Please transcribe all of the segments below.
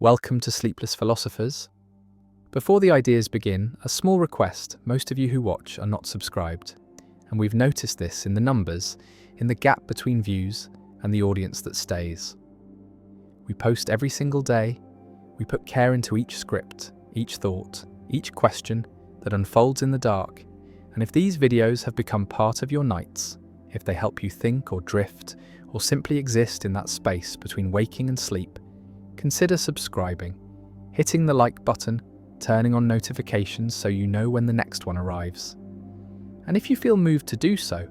Welcome to Sleepless Philosophers. Before the ideas begin, a small request: most of you who watch are not subscribed, and we've noticed this in the numbers, in the gap between views and the audience that stays. We post every single day, we put care into each script, each thought, each question that unfolds in the dark, and if these videos have become part of your nights, if they help you think or drift, or simply exist in that space between waking and sleep, consider subscribing, hitting the like button, turning on notifications so you know when the next one arrives. And if you feel moved to do so,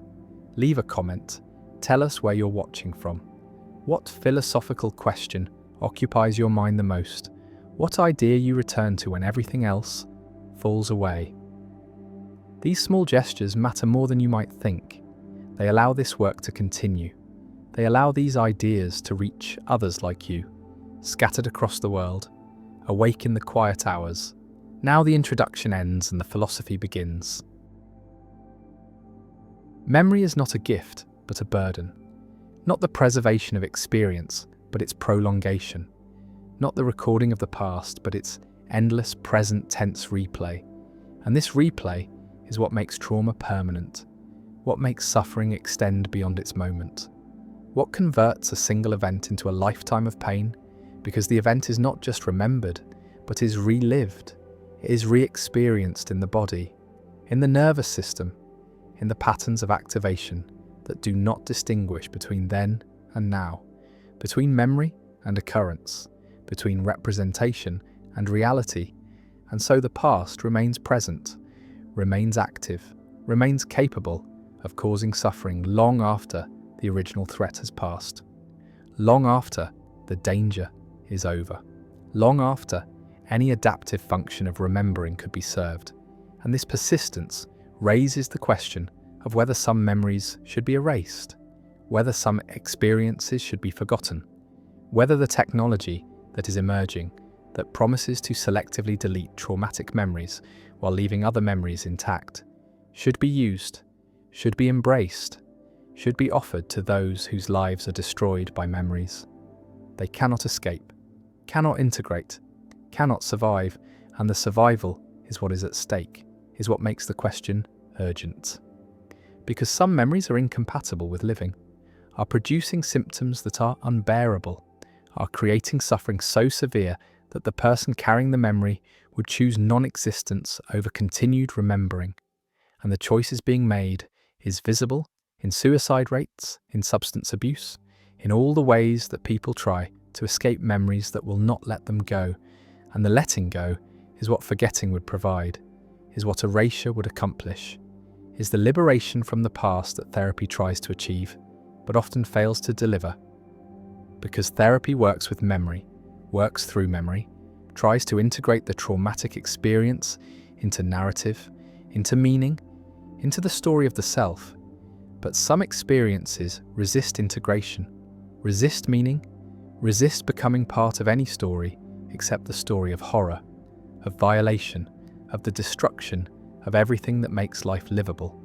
leave a comment, tell us where you're watching from. What philosophical question occupies your mind the most? What idea you return to when everything else falls away? These small gestures matter more than you might think. They allow this work to continue. They allow these ideas to reach others like you, scattered across the world, awake in the quiet hours. Now the introduction ends and the philosophy begins. Memory is not a gift, but a burden. Not the preservation of experience, but its prolongation. Not the recording of the past, but its endless present tense replay. And this replay is what makes trauma permanent, what makes suffering extend beyond its moment, what converts a single event into a lifetime of pain, because the event is not just remembered, but is relived. It is re-experienced in the body, in the nervous system, in the patterns of activation that do not distinguish between then and now, between memory and occurrence, between representation and reality, and so the past remains present, remains active, remains capable of causing suffering long after the original threat has passed, long after the danger is over, long after any adaptive function of remembering could be served. And this persistence raises the question of whether some memories should be erased, whether some experiences should be forgotten, whether the technology that is emerging, that promises to selectively delete traumatic memories while leaving other memories intact, should be used, should be embraced, should be offered to those whose lives are destroyed by memories. They cannot escape, cannot integrate, cannot survive, and the survival is what is at stake, is what makes the question urgent. Because some memories are incompatible with living, are producing symptoms that are unbearable, are creating suffering so severe that the person carrying the memory would choose non-existence over continued remembering. And the choices being made is visible in suicide rates, in substance abuse, in all the ways that people try to escape memories that will not let them go. And the letting go is what forgetting would provide, is what erasure would accomplish, is the liberation from the past that therapy tries to achieve, but often fails to deliver. Because therapy works with memory, works through memory, tries to integrate the traumatic experience into narrative, into meaning, into the story of the self. But some experiences resist integration, resist meaning, resist becoming part of any story except the story of horror, of violation, of the destruction of everything that makes life livable.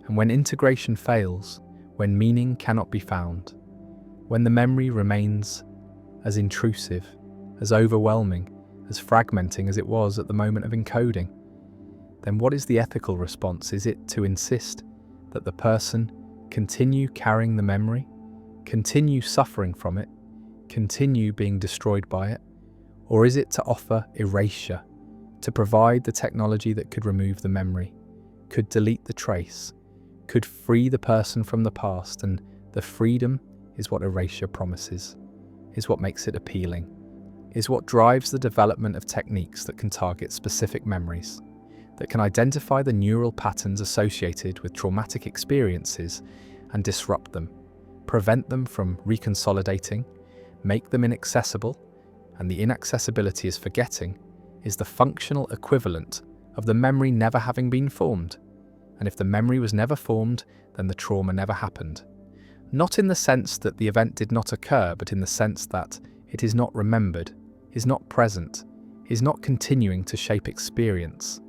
And when integration fails, when meaning cannot be found, when the memory remains as intrusive, as overwhelming, as fragmenting as it was at the moment of encoding, then what is the ethical response? Is it to insist that the person continue carrying the memory, continue suffering from it, continue being destroyed by it? Or is it to offer erasure, to provide the technology that could remove the memory, could delete the trace, could free the person from the past? And the freedom is what erasure promises, is what makes it appealing, is what drives the development of techniques that can target specific memories, that can identify the neural patterns associated with traumatic experiences and disrupt them, prevent them from reconsolidating, make them inaccessible. And the inaccessibility is forgetting, is the functional equivalent of the memory never having been formed. And if the memory was never formed, then the trauma never happened. Not in the sense that the event did not occur, but in the sense that it is not remembered, is not present, is not continuing to shape experience.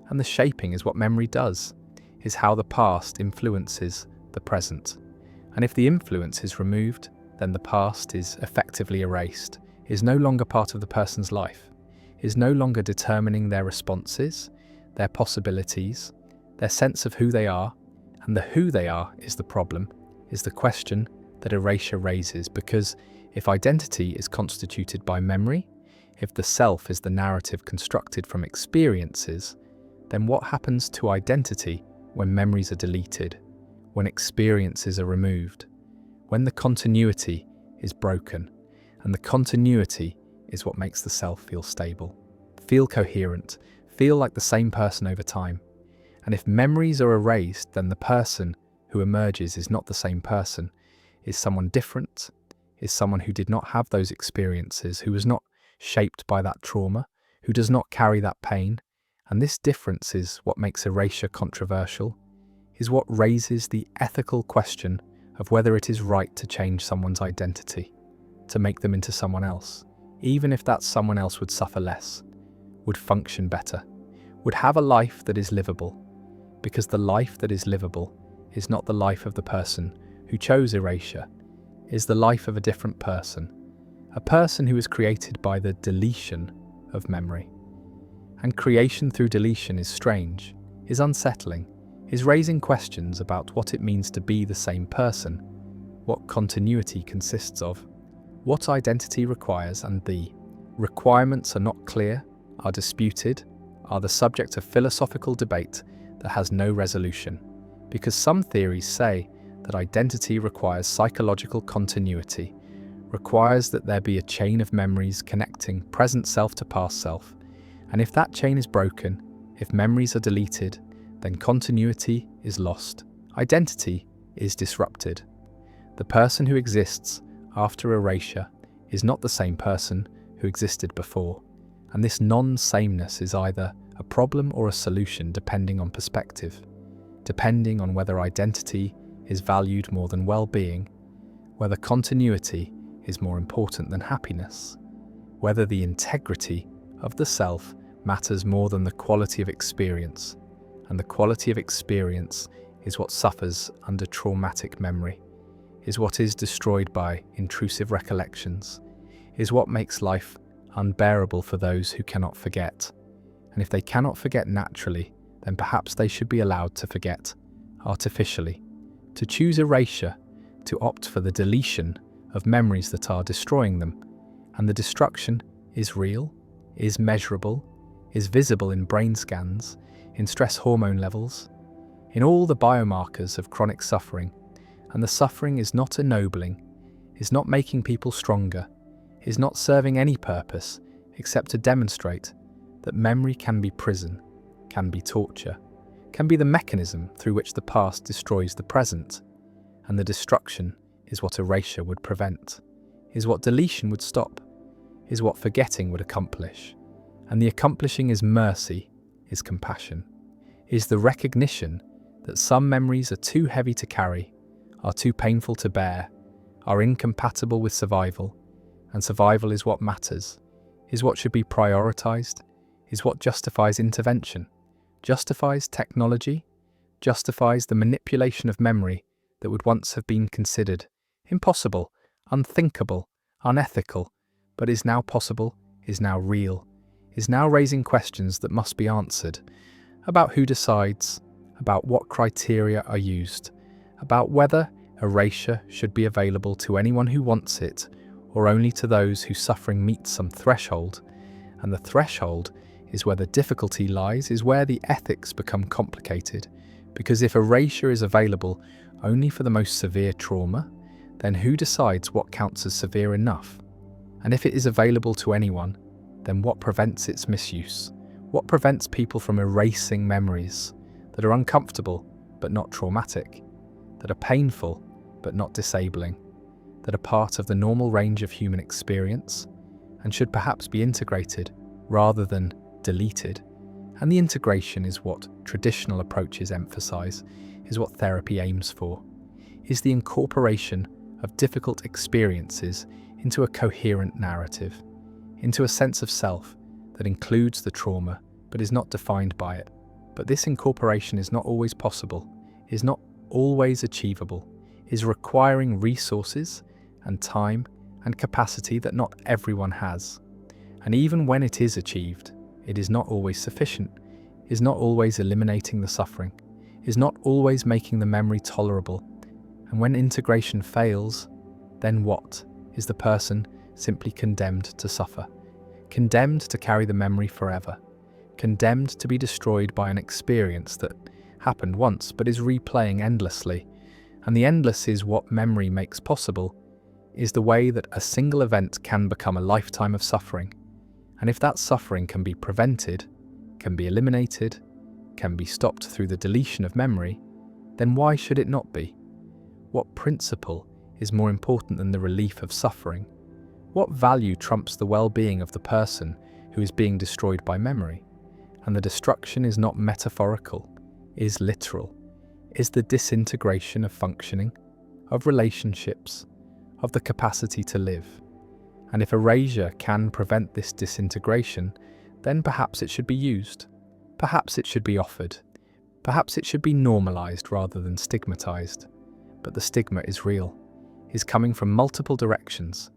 And the shaping is what memory does, is how the past influences the present. And if the influence is removed, then the past is effectively erased, is no longer part of the person's life, is no longer determining their responses, their possibilities, their sense of who they are, and the who they are is the problem, is the question that erasure raises, because if identity is constituted by memory, if the self is the narrative constructed from experiences, then what happens to identity when memories are deleted, when experiences are removed, when the continuity is broken? And the continuity is what makes the self feel stable, feel coherent, feel like the same person over time. And if memories are erased, then the person who emerges is not the same person, is someone different, is someone who did not have those experiences, who was not shaped by that trauma, who does not carry that pain. And this difference is what makes erasure controversial, is what raises the ethical question of whether it is right to change someone's identity, to make them into someone else, even if that someone else would suffer less, would function better, would have a life that is livable, because the life that is livable is not the life of the person who chose erasure, is the life of a different person, a person who is created by the deletion of memory. And creation through deletion is strange, is unsettling, is raising questions about what it means to be the same person, what continuity consists of, what identity requires, and the requirements are not clear, are disputed, are the subject of philosophical debate that has no resolution, because some theories say that identity requires psychological continuity, requires that there be a chain of memories connecting present self to past self, and if that chain is broken, if memories are deleted, then continuity is lost, identity is disrupted. The person who exists after erasure is not the same person who existed before, and this non-sameness is either a problem or a solution depending on perspective, depending on whether identity is valued more than well-being, whether continuity is more important than happiness, whether the integrity of the self matters more than the quality of experience, and the quality of experience is what suffers under traumatic memory, is what is destroyed by intrusive recollections, is what makes life unbearable for those who cannot forget. And if they cannot forget naturally, then perhaps they should be allowed to forget artificially, to choose erasure, to opt for the deletion of memories that are destroying them. And the destruction is real, is measurable, is visible in brain scans, in stress hormone levels, in all the biomarkers of chronic suffering. And the suffering is not ennobling, is not making people stronger, is not serving any purpose except to demonstrate that memory can be prison, can be torture, can be the mechanism through which the past destroys the present, and the destruction is what erasure would prevent, is what deletion would stop, is what forgetting would accomplish. And the accomplishing is mercy, is compassion, is the recognition that some memories are too heavy to carry, are too painful to bear, are incompatible with survival, and survival is what matters, is what should be prioritized, is what justifies intervention, justifies technology, justifies the manipulation of memory that would once have been considered impossible, unthinkable, unethical, but is now possible, is now real, is now raising questions that must be answered, about who decides, about what criteria are used, about whether erasure should be available to anyone who wants it, or only to those whose suffering meets some threshold. And the threshold is where the difficulty lies, is where the ethics become complicated, because if erasure is available only for the most severe trauma, then who decides what counts as severe enough? And if it is available to anyone, then what prevents its misuse? What prevents people from erasing memories that are uncomfortable but not traumatic, that are painful but not disabling, that are part of the normal range of human experience and should perhaps be integrated rather than deleted? And the integration is what traditional approaches emphasize, is what therapy aims for, is the incorporation of difficult experiences into a coherent narrative, into a sense of self that includes the trauma but is not defined by it. But this incorporation is not always possible, is not always achievable, is requiring resources and time and capacity that not everyone has. And even when it is achieved, it is not always sufficient, is not always eliminating the suffering, is not always making the memory tolerable. And when integration fails, then what? Is the person simply condemned to suffer? Condemned to carry the memory forever? Condemned to be destroyed by an experience that happened once but is replaying endlessly? And the endless is what memory makes possible, is the way that a single event can become a lifetime of suffering. And if that suffering can be prevented, can be eliminated, can be stopped through the deletion of memory, then why should it not be? What principle is more important than the relief of suffering? What value trumps the well-being of the person who is being destroyed by memory? And the destruction is not metaphorical, is literal, is the disintegration of functioning, of relationships, of the capacity to live. And if erasure can prevent this disintegration, then perhaps it should be used. Perhaps it should be offered. Perhaps it should be normalized rather than stigmatized. But the stigma is real, is coming from multiple directions,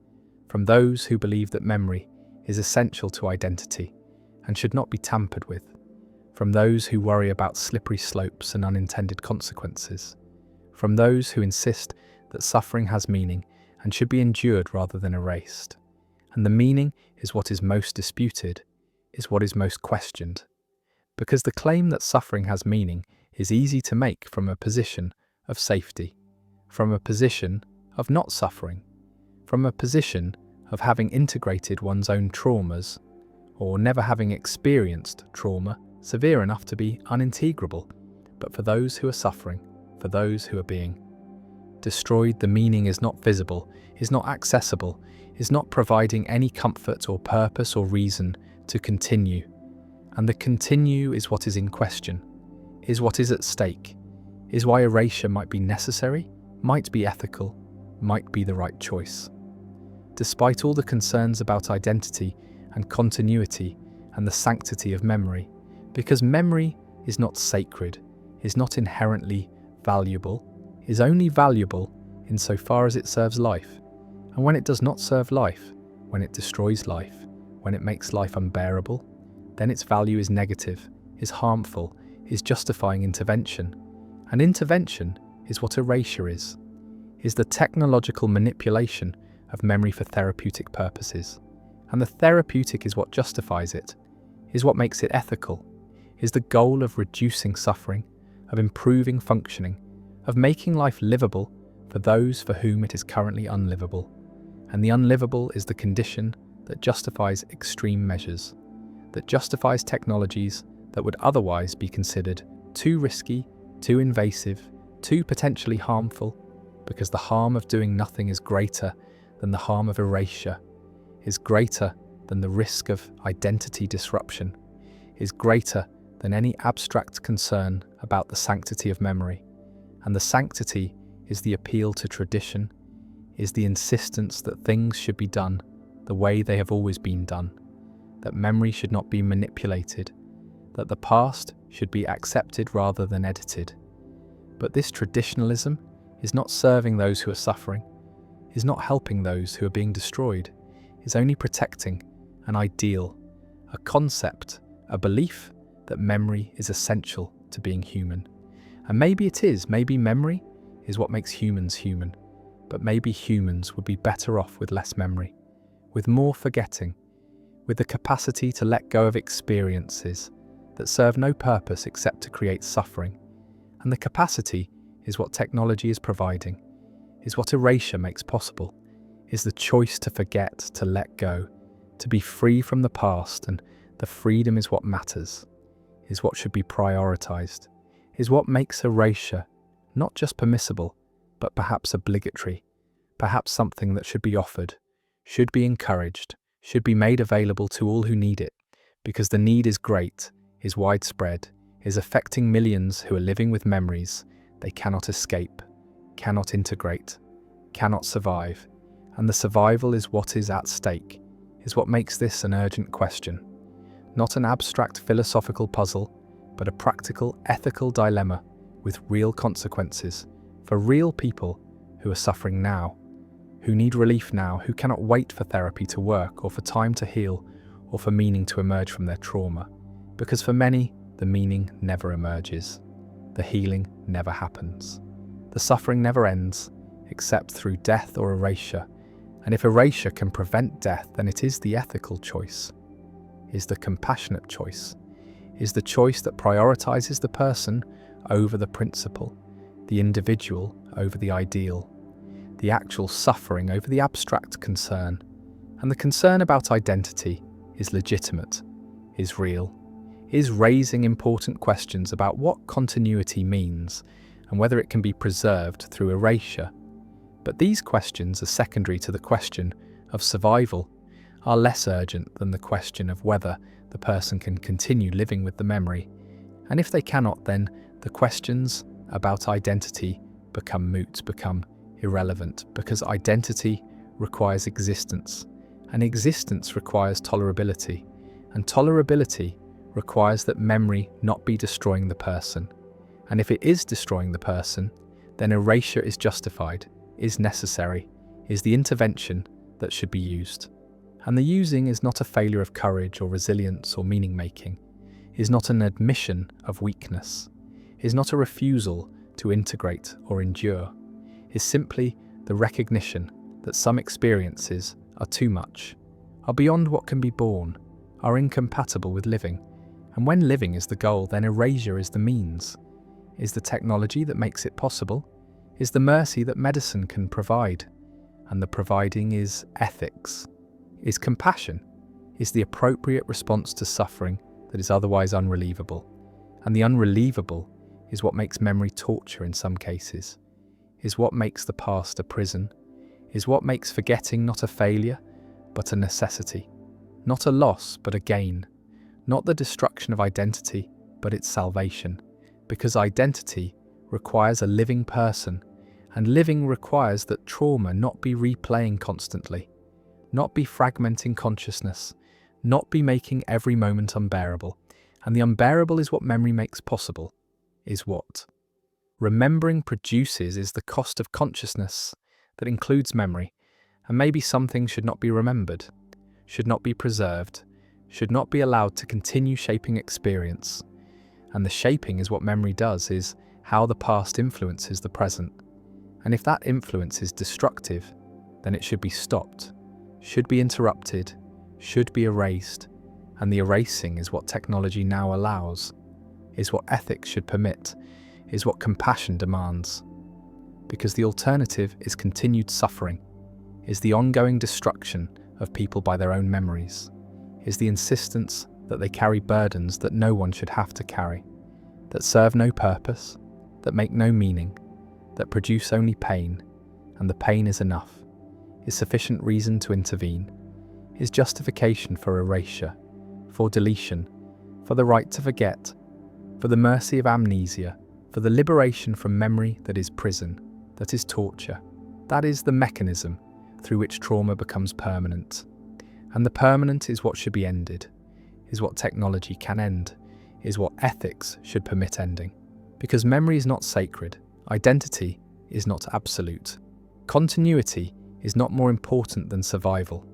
from those who believe that memory is essential to identity and should not be tampered with, from those who worry about slippery slopes and unintended consequences, from those who insist that suffering has meaning and should be endured rather than erased. And the meaning is what is most disputed, is what is most questioned. Because the claim that suffering has meaning is easy to make from a position of safety, from a position of not suffering, from a position of having integrated one's own traumas, or never having experienced trauma severe enough to be unintegrable. But for those who are suffering, for those who are being destroyed, the meaning is not visible, is not accessible, is not providing any comfort or purpose or reason to continue. And the continue is what is in question, is what is at stake, is why erasure might be necessary, might be ethical, might be the right choice. Despite all the concerns about identity and continuity and the sanctity of memory, because memory is not sacred, is not inherently valuable, is only valuable insofar as it serves life. And when it does not serve life, when it destroys life, when it makes life unbearable, then its value is negative, is harmful, is justifying intervention. And intervention is what erasure is the technological manipulation of memory for therapeutic purposes. And the therapeutic is what justifies it, is what makes it ethical, is the goal of reducing suffering, of improving functioning, of making life livable for those for whom it is currently unlivable. And the unlivable is the condition that justifies extreme measures, that justifies technologies that would otherwise be considered too risky, too invasive, too potentially harmful, because the harm of doing nothing is greater than the harm of erasure, is greater than the risk of identity disruption, is greater than any abstract concern about the sanctity of memory. And the sanctity is the appeal to tradition, is the insistence that things should be done the way they have always been done, that memory should not be manipulated, that the past should be accepted rather than edited. But this traditionalism is not serving those who are suffering, is not helping those who are being destroyed, is only protecting an ideal, a concept, a belief that memory is essential to being human. And maybe it is, maybe memory is what makes humans human, but maybe humans would be better off with less memory, with more forgetting, with the capacity to let go of experiences that serve no purpose except to create suffering. And the capacity is what technology is providing, is what erasure makes possible, is the choice to forget, to let go, to be free from the past, and the freedom is what matters, is what should be prioritized, is what makes erasure not just permissible, but perhaps obligatory, perhaps something that should be offered, should be encouraged, should be made available to all who need it, because the need is great, is widespread, is affecting millions who are living with memories they cannot escape, cannot integrate, cannot survive. And the survival is what is at stake, is what makes this an urgent question. Not an abstract philosophical puzzle, but a practical, ethical dilemma with real consequences for real people who are suffering now. who need relief now, who cannot wait for therapy to work or for time to heal or for meaning to emerge from their trauma. Because for many, the meaning never emerges. The healing never happens. The suffering never ends, except through death or erasure. And if erasure can prevent death, then it is the ethical choice, is the compassionate choice, is the choice that prioritizes the person over the principle, the individual over the ideal, the actual suffering over the abstract concern. And the concern about identity is legitimate, is real, is raising important questions about what continuity means and whether it can be preserved through erasure. But these questions are secondary to the question of survival, are less urgent than the question of whether the person can continue living with the memory. And if they cannot, then the questions about identity become moot, become irrelevant, because identity requires existence, and existence requires tolerability, and tolerability requires that memory not be destroying the person. And if it is destroying the person, then erasure is justified, is necessary, is the intervention that should be used. And the using is not a failure of courage or resilience or meaning-making, is not an admission of weakness, is not a refusal to integrate or endure, is simply the recognition that some experiences are too much, are beyond what can be borne, are incompatible with living. And when living is the goal, then erasure is the means, is the technology that makes it possible, is the mercy that medicine can provide, and the providing is ethics, is compassion, is the appropriate response to suffering that is otherwise unrelievable. And the unrelievable is what makes memory torture in some cases, is what makes the past a prison, is what makes forgetting not a failure, but a necessity, not a loss, but a gain, not the destruction of identity, but its salvation, because identity requires a living person, and living requires that trauma not be replaying constantly, not be fragmenting consciousness, not be making every moment unbearable. And the unbearable is what memory makes possible, is what remembering produces, is the cost of consciousness that includes memory. And maybe some things should not be remembered, should not be preserved, should not be allowed to continue shaping experience. And the shaping is what memory does, is how the past influences the present. And if that influence is destructive, then it should be stopped, should be interrupted, should be erased. And the erasing is what technology now allows, is what ethics should permit, is what compassion demands. Because the alternative is continued suffering, is the ongoing destruction of people by their own memories, is the insistence that they carry burdens that no one should have to carry, that serve no purpose, that make no meaning, that produce only pain, and the pain is enough, is sufficient reason to intervene, is justification for erasure, for deletion, for the right to forget, for the mercy of amnesia, for the liberation from memory that is prison, that is torture. That is the mechanism through which trauma becomes permanent. And the permanent is what should be ended, is what technology can end, is what ethics should permit ending. Because memory is not sacred, identity is not absolute, continuity is not more important than survival,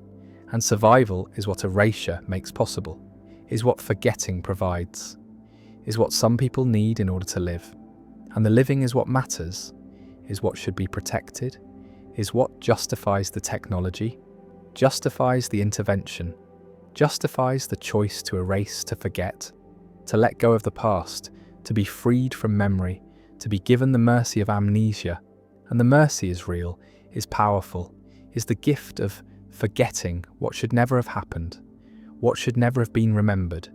and survival is what erasure makes possible, is what forgetting provides, is what some people need in order to live. And the living is what matters, is what should be protected, is what justifies the technology, justifies the intervention, justifies the choice to erase, to forget, to let go of the past, to be freed from memory, to be given the mercy of amnesia. And the mercy is real, is powerful, is the gift of forgetting what should never have happened, what should never have been remembered,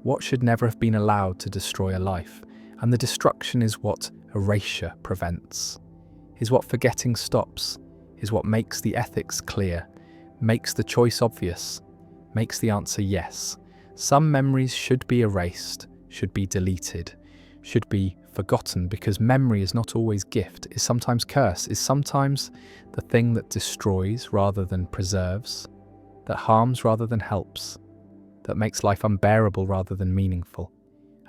what should never have been allowed to destroy a life. And the destruction is what erasure prevents, is what forgetting stops, is what makes the ethics clear, makes the choice obvious, makes the answer yes. Some memories should be erased, should be deleted, should be forgotten, because memory is not always gift, is sometimes curse, is sometimes the thing that destroys rather than preserves, that harms rather than helps, that makes life unbearable rather than meaningful.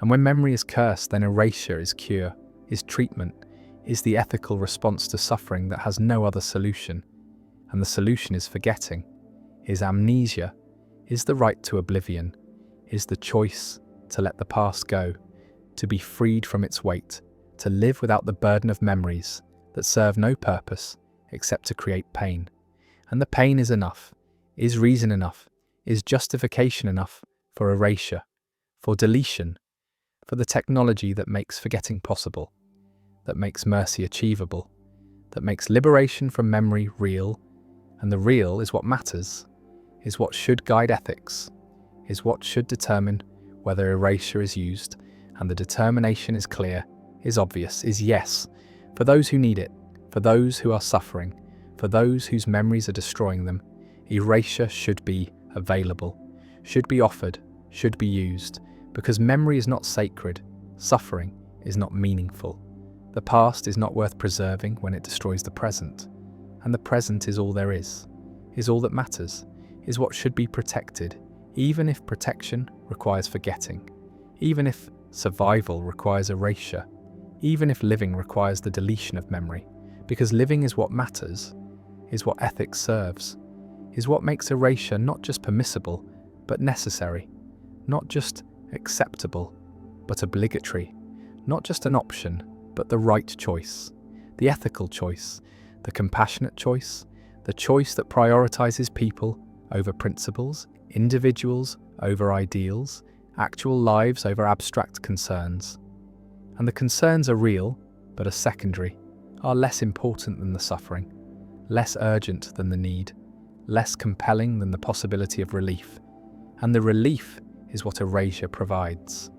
And when memory is cursed, then erasure is cure, is treatment, is the ethical response to suffering that has no other solution. and the solution is forgetting, is amnesia, is the right to oblivion, is the choice to let the past go, to be freed from its weight, to live without the burden of memories that serve no purpose except to create pain. And the pain is enough, is reason enough, is justification enough for erasure, for deletion, for the technology that makes forgetting possible, that makes mercy achievable, that makes liberation from memory real. And the real is what matters, is what should guide ethics, is what should determine whether erasure is used, and the determination is clear, is obvious, is yes, for those who need it, for those who are suffering, for those whose memories are destroying them. Erasure should be available, should be offered, should be used, because memory is not sacred, suffering is not meaningful. The past is not worth preserving when it destroys the present, and the present is all there is all that matters, is what should be protected, even if protection requires forgetting, even if survival requires erasure, even if living requires the deletion of memory, because living is what matters, is what ethics serves, is what makes erasure not just permissible, but necessary, not just acceptable, but obligatory, not just an option, but the right choice, the ethical choice, the compassionate choice, the choice that prioritizes people over principles, individuals over ideals, actual lives over abstract concerns. And the concerns are real, but are secondary, are less important than the suffering, less urgent than the need, less compelling than the possibility of relief. And the relief is what erasure provides,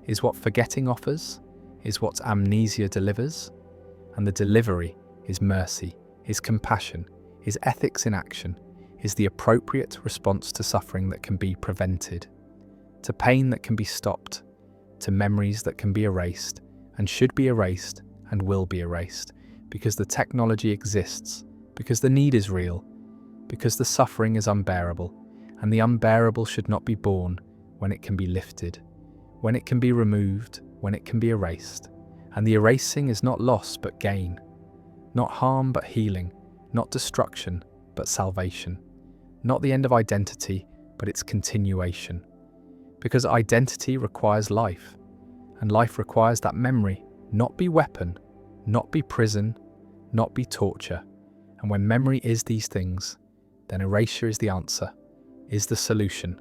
is what forgetting offers, is what amnesia delivers, and the delivery is mercy, is compassion, is ethics in action, is the appropriate response to suffering that can be prevented, to pain that can be stopped, to memories that can be erased, and should be erased, and will be erased, because the technology exists, because the need is real, because the suffering is unbearable, and the unbearable should not be borne when it can be lifted, when it can be removed, when it can be erased. And the erasing is not loss but gain, not harm but healing, not destruction but salvation, not the end of identity but its continuation. Because identity requires life, and life requires that memory not be weapon, not be prison, not be torture. And when memory is these things, then erasure is the answer, is the solution,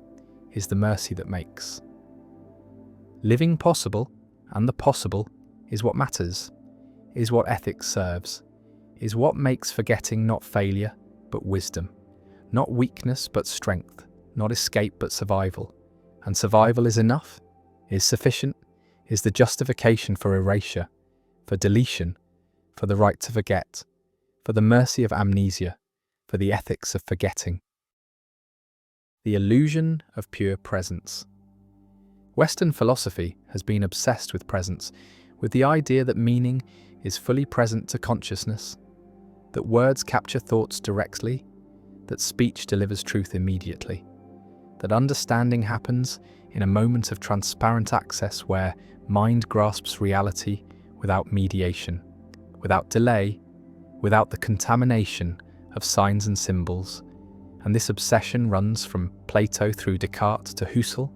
is the mercy that makes. Living possible, and the possible, is what matters, is what ethics serves, is what makes forgetting not failure, but wisdom, not weakness, but strength, not escape, but survival. And survival is enough, is sufficient, is the justification for erasure, for deletion, for the right to forget, for the mercy of amnesia, for the ethics of forgetting. The illusion of pure presence. Western philosophy has been obsessed with presence, with the idea that meaning is fully present to consciousness, that words capture thoughts directly, that speech delivers truth immediately, that understanding happens in a moment of transparent access where mind grasps reality without mediation, without delay, without the contamination of signs and symbols. And this obsession runs from Plato through Descartes to Husserl,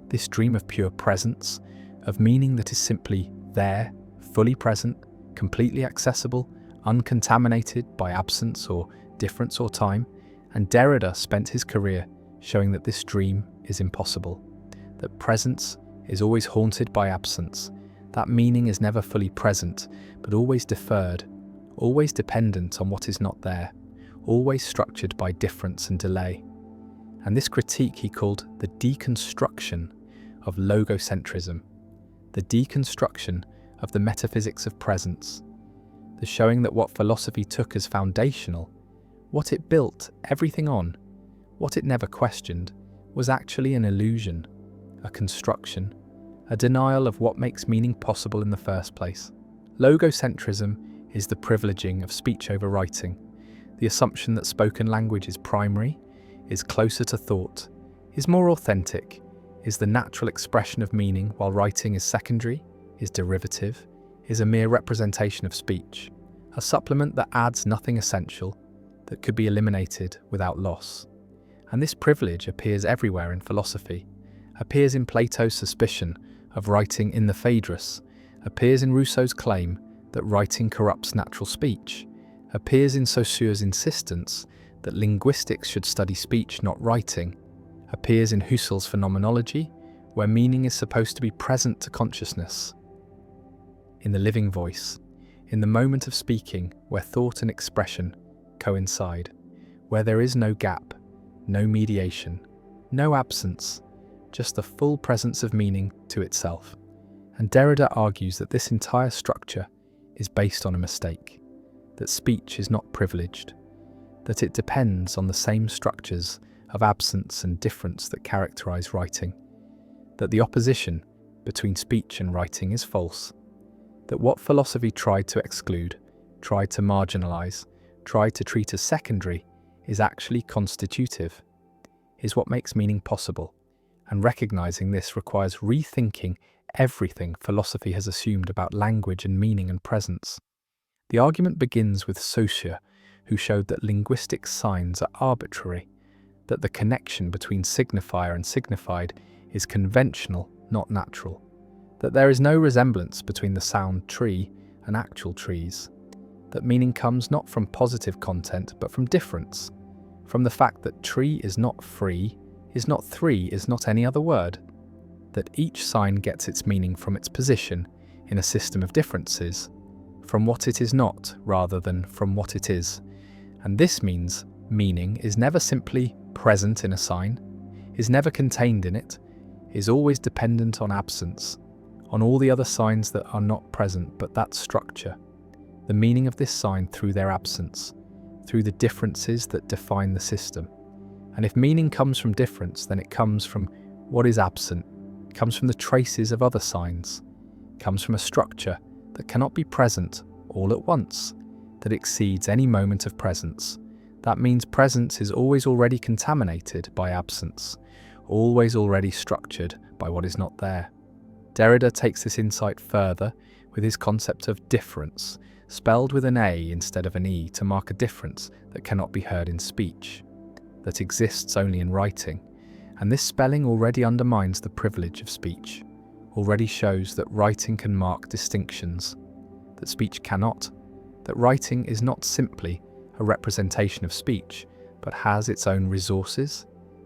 this dream of pure presence, of meaning that is simply there, fully present, completely accessible, uncontaminated by absence or difference or time. And Derrida spent his career showing that this dream is impossible, that presence is always haunted by absence, that meaning is never fully present, but always deferred, always dependent on what is not there, always structured by difference and delay. And this critique he called the deconstruction of logocentrism, the deconstruction of the metaphysics of presence, the showing that what philosophy took as foundational, what it built everything on, what it never questioned, was actually an illusion, a construction, a denial of what makes meaning possible in the first place. Logocentrism is the privileging of speech over writing, the assumption that spoken language is primary, is closer to thought, is more authentic, is the natural expression of meaning while writing is secondary, is derivative, is a mere representation of speech, a supplement that adds nothing essential, that could be eliminated without loss. And this privilege appears everywhere in philosophy, appears in Plato's suspicion of writing in the Phaedrus, appears in Rousseau's claim that writing corrupts natural speech, appears in Saussure's insistence that linguistics should study speech, not writing, appears in Husserl's phenomenology, where meaning is supposed to be present to consciousness. In the living voice, in the moment of speaking, where thought and expression coincide, where there is no gap, no mediation, no absence, just the full presence of meaning to itself. And Derrida argues that this entire structure is based on a mistake, that speech is not privileged, that it depends on the same structures of absence and difference that characterize writing, that the opposition between speech and writing is false, that what philosophy tried to exclude, tried to marginalize, tried to treat as secondary, is actually constitutive, is what makes meaning possible, and recognizing this requires rethinking everything philosophy has assumed about language and meaning and presence. The argument begins with Saussure, who showed that linguistic signs are arbitrary, that the connection between signifier and signified is conventional, not natural, that there is no resemblance between the sound tree and actual trees, that meaning comes not from positive content but from difference, from the fact that tree is not free, is not three, is not any other word, that each sign gets its meaning from its position in a system of differences, from what it is not rather than from what it is. And this means meaning is never simply present in a sign, is never contained in it, is always dependent on absence, on all the other signs that are not present but that structure, the meaning of this sign through their absence, through the differences that define the system. And if meaning comes from difference, then it comes from what is absent, comes from the traces of other signs, comes from a structure that cannot be present all at once, that exceeds any moment of presence. That means presence is always already contaminated by absence, always already structured by what is not there. Derrida takes this insight further with his concept of difference, spelled with an A instead of an E to mark a difference that cannot be heard in speech, that exists only in writing. And this spelling already undermines the privilege of speech, already shows that writing can mark distinctions, that speech cannot, that writing is not simply a representation of speech, but has its own resources,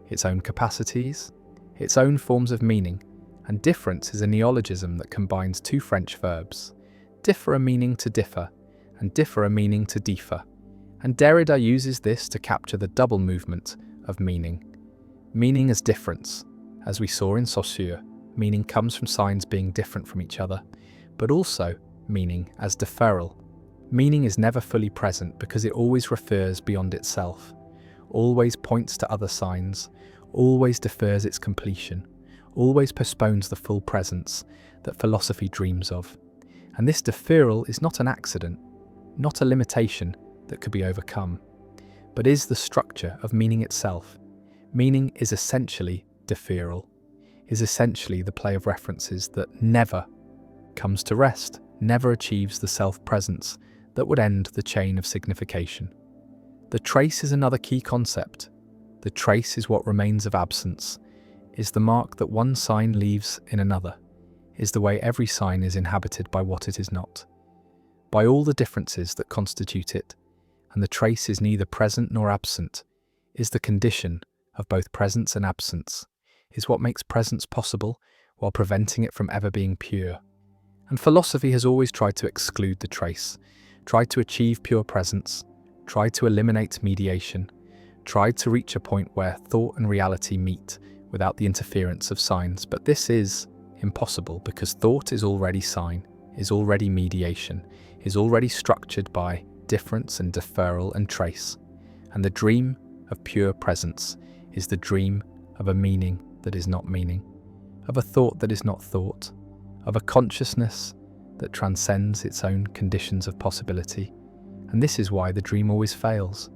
its own capacities, its own forms of meaning, and difference is a neologism that combines two French verbs, differ a meaning to differ, and differ a meaning to differ. And Derrida uses this to capture the double movement of meaning. Meaning as difference, as we saw in Saussure, meaning comes from signs being different from each other, but also meaning as deferral. Meaning is never fully present because it always refers beyond itself, always points to other signs, always defers its completion, always postpones the full presence that philosophy dreams of. And this deferral is not an accident, not a limitation that could be overcome, but is the structure of meaning itself. Meaning is essentially deferral, is essentially the play of references that never comes to rest, never achieves the self-presence that would end the chain of signification. The trace is another key concept. The trace is what remains of absence, is the mark that one sign leaves in another, is the way every sign is inhabited by what it is not, by all the differences that constitute it, and the trace is neither present nor absent, is the condition of both presence and absence, is what makes presence possible while preventing it from ever being pure. And philosophy has always tried to exclude the trace, tried to achieve pure presence, tried to eliminate mediation, tried to reach a point where thought and reality meet without the interference of signs. But this is impossible because thought is already sign, is already mediation, is already structured by difference and deferral and trace. And the dream of pure presence is the dream of a meaning that is not meaning, of a thought that is not thought, of a consciousness that transcends its own conditions of possibility. And this is why the dream always fails,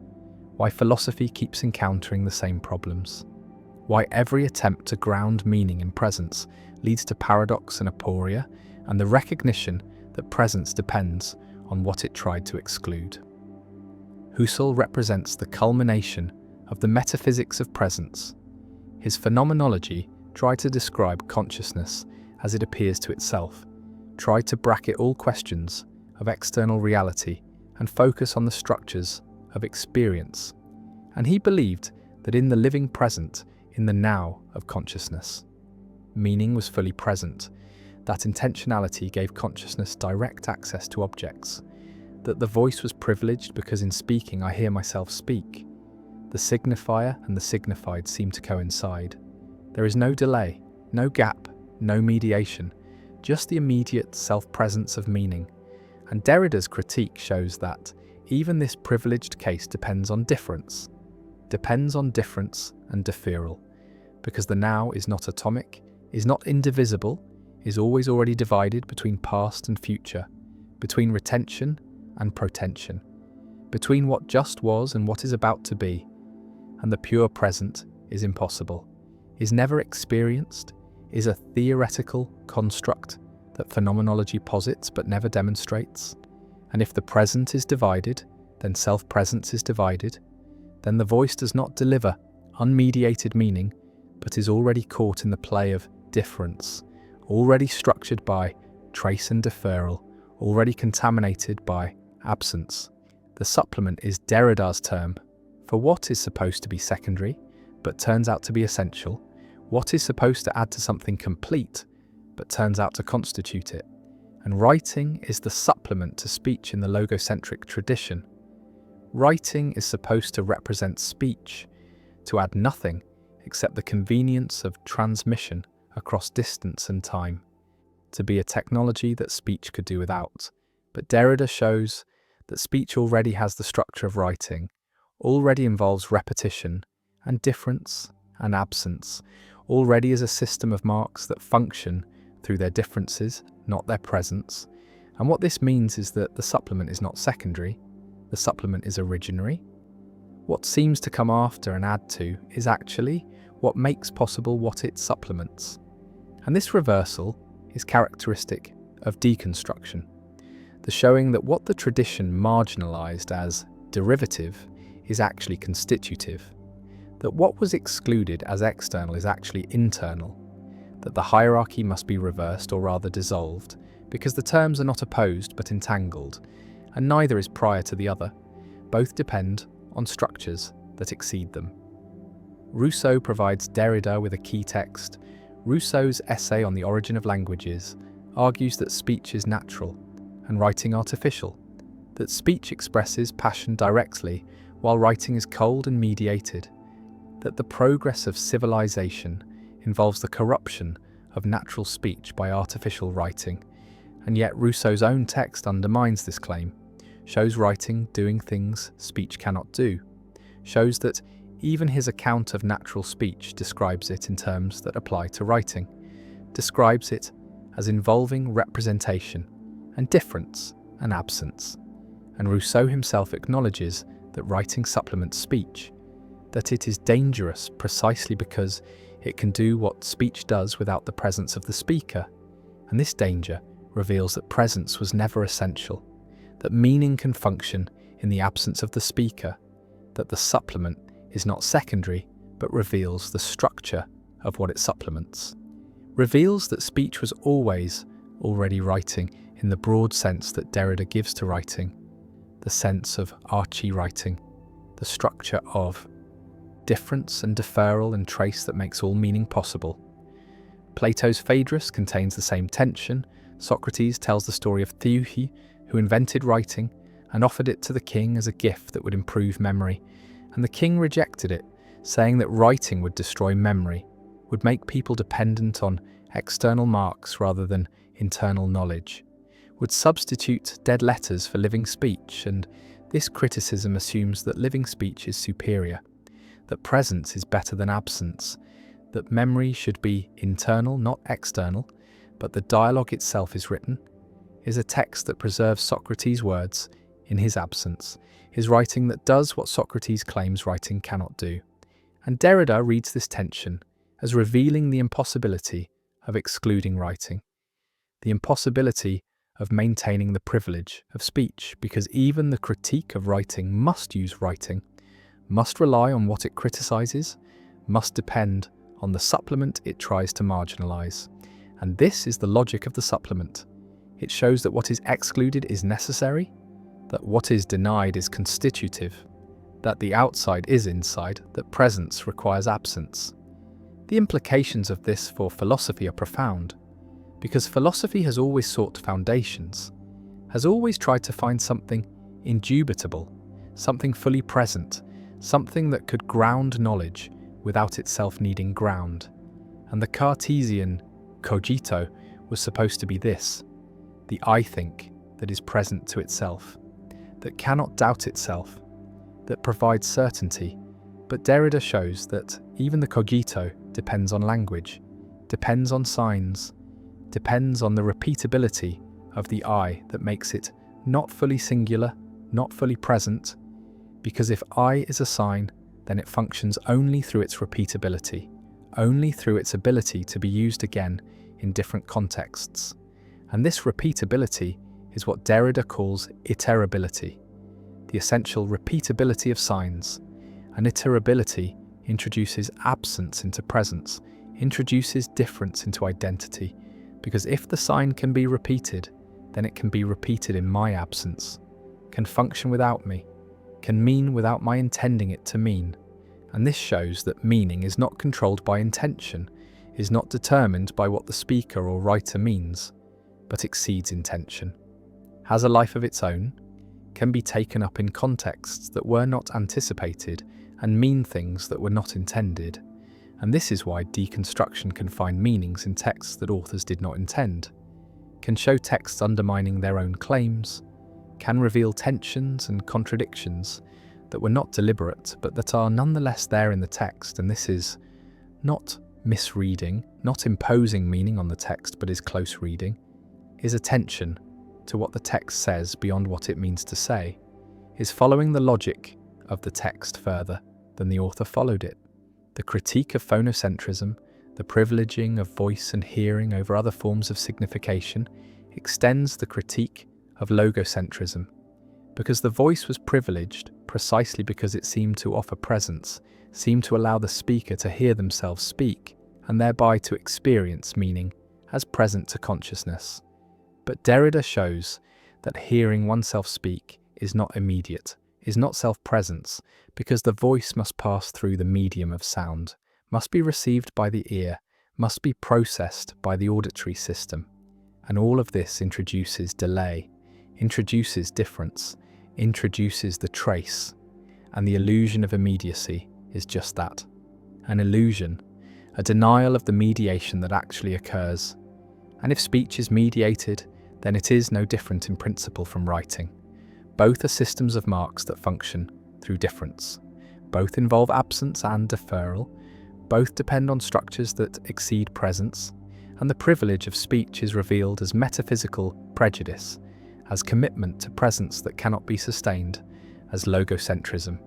why philosophy keeps encountering the same problems, why every attempt to ground meaning in presence leads to paradox and aporia, and the recognition that presence depends on what it tried to exclude. Husserl represents the culmination of the metaphysics of presence. His phenomenology tried to describe consciousness as it appears to itself, tried to bracket all questions of external reality and focus on the structures of experience. And he believed that in the living present, in the now of consciousness, meaning was fully present, that intentionality gave consciousness direct access to objects, that the voice was privileged because in speaking I hear myself speak. The signifier and the signified seem to coincide. There is no delay, no gap, no mediation, just the immediate self-presence of meaning. And Derrida's critique shows that even this privileged case depends on difference and deferral, because the now is not atomic, is not indivisible, is always already divided between past and future, between retention and protension, between what just was and what is about to be, and the pure present is impossible, is never experienced, is a theoretical construct that phenomenology posits but never demonstrates. And if the present is divided, then self-presence is divided, then the voice does not deliver unmediated meaning, but is already caught in the play of difference, already structured by trace and deferral, already contaminated by absence. The supplement is Derrida's term for what is supposed to be secondary, but turns out to be essential, what is supposed to add to something complete, but turns out to constitute it. And writing is the supplement to speech in the logocentric tradition. Writing is supposed to represent speech, to add nothing except the convenience of transmission across distance and time, to be a technology that speech could do without. But Derrida shows that speech already has the structure of writing, already involves repetition and difference and absence, already is a system of marks that function through their differences, not their presence. And what this means is that the supplement is not secondary, the supplement is originary. What seems to come after and add to is actually what makes possible what it supplements. And this reversal is characteristic of deconstruction, the showing that what the tradition marginalized as derivative is actually constitutive, that what was excluded as external is actually internal, that the hierarchy must be reversed or rather dissolved, because the terms are not opposed but entangled, and neither is prior to the other. Both depend on structures that exceed them. Rousseau provides Derrida with a key text. Rousseau's essay on the origin of languages argues that speech is natural and writing artificial, that speech expresses passion directly while writing is cold and mediated, that the progress of civilization involves the corruption of natural speech by artificial writing, and yet Rousseau's own text undermines this claim, shows writing doing things speech cannot do, shows that even his account of natural speech describes it in terms that apply to writing, describes it as involving representation and difference and absence. And Rousseau himself acknowledges that writing supplements speech, that it is dangerous precisely because it can do what speech does without the presence of the speaker. And this danger reveals that presence was never essential, that meaning can function in the absence of the speaker, that the supplement is not secondary but reveals the structure of what it supplements, reveals that speech was always already writing in the broad sense that Derrida gives to writing, the sense of archie-writing, the structure of difference and deferral and trace that makes all meaning possible. Plato's Phaedrus contains the same tension. Socrates tells the story of Theuhi, who invented writing and offered it to the king as a gift that would improve memory, and the king rejected it, saying that writing would destroy memory, would make people dependent on external marks rather than internal knowledge, would substitute dead letters for living speech, and this criticism assumes that living speech is superior, that presence is better than absence, that memory should be internal, not external, but the dialogue itself is written, is a text that preserves Socrates' words in his absence, his writing that does what Socrates claims writing cannot do. And Derrida reads this tension as revealing the impossibility of excluding writing, the impossibility of maintaining the privilege of speech, because even the critique of writing must use writing, must rely on what it criticizes, must depend on the supplement it tries to marginalize. And this is the logic of the supplement. It shows that what is excluded is necessary, that what is denied is constitutive, that the outside is inside, that presence requires absence. The implications of this for philosophy are profound, because philosophy has always sought foundations, has always tried to find something indubitable, something fully present, something that could ground knowledge without itself needing ground. And the Cartesian cogito was supposed to be this, the I think that is present to itself, that cannot doubt itself, that provides certainty. But Derrida shows that even the cogito depends on language, depends on signs, depends on the repeatability of the I that makes it not fully singular, not fully present, because if I is a sign, then it functions only through its repeatability, only through its ability to be used again in different contexts. And this repeatability is what Derrida calls iterability, the essential repeatability of signs. And iterability introduces absence into presence, introduces difference into identity, because if the sign can be repeated, then it can be repeated in my absence, can function without me, can mean without my intending it to mean. And this shows that meaning is not controlled by intention, is not determined by what the speaker or writer means, but exceeds intention, has a life of its own, can be taken up in contexts that were not anticipated and mean things that were not intended. And this is why deconstruction can find meanings in texts that authors did not intend, can show texts undermining their own claims, can reveal tensions and contradictions that were not deliberate but that are nonetheless there in the text. And this is not misreading, not imposing meaning on the text, but is close reading, is attention to what the text says beyond what it means to say, is following the logic of the text further than the author followed it. The critique of phonocentrism, the privileging of voice and hearing over other forms of signification, extends the critique of logocentrism, because the voice was privileged precisely because it seemed to offer presence, seemed to allow the speaker to hear themselves speak, and thereby to experience meaning as present to consciousness. But Derrida shows that hearing oneself speak is not immediate, is not self-presence, because the voice must pass through the medium of sound, must be received by the ear, must be processed by the auditory system. And all of this introduces delay, introduces difference, introduces the trace, and the illusion of immediacy is just that, an illusion, a denial of the mediation that actually occurs. And if speech is mediated, then it is no different in principle from writing. Both are systems of marks that function through difference. Both involve absence and deferral. Both depend on structures that exceed presence. And the privilege of speech is revealed as metaphysical prejudice, as commitment to presence that cannot be sustained, as logocentrism.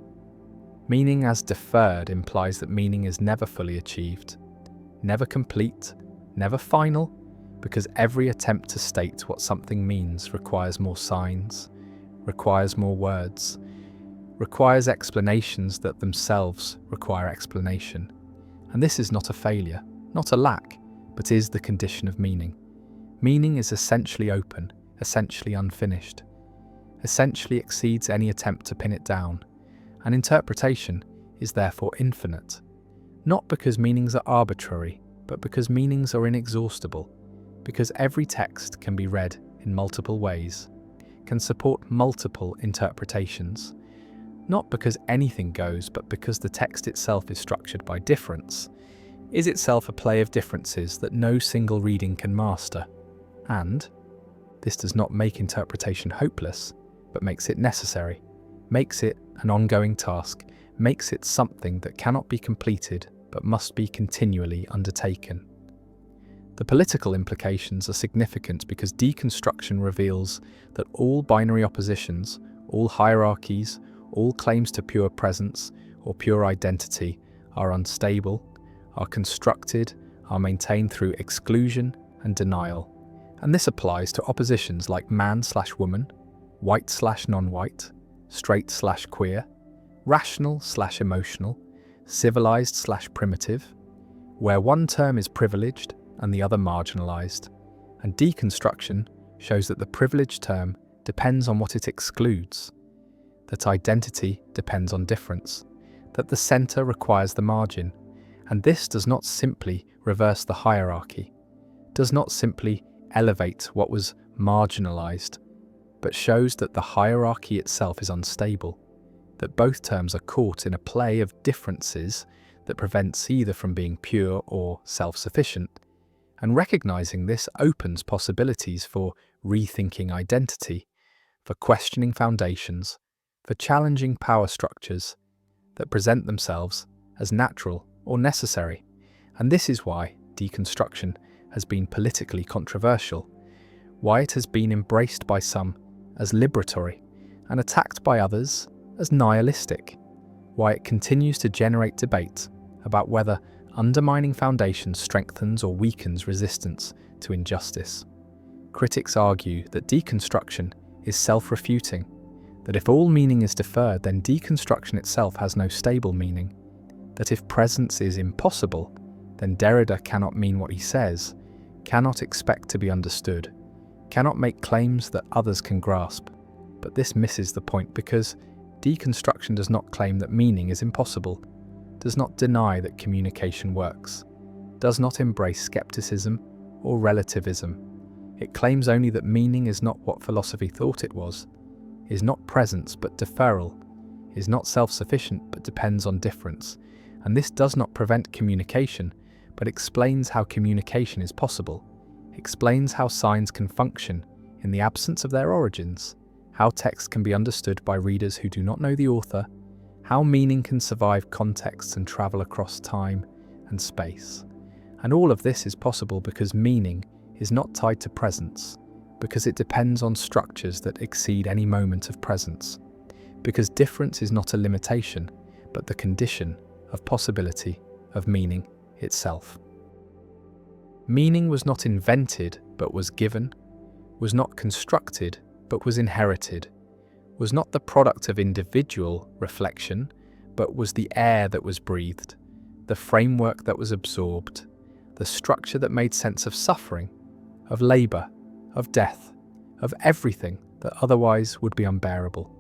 Meaning as deferred implies that meaning is never fully achieved, never complete, never final, because every attempt to state what something means requires more signs, requires more words, requires explanations that themselves require explanation. And this is not a failure, not a lack, but is the condition of meaning. Meaning is essentially open, essentially unfinished, essentially exceeds any attempt to pin it down, and interpretation is therefore infinite, not because meanings are arbitrary, but because meanings are inexhaustible, because every text can be read in multiple ways, can support multiple interpretations, not because anything goes, but because the text itself is structured by difference, is itself a play of differences that no single reading can master. And this does not make interpretation hopeless, but makes it necessary, makes it an ongoing task, makes it something that cannot be completed but must be continually undertaken. The political implications are significant because deconstruction reveals that all binary oppositions, all hierarchies, all claims to pure presence or pure identity are unstable, are constructed, are maintained through exclusion and denial. And this applies to oppositions like man/woman, white/non-white, straight/queer, rational/emotional, civilized/primitive, where one term is privileged and the other marginalized. And deconstruction shows that the privileged term depends on what it excludes, that identity depends on difference, that the center requires the margin, and this does not simply reverse the hierarchy, does not simply elevate what was marginalized, but shows that the hierarchy itself is unstable, that both terms are caught in a play of differences that prevents either from being pure or self-sufficient, and recognizing this opens possibilities for rethinking identity, for questioning foundations, for challenging power structures that present themselves as natural or necessary. And this is why deconstruction has been politically controversial, why it has been embraced by some as liberatory and attacked by others as nihilistic, why it continues to generate debate about whether undermining foundations strengthens or weakens resistance to injustice. Critics argue that deconstruction is self-refuting, that if all meaning is deferred, then deconstruction itself has no stable meaning, that if presence is impossible, then Derrida cannot mean what he says, cannot expect to be understood, cannot make claims that others can grasp. But this misses the point, because deconstruction does not claim that meaning is impossible, does not deny that communication works, does not embrace skepticism or relativism. It claims only that meaning is not what philosophy thought it was, is not presence but deferral, is not self-sufficient but depends on difference. And this does not prevent communication, but explains how communication is possible, explains how signs can function in the absence of their origins, how text can be understood by readers who do not know the author, how meaning can survive contexts and travel across time and space. And all of this is possible because meaning is not tied to presence, because it depends on structures that exceed any moment of presence, because difference is not a limitation, but the condition of possibility of meaning itself. Meaning was not invented, but was given, was not constructed, but was inherited, was not the product of individual reflection, but was the air that was breathed, the framework that was absorbed, the structure that made sense of suffering, of labor, of death, of everything that otherwise would be unbearable.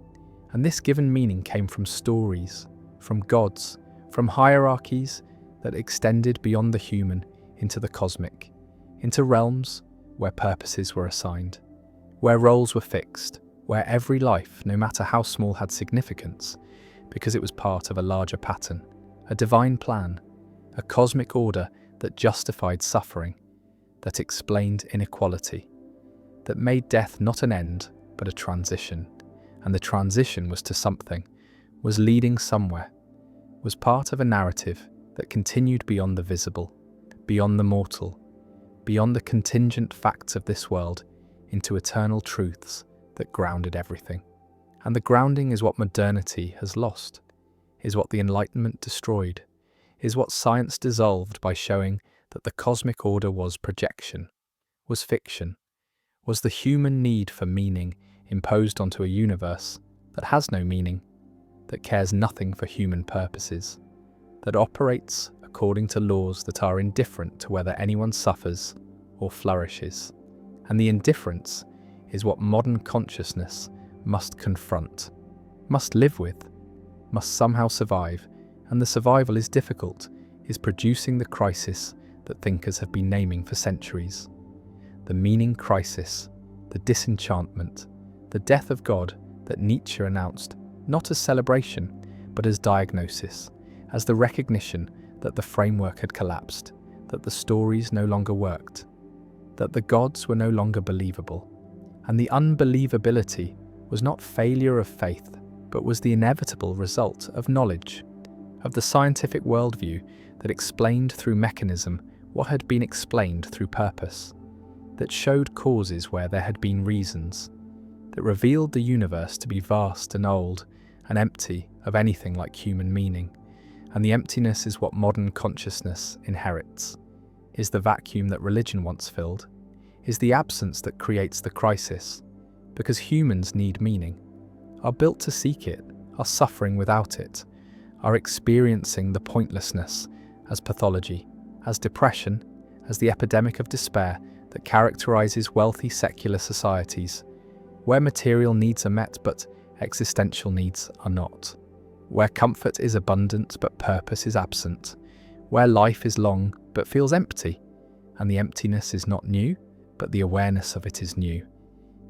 And this given meaning came from stories, from gods, from hierarchies that extended beyond the human into the cosmic, into realms where purposes were assigned, where roles were fixed, where every life, no matter how small, had significance, because it was part of a larger pattern, a divine plan, a cosmic order that justified suffering, that explained inequality, that made death not an end, but a transition. And the transition was to something, was leading somewhere, was part of a narrative that continued beyond the visible, beyond the mortal, beyond the contingent facts of this world, into eternal truths that grounded everything. And the grounding is what modernity has lost, is what the Enlightenment destroyed, is what science dissolved by showing that the cosmic order was projection, was fiction, was the human need for meaning imposed onto a universe that has no meaning, that cares nothing for human purposes, that operates according to laws that are indifferent to whether anyone suffers or flourishes. And the indifference is what modern consciousness must confront, must live with, must somehow survive, and the survival is difficult, is producing the crisis that thinkers have been naming for centuries. The meaning crisis, the disenchantment, the death of God that Nietzsche announced not as celebration, but as diagnosis, as the recognition that the framework had collapsed, that the stories no longer worked, that the gods were no longer believable. And the unbelievability was not failure of faith, but was the inevitable result of knowledge, of the scientific worldview that explained through mechanism what had been explained through purpose, that showed causes where there had been reasons, that revealed the universe to be vast and old and empty of anything like human meaning. And the emptiness is what modern consciousness inherits, is the vacuum that religion once filled, is the absence that creates the crisis, because humans need meaning, are built to seek it, are suffering without it, are experiencing the pointlessness as pathology, as depression, as the epidemic of despair that characterizes wealthy secular societies, where material needs are met but existential needs are not, where comfort is abundant but purpose is absent, where life is long but feels empty, and the emptiness is not new, but the awareness of it is new,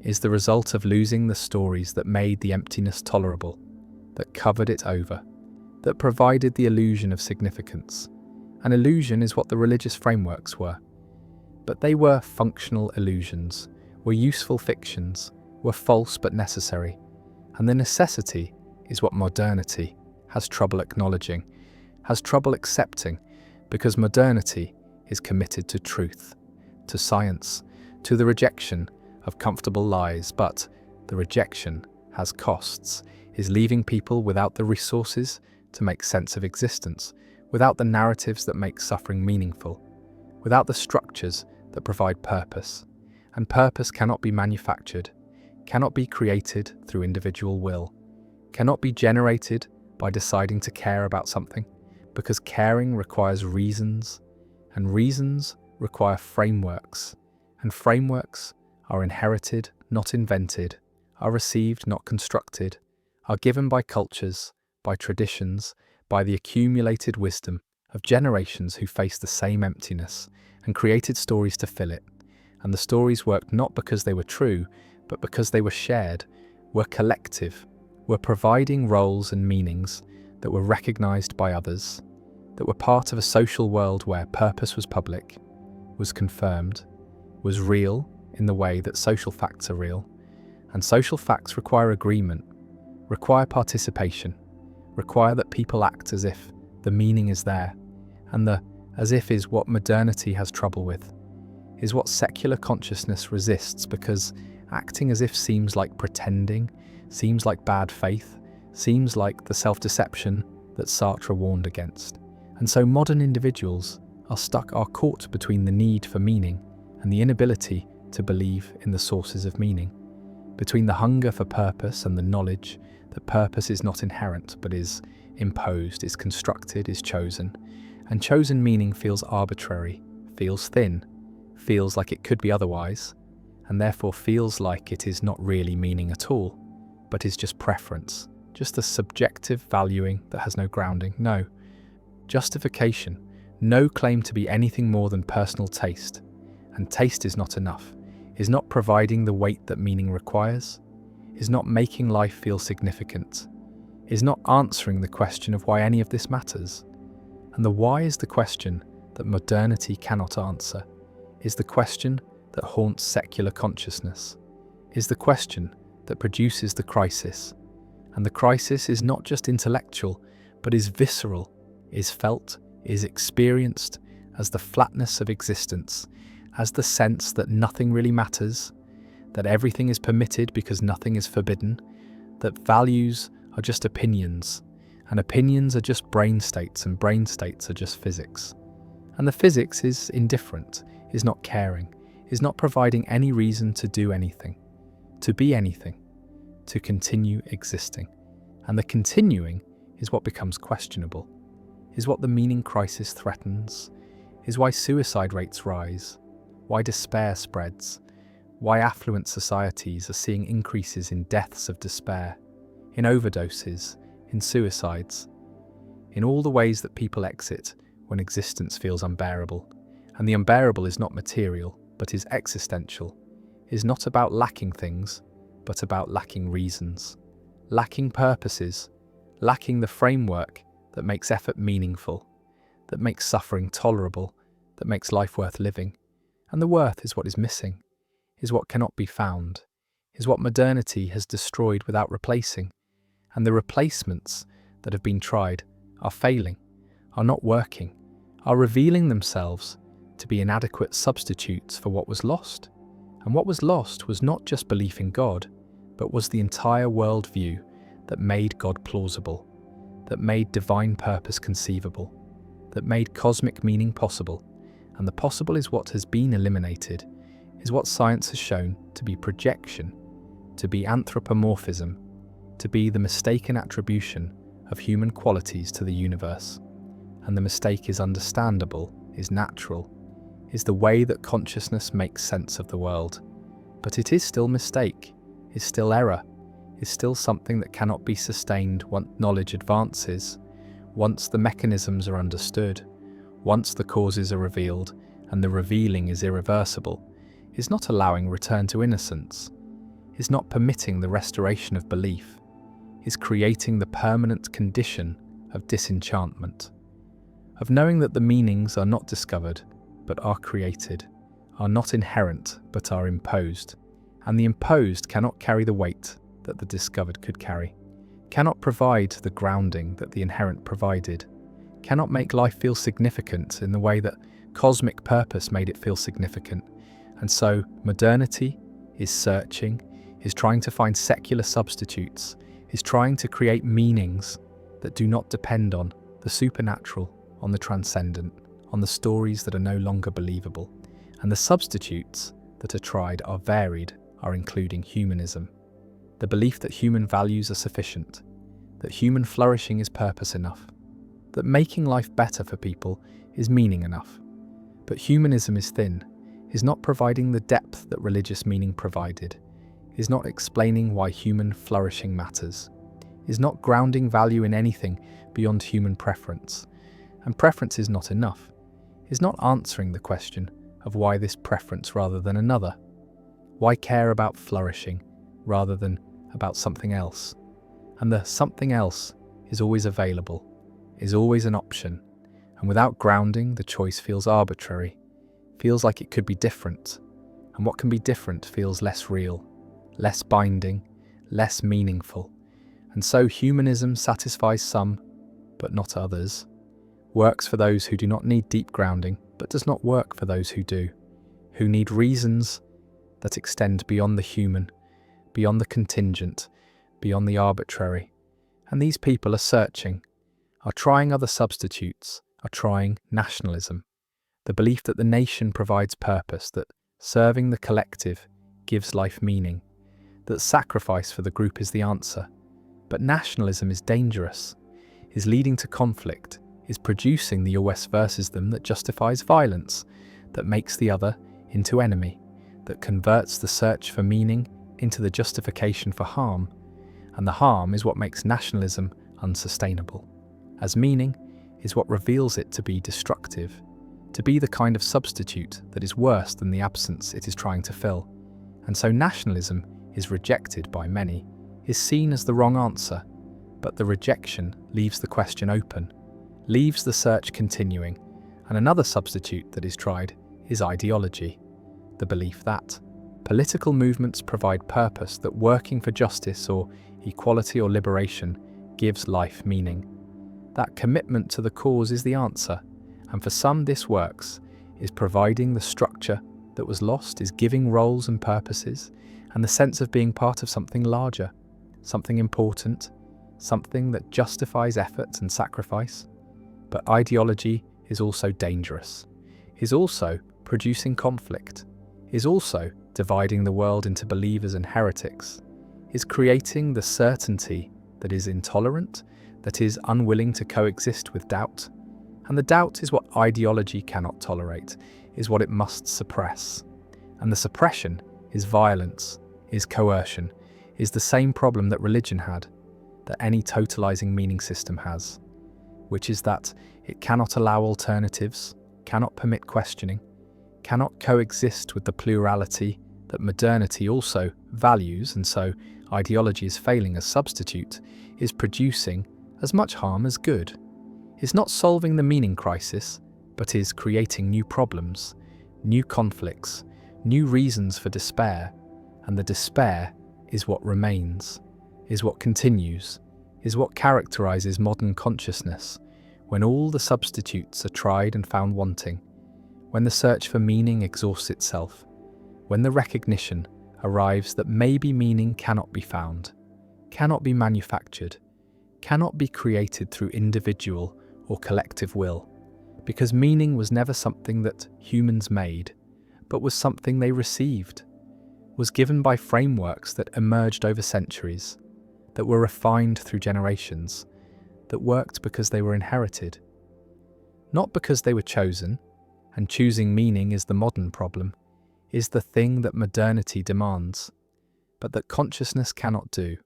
is the result of losing the stories that made the emptiness tolerable, that covered it over, that provided the illusion of significance. An illusion is what the religious frameworks were. But they were functional illusions, were useful fictions, were false but necessary. And the necessity is what modernity has trouble acknowledging, has trouble accepting, because modernity is committed to truth, to science, to the rejection of comfortable lies, but the rejection has costs, is leaving people without the resources to make sense of existence, without the narratives that make suffering meaningful, without the structures that provide purpose. And purpose cannot be manufactured, cannot be created through individual will, cannot be generated by deciding to care about something, because caring requires reasons, and reasons require frameworks, and frameworks are inherited, not invented, are received, not constructed, are given by cultures, by traditions, by the accumulated wisdom of generations who faced the same emptiness and created stories to fill it. And the stories worked not because they were true, but because they were shared, were collective, were providing roles and meanings that were recognized by others, that were part of a social world where purpose was public, was confirmed, was real in the way that social facts are real. And social facts require agreement, require participation, require that people act as if the meaning is there, and the as if is what modernity has trouble with, is what secular consciousness resists, because acting as if seems like pretending, seems like bad faith, seems like the self-deception that Sartre warned against. And so modern individuals are caught between the need for meaning and the inability to believe in the sources of meaning, between the hunger for purpose and the knowledge that purpose is not inherent but is imposed, is constructed, is chosen. And chosen meaning feels arbitrary, feels thin, feels like it could be otherwise, and therefore feels like it is not really meaning at all, but is just preference, just a subjective valuing that has no grounding, no justification, no claim to be anything more than personal taste. And taste is not enough, is not providing the weight that meaning requires, is not making life feel significant, is not answering the question of why any of this matters. And the why is the question that modernity cannot answer, is the question that haunts secular consciousness, is the question that produces the crisis. And the crisis is not just intellectual, but is visceral, is felt, is experienced as the flatness of existence, as the sense that nothing really matters, that everything is permitted because nothing is forbidden, that values are just opinions, and opinions are just brain states, and brain states are just physics. And the physics is indifferent, is not caring, is not providing any reason to do anything, to be anything, to continue existing. And the continuing is what becomes questionable, is what the meaning crisis threatens, is why suicide rates rise, why despair spreads, why affluent societies are seeing increases in deaths of despair, in overdoses, in suicides, in all the ways that people exit when existence feels unbearable. And the unbearable is not material, but is existential, is not about lacking things, but about lacking reasons, lacking purposes, lacking the framework that makes effort meaningful, that makes suffering tolerable, that makes life worth living. And the worth is what is missing, is what cannot be found, is what modernity has destroyed without replacing. And the replacements that have been tried are failing, are not working, are revealing themselves to be inadequate substitutes for what was lost. And what was lost was not just belief in God, but was the entire worldview that made God plausible, that made divine purpose conceivable, that made cosmic meaning possible. And the possible is what has been eliminated, is what science has shown to be projection, to be anthropomorphism, to be the mistaken attribution of human qualities to the universe. And the mistake is understandable, is natural, is the way that consciousness makes sense of the world. But it is still mistake, is still error, is still something that cannot be sustained once knowledge advances, once the mechanisms are understood, once the causes are revealed and the revealing is irreversible, is not allowing return to innocence, is not permitting the restoration of belief, is creating the permanent condition of disenchantment, of knowing that the meanings are not discovered but are created, are not inherent but are imposed, and the imposed cannot carry the weight that the discovered could carry, cannot provide the grounding that the inherent provided, cannot make life feel significant in the way that cosmic purpose made it feel significant. And so modernity is searching, is trying to find secular substitutes, is trying to create meanings that do not depend on the supernatural, on the transcendent, on the stories that are no longer believable. And the substitutes that are tried are varied, are including humanism, the belief that human values are sufficient, that human flourishing is purpose enough, that making life better for people is meaning enough. But humanism is thin, is not providing the depth that religious meaning provided, is not explaining why human flourishing matters, is not grounding value in anything beyond human preference. And preference is not enough, is not answering the question of why this preference rather than another. Why care about flourishing rather than about something else? And the something else is always available, is always an option. And without grounding, the choice feels arbitrary, feels like it could be different. And what can be different feels less real, less binding, less meaningful. And so humanism satisfies some, but not others, works for those who do not need deep grounding, but does not work for those who do, who need reasons that extend beyond the human, beyond the contingent, beyond the arbitrary. And these people are searching, are trying other substitutes, are trying nationalism, the belief that the nation provides purpose, that serving the collective gives life meaning, that sacrifice for the group is the answer. But nationalism is dangerous, is leading to conflict, is producing the us versus them that justifies violence, that makes the other into enemy, that converts the search for meaning into the justification for harm, and the harm is what makes nationalism unsustainable, as meaning is what reveals it to be destructive, to be the kind of substitute that is worse than the absence it is trying to fill. And so nationalism is rejected by many, is seen as the wrong answer, but the rejection leaves the question open, leaves the search continuing. And another substitute that is tried is ideology, the belief that political movements provide purpose, that working for justice or equality or liberation gives life meaning. That commitment to the cause is the answer, and for some this works, is providing the structure that was lost, is giving roles and purposes, and the sense of being part of something larger, something important, something that justifies effort and sacrifice. But ideology is also dangerous, is also producing conflict, is also dividing the world into believers and heretics, is creating the certainty that is intolerant, that is unwilling to coexist with doubt. And the doubt is what ideology cannot tolerate, is what it must suppress. And the suppression is violence, is coercion, is the same problem that religion had, that any totalizing meaning system has, which is that it cannot allow alternatives, cannot permit questioning, cannot coexist with the plurality that modernity also values, and so ideology is failing as substitute, is producing as much harm as good, is not solving the meaning crisis, but is creating new problems, new conflicts, new reasons for despair, and the despair is what remains, is what continues, is what characterizes modern consciousness, when all the substitutes are tried and found wanting, when the search for meaning exhausts itself, when the recognition arrives that maybe meaning cannot be found, cannot be manufactured, cannot be created through individual or collective will, because meaning was never something that humans made, but was something they received, was given by frameworks that emerged over centuries, that were refined through generations, that worked because they were inherited. Not because they were chosen, and choosing meaning is the modern problem, is the thing that modernity demands, but that consciousness cannot do,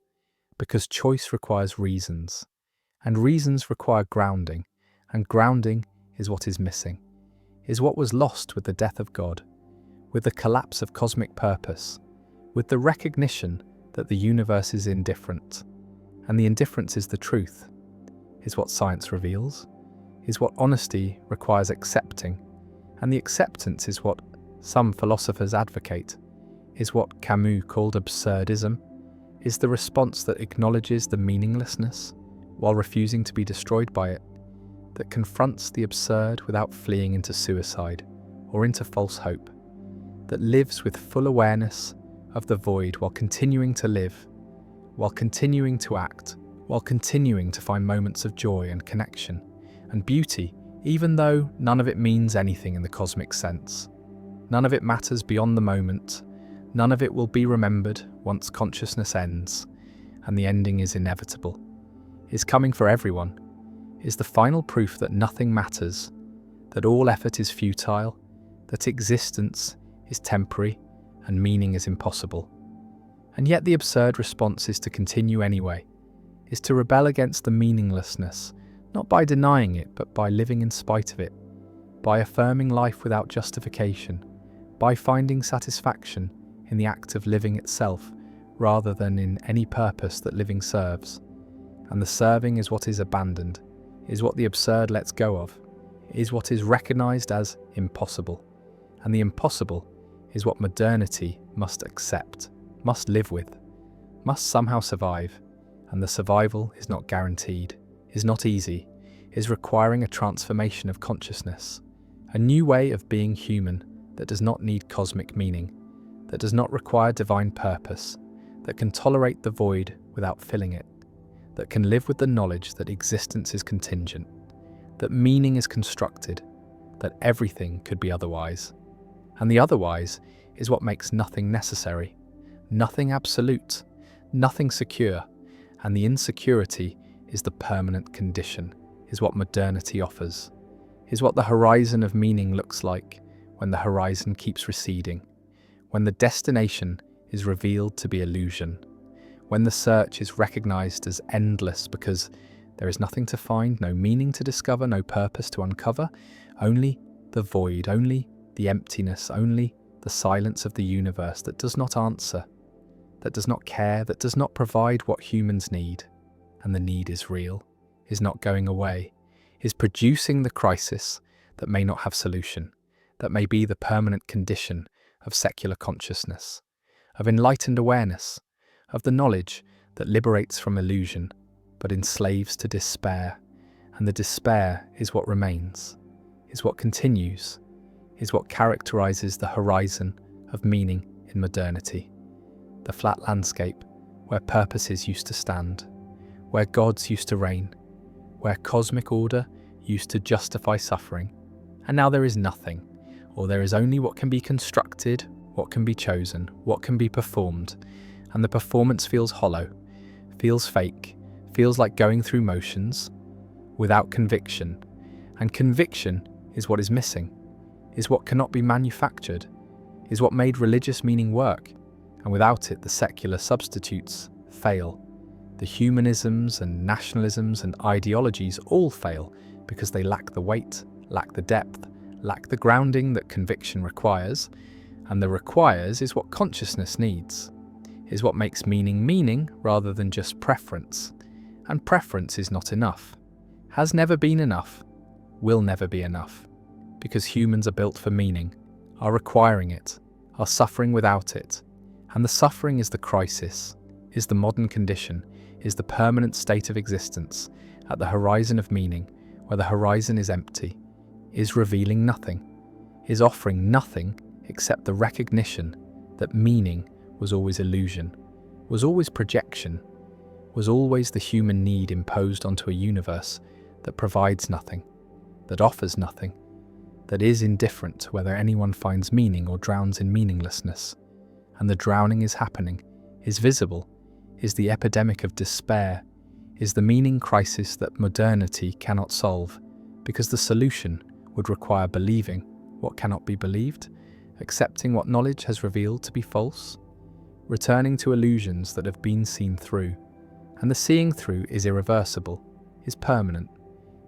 because choice requires reasons, and reasons require grounding, and grounding is what is missing, is what was lost with the death of God, with the collapse of cosmic purpose, with the recognition that the universe is indifferent, and the indifference is the truth, is what science reveals, is what honesty requires accepting, and the acceptance is what some philosophers advocate, is what Camus called absurdism, is the response that acknowledges the meaninglessness while refusing to be destroyed by it, that confronts the absurd without fleeing into suicide or into false hope, that lives with full awareness of the void while continuing to live, while continuing to act, while continuing to find moments of joy and connection and beauty, even though none of it means anything in the cosmic sense. None of it matters beyond the moment. None of it will be remembered once consciousness ends, and the ending is inevitable, is coming for everyone, is the final proof that nothing matters, that all effort is futile, that existence is temporary and meaning is impossible. And yet the absurd response is to continue anyway, is to rebel against the meaninglessness, not by denying it, but by living in spite of it, by affirming life without justification, by finding satisfaction in the act of living itself, rather than in any purpose that living serves. And the serving is what is abandoned, is what the absurd lets go of, is what is recognized as impossible. And the impossible is what modernity must accept, must live with, must somehow survive. And the survival is not guaranteed, is not easy, is requiring a transformation of consciousness, a new way of being human that does not need cosmic meaning, that does not require divine purpose, that can tolerate the void without filling it, that can live with the knowledge that existence is contingent, that meaning is constructed, that everything could be otherwise. And the otherwise is what makes nothing necessary, nothing absolute, nothing secure, and the insecurity is the permanent condition, is what modernity offers, is what the horizon of meaning looks like when the horizon keeps receding, when the destination is revealed to be illusion, when the search is recognized as endless because there is nothing to find, no meaning to discover, no purpose to uncover, only the void, only the emptiness, only the silence of the universe that does not answer, that does not care, that does not provide what humans need. And the need is real, is not going away, is producing the crisis that may not have solution, that may be the permanent condition of secular consciousness, of enlightened awareness, of the knowledge that liberates from illusion, but enslaves to despair. And the despair is what remains, is what continues, is what characterizes the horizon of meaning in modernity, the flat landscape where purposes used to stand, where gods used to reign, where cosmic order used to justify suffering, and now there is nothing, or there is only what can be constructed, what can be chosen, what can be performed, and the performance feels hollow, feels fake, feels like going through motions, without conviction, and conviction is what is missing, is what cannot be manufactured, is what made religious meaning work, and without it the secular substitutes fail. The humanisms and nationalisms and ideologies all fail because they lack the weight, lack the depth, lack the grounding that conviction requires, and the requires is what consciousness needs, is what makes meaning meaning rather than just preference. And preference is not enough, has never been enough, will never be enough, because humans are built for meaning, are requiring it, are suffering without it, and the suffering is the crisis, is the modern condition, is the permanent state of existence at the horizon of meaning, where the horizon is empty, is revealing nothing, is offering nothing except the recognition that meaning was always illusion, was always projection, was always the human need imposed onto a universe that provides nothing, that offers nothing, that is indifferent to whether anyone finds meaning or drowns in meaninglessness. And the drowning is happening, is visible, is the epidemic of despair, is the meaning crisis that modernity cannot solve, because the solution would require believing what cannot be believed, accepting what knowledge has revealed to be false, returning to illusions that have been seen through. And the seeing through is irreversible, is permanent,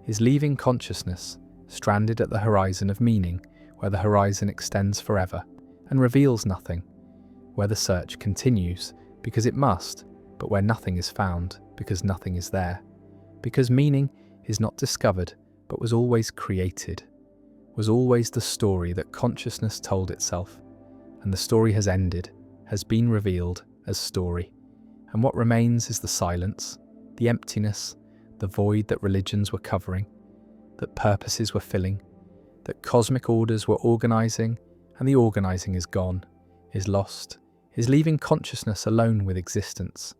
is leaving consciousness stranded at the horizon of meaning, where the horizon extends forever and reveals nothing, where the search continues because it must, but where nothing is found because nothing is there, because meaning is not discovered but was always created, was always the story that consciousness told itself, and the story has ended, has been revealed as story, and what remains is the silence, the emptiness, the void that religions were covering, that purposes were filling, that cosmic orders were organizing, and the organizing is gone, is lost, is leaving consciousness alone with existence,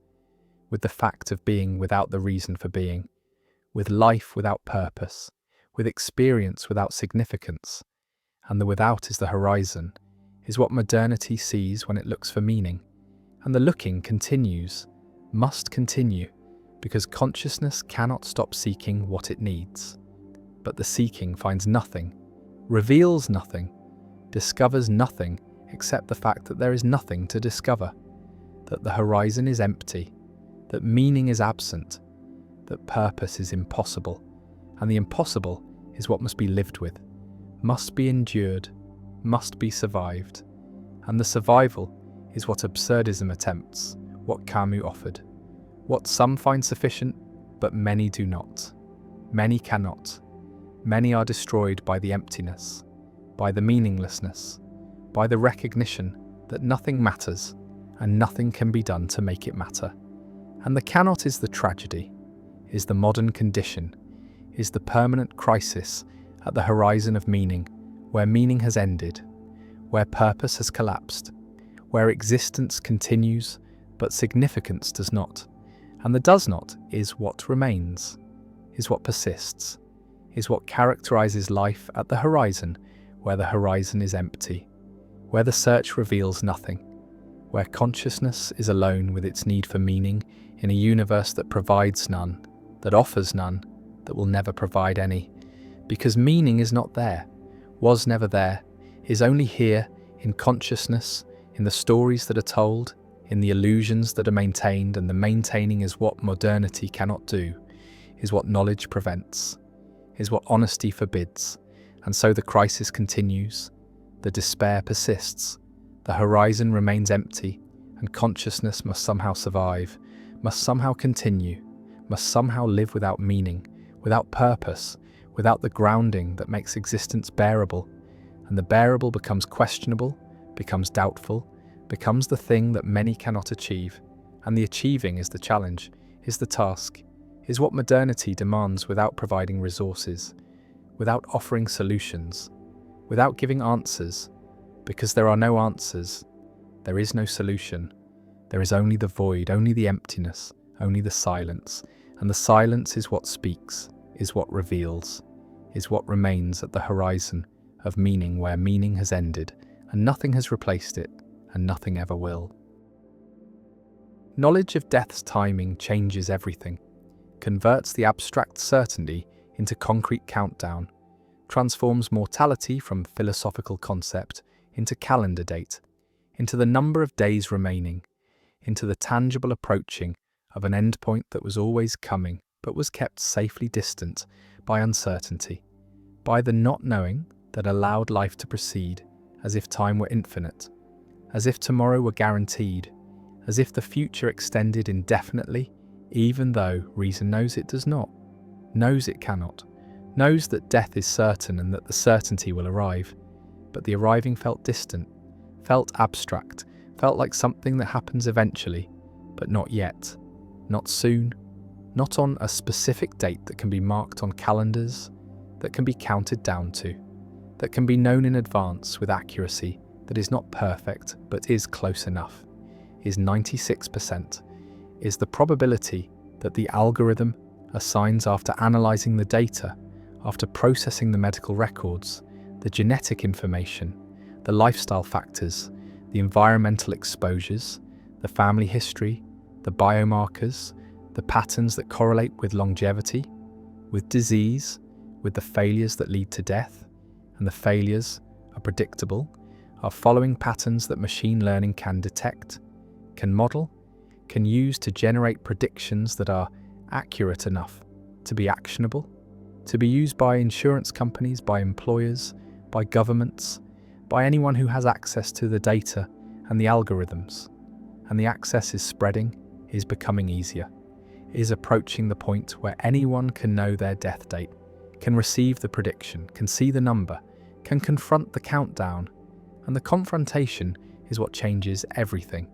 with the fact of being without the reason for being, with life without purpose, with experience without significance, and the without is the horizon, is what modernity sees when it looks for meaning, and the looking continues, must continue, because consciousness cannot stop seeking what it needs. But the seeking finds nothing, reveals nothing, discovers nothing except the fact that there is nothing to discover, that the horizon is empty, that meaning is absent, that purpose is impossible, and the impossible is what must be lived with, must be endured, must be survived, and the survival is what absurdism attempts, what Camus offered, what some find sufficient, but many do not, many cannot. Many are destroyed by the emptiness, by the meaninglessness, by the recognition that nothing matters and nothing can be done to make it matter. And the cannot is the tragedy, is the modern condition, is the permanent crisis at the horizon of meaning, where meaning has ended, where purpose has collapsed, where existence continues but significance does not, and the does not is what remains, is what persists, is what characterizes life at the horizon, where the horizon is empty, where the search reveals nothing, where consciousness is alone with its need for meaning in a universe that provides none, that offers none, that will never provide any, because meaning is not there, was never there, is only here in consciousness, in the stories that are told, in the illusions that are maintained, and the maintaining is what modernity cannot do, is what knowledge prevents, is what honesty forbids, and so the crisis continues, the despair persists, the horizon remains empty, and consciousness must somehow survive, must somehow continue, must somehow live without meaning, without purpose, without the grounding that makes existence bearable, and the bearable becomes questionable, becomes doubtful, becomes the thing that many cannot achieve, and the achieving is the challenge, is the task, is what modernity demands without providing resources, without offering solutions, without giving answers, because there are no answers, there is no solution, there is only the void, only the emptiness, only the silence, and the silence is what speaks, is what reveals, is what remains at the horizon of meaning where meaning has ended, and nothing has replaced it, and nothing ever will. Knowledge of death's timing changes everything, converts the abstract certainty into concrete countdown, transforms mortality from philosophical concept into calendar date, into the number of days remaining, into the tangible approaching of an endpoint that was always coming but was kept safely distant by uncertainty, by the not knowing that allowed life to proceed as if time were infinite, as if tomorrow were guaranteed, as if the future extended indefinitely, even though reason knows it does not, knows it cannot, knows that death is certain and that the certainty will arrive, but the arriving felt distant, felt abstract, felt like something that happens eventually, but not yet, not soon, not on a specific date that can be marked on calendars, that can be counted down to, that can be known in advance with accuracy that is not perfect but is close enough, is 96%, is the probability that the algorithm assigns after analysing the data, after processing the medical records, the genetic information, the lifestyle factors, the environmental exposures, the family history, the biomarkers, the patterns that correlate with longevity, with disease, with the failures that lead to death, and the failures are predictable, are following patterns that machine learning can detect, can model, can use to generate predictions that are accurate enough to be actionable, to be used by insurance companies, by employers, by governments, by anyone who has access to the data and the algorithms. And the access is spreading, is becoming easier, is approaching the point where anyone can know their death date, can receive the prediction, can see the number, can confront the countdown. And the confrontation is what changes everything,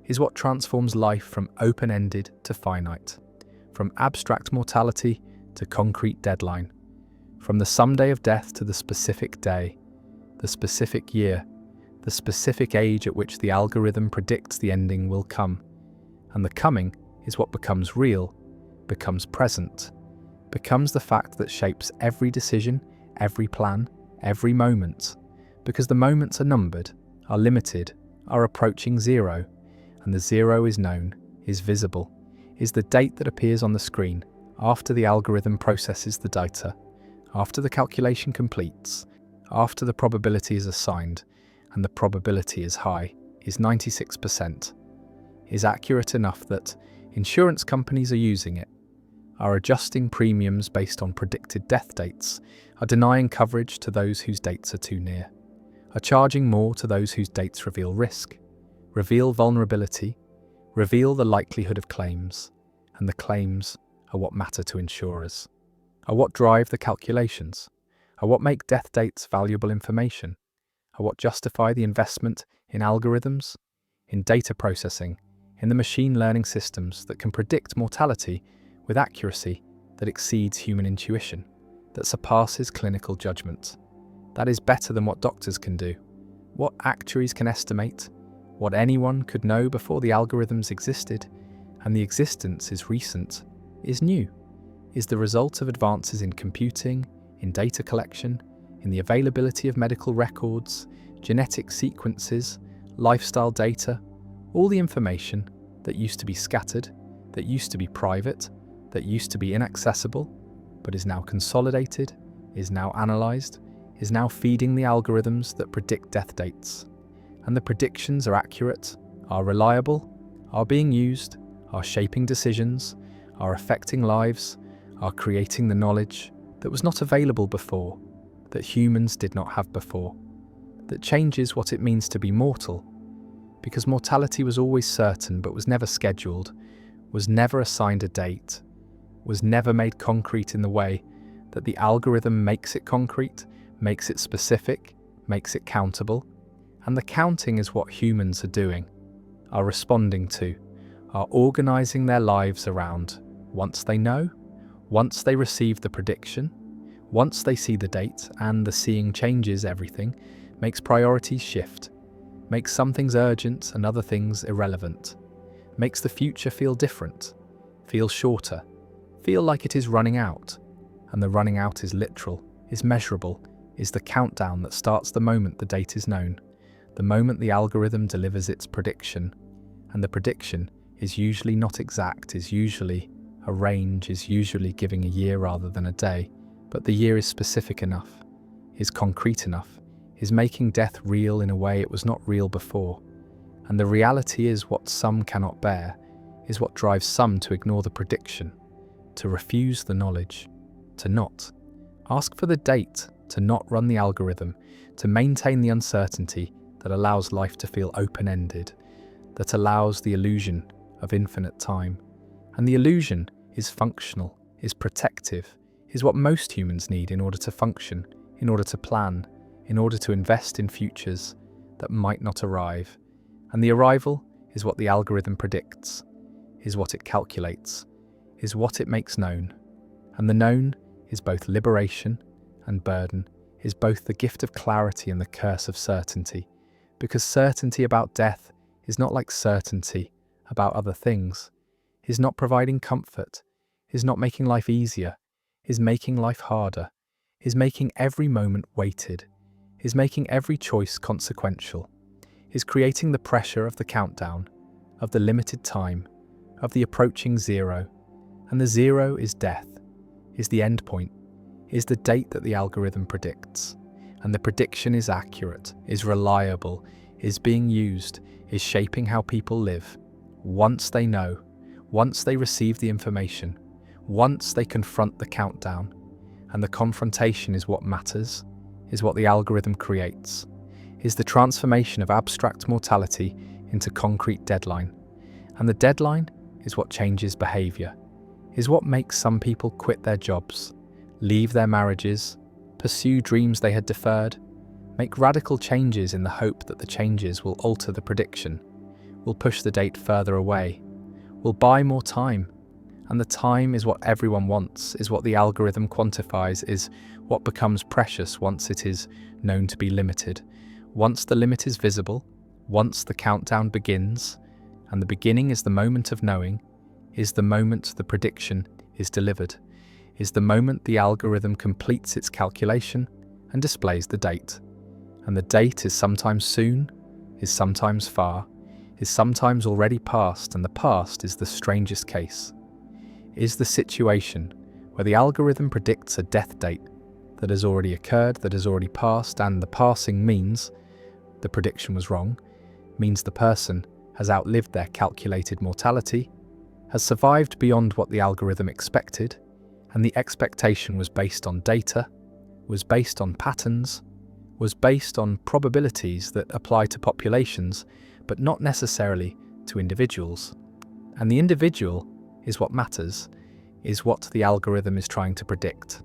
is what transforms life from open-ended to finite, from abstract mortality to concrete deadline, from the someday of death to the specific day, the specific year, the specific age at which the algorithm predicts the ending will come. And the coming is what becomes real, becomes present, becomes the fact that shapes every decision, every plan, every moment, because the moments are numbered, are limited, are approaching zero, and the zero is known, is visible, is the date that appears on the screen after the algorithm processes the data, after the calculation completes, after the probability is assigned, and the probability is high, is 96%, is accurate enough that insurance companies are using it, are adjusting premiums based on predicted death dates, are denying coverage to those whose dates are too near, are charging more to those whose dates reveal risk, reveal vulnerability, reveal the likelihood of claims, and the claims are what matter to insurers, are what drive the calculations, are what make death dates valuable information, are what justify the investment in algorithms, in data processing, in the machine learning systems that can predict mortality with accuracy that exceeds human intuition, that surpasses clinical judgment. That is better than what doctors can do, what actuaries can estimate, what anyone could know before the algorithms existed, and the existence is recent, is new, is the result of advances in computing, in data collection, in the availability of medical records, genetic sequences, lifestyle data, all the information that used to be scattered, that used to be private, that used to be inaccessible, but is now consolidated, is now analysed, is now feeding the algorithms that predict death dates. And the predictions are accurate, are reliable, are being used, are shaping decisions, are affecting lives, are creating the knowledge that was not available before, that humans did not have before, that changes what it means to be mortal, because mortality was always certain but was never scheduled, was never assigned a date, was never made concrete in the way that the algorithm makes it concrete, makes it specific, makes it countable. And the counting is what humans are doing, are responding to, are organising their lives around once they know, once they receive the prediction, once they see the date, and the seeing changes everything, makes priorities shift, makes some things urgent and other things irrelevant, makes the future feel different, feel shorter, feel like it is running out, and the running out is literal, is measurable, is the countdown that starts the moment the date is known, the moment the algorithm delivers its prediction, and the prediction is usually not exact, is usually a range, is usually giving a year rather than a day, but the year is specific enough, is concrete enough, is making death real in a way it was not real before. And the reality is what some cannot bear, is what drives some to ignore the prediction, to refuse the knowledge, to not ask for the date, to not run the algorithm, to maintain the uncertainty that allows life to feel open-ended, that allows the illusion of infinite time. And the illusion is functional, is protective, is what most humans need in order to function, in order to plan, in order to invest in futures that might not arrive. And the arrival is what the algorithm predicts, is what it calculates, is what it makes known. And the known is both liberation and burden, is both the gift of clarity and the curse of certainty, because certainty about death is not like certainty about other things, is not providing comfort, is not making life easier, is making life harder, is making every moment weighted, is making every choice consequential, is creating the pressure of the countdown, of the limited time, of the approaching zero. And the zero is death, is the end point, is the date that the algorithm predicts. And the prediction is accurate, is reliable, is being used, is shaping how people live. Once they know, once they receive the information, once they confront the countdown. And the confrontation is what matters, is what the algorithm creates, is the transformation of abstract mortality into concrete deadline. And the deadline is what changes behavior, is what makes some people quit their jobs, leave their marriages, pursue dreams they had deferred, make radical changes in the hope that the changes will alter the prediction, will push the date further away, will buy more time. And the time is what everyone wants, is what the algorithm quantifies, is what becomes precious once it is known to be limited. Once the limit is visible, once the countdown begins, and the beginning is the moment of knowing, is the moment the prediction is delivered, is the moment the algorithm completes its calculation and displays the date. And the date is sometimes soon, is sometimes far, is sometimes already past, and the past is the strangest case. Is the situation where the algorithm predicts a death date that has already occurred, that has already passed, and the passing means the prediction was wrong, means the person has outlived their calculated mortality, has survived beyond what the algorithm expected, and the expectation was based on data, was based on patterns, was based on probabilities that apply to populations, but not necessarily to individuals. And the individual is what matters, is what the algorithm is trying to predict.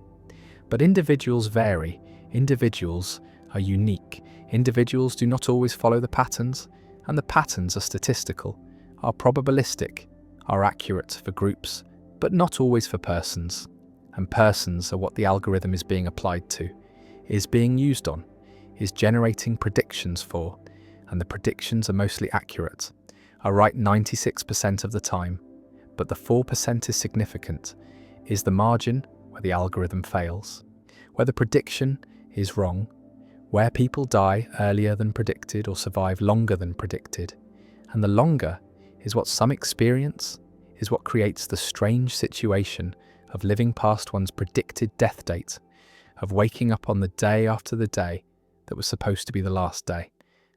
But individuals vary, individuals are unique, individuals do not always follow the patterns, and the patterns are statistical, are probabilistic, are accurate for groups, but not always for persons. And persons are what the algorithm is being applied to, is being used on, is generating predictions for, and the predictions are mostly accurate, are right 96% of the time. But the 4% is significant, is the margin where the algorithm fails, where the prediction is wrong, where people die earlier than predicted or survive longer than predicted. And the longer is what some experience, is what creates the strange situation of living past one's predicted death date, of waking up on the day after the day that was supposed to be the last day.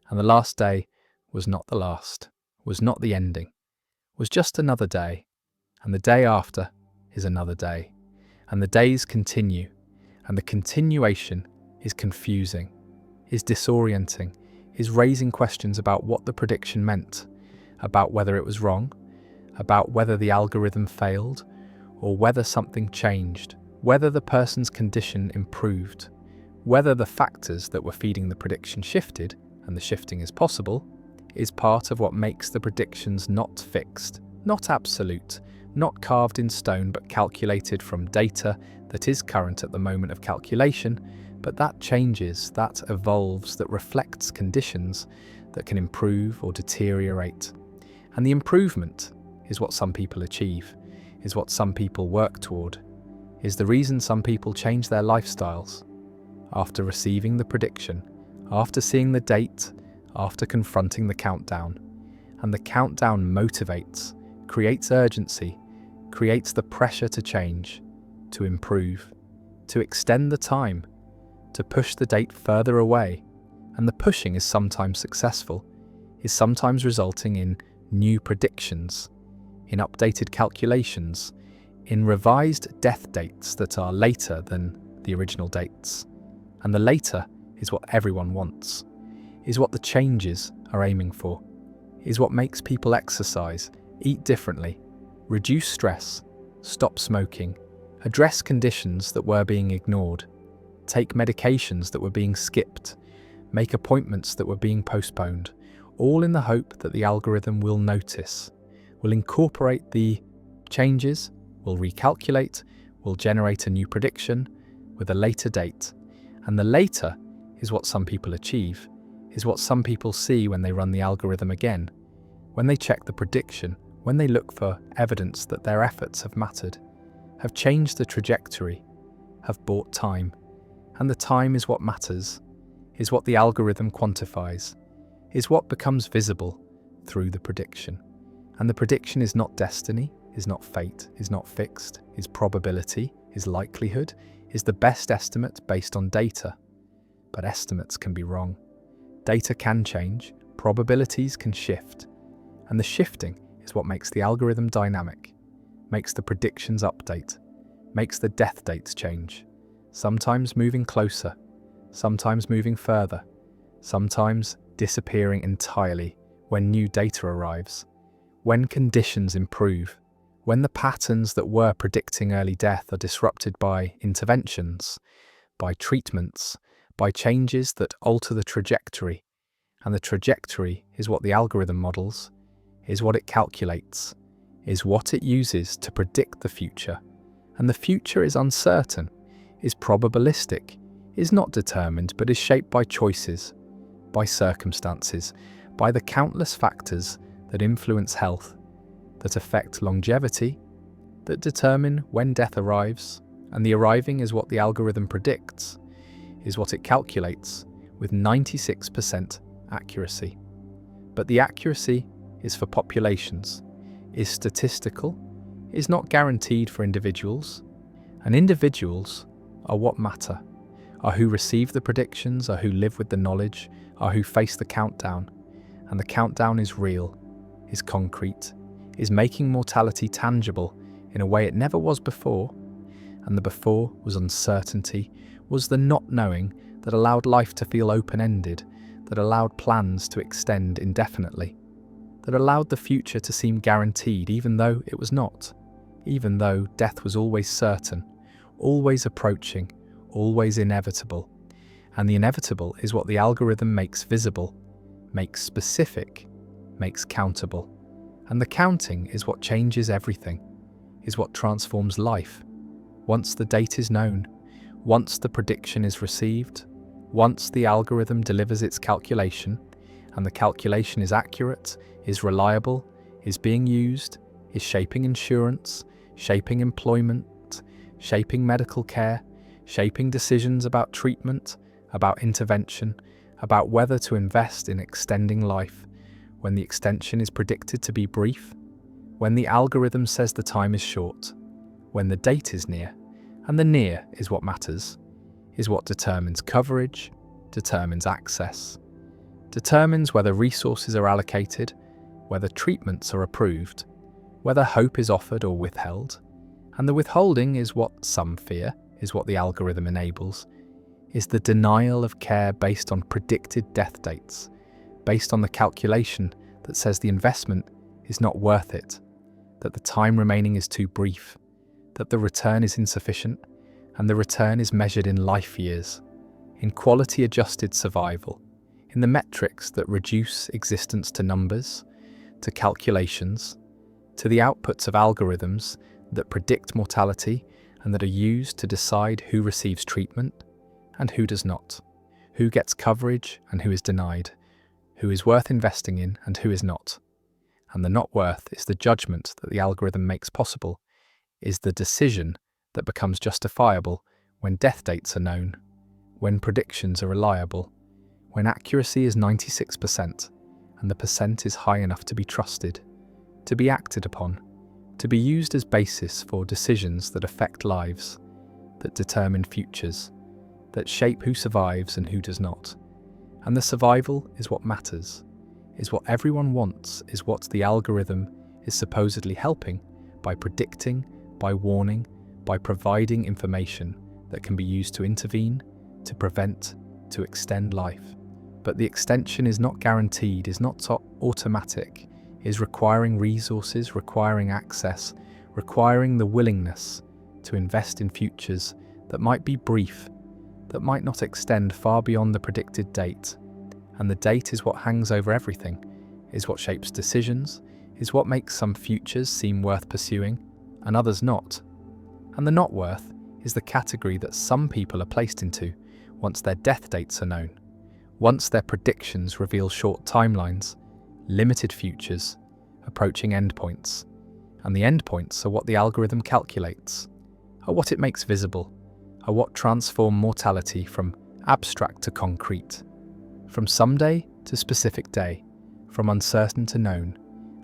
And the last day was not the last, was not the ending, was just another day. And the day after is another day. And the days continue. And the continuation is confusing, is disorienting, is raising questions about what the prediction meant, about whether it was wrong, about whether the algorithm failed, or whether something changed, whether the person's condition improved, whether the factors that were feeding the prediction shifted, and the shifting is possible, is part of what makes the predictions not fixed, not absolute, not carved in stone, but calculated from data that is current at the moment of calculation, but that changes, that evolves, that reflects conditions that can improve or deteriorate. And the improvement is what some people achieve, is what some people work toward, is the reason some people change their lifestyles. After receiving the prediction, after seeing the date, after confronting the countdown. And the countdown motivates, creates urgency, creates the pressure to change, to improve, to extend the time, to push the date further away. And the pushing is sometimes successful, is sometimes resulting in new predictions, in updated calculations, in revised death dates that are later than the original dates. And the later is what everyone wants, is what the changes are aiming for, is what makes people exercise, eat differently, reduce stress, stop smoking, address conditions that were being ignored, take medications that were being skipped, make appointments that were being postponed, all in the hope that the algorithm will notice, will incorporate the changes, will recalculate, will generate a new prediction with a later date. And the later is what some people achieve, is what some people see when they run the algorithm again, when they check the prediction, when they look for evidence that their efforts have mattered, have changed the trajectory, have bought time. And the time is what matters, is what the algorithm quantifies, is what becomes visible through the prediction. And the prediction is not destiny, is not fate, is not fixed, is probability, is likelihood, is the best estimate based on data. But estimates can be wrong. Data can change, probabilities can shift, and the shifting is what makes the algorithm dynamic, makes the predictions update, makes the death dates change, sometimes moving closer, sometimes moving further, sometimes disappearing entirely when new data arrives, when conditions improve, when the patterns that were predicting early death are disrupted by interventions, by treatments, by changes that alter the trajectory. And the trajectory is what the algorithm models, is what it calculates, is what it uses to predict the future. And the future is uncertain, is probabilistic, is not determined, but is shaped by choices, by circumstances, by the countless factors that influence health, that affect longevity, that determine when death arrives. And the arriving is what the algorithm predicts, is what it calculates with 96% accuracy. But the accuracy is for populations, is statistical, is not guaranteed for individuals. And individuals are what matter, are who receive the predictions, are who live with the knowledge, are who face the countdown. And the countdown is real, is concrete, is making mortality tangible in a way it never was before. And the before was uncertainty, was the not knowing that allowed life to feel open-ended, that allowed plans to extend indefinitely, that allowed the future to seem guaranteed even though it was not, even though death was always certain, always approaching, always inevitable. And the inevitable is what the algorithm makes visible, makes specific, makes countable. And the counting is what changes everything, is what transforms life. Once the date is known, once the prediction is received, once the algorithm delivers its calculation, and the calculation is accurate, is reliable, is being used, is shaping insurance, shaping employment, shaping medical care, shaping decisions about treatment, about intervention, about whether to invest in extending life, when the extension is predicted to be brief, when the algorithm says the time is short, when the date is near, and the near is what matters, is what determines coverage, determines access, determines whether resources are allocated, whether treatments are approved, whether hope is offered or withheld. And the withholding is what some fear, is what the algorithm enables, is the denial of care based on predicted death dates, based on the calculation that says the investment is not worth it, that the time remaining is too brief, that the return is insufficient, and the return is measured in life years, in quality-adjusted survival, in the metrics that reduce existence to numbers, to calculations, to the outputs of algorithms that predict mortality and that are used to decide who receives treatment and who does not, who gets coverage and who is denied, who is worth investing in and who is not. And the not worth is the judgment that the algorithm makes possible, is the decision that becomes justifiable when death dates are known, when predictions are reliable, when accuracy is 96% and the percent is high enough to be trusted, to be acted upon, to be used as basis for decisions that affect lives, that determine futures, that shape who survives and who does not. And the survival is what matters, is what everyone wants, is what the algorithm is supposedly helping by predicting, by warning, by providing information that can be used to intervene, to prevent, to extend life. But the extension is not guaranteed, is not automatic, is requiring resources, requiring access, requiring the willingness to invest in futures that might be brief, that might not extend far beyond the predicted date. And the date is what hangs over everything, is what shapes decisions, is what makes some futures seem worth pursuing and others not. And the not worth is the category that some people are placed into once their death dates are known, once their predictions reveal short timelines, limited futures, approaching endpoints. And the endpoints are what the algorithm calculates, are what it makes visible, are what transform mortality from abstract to concrete. from someday to specific day, from uncertain to known,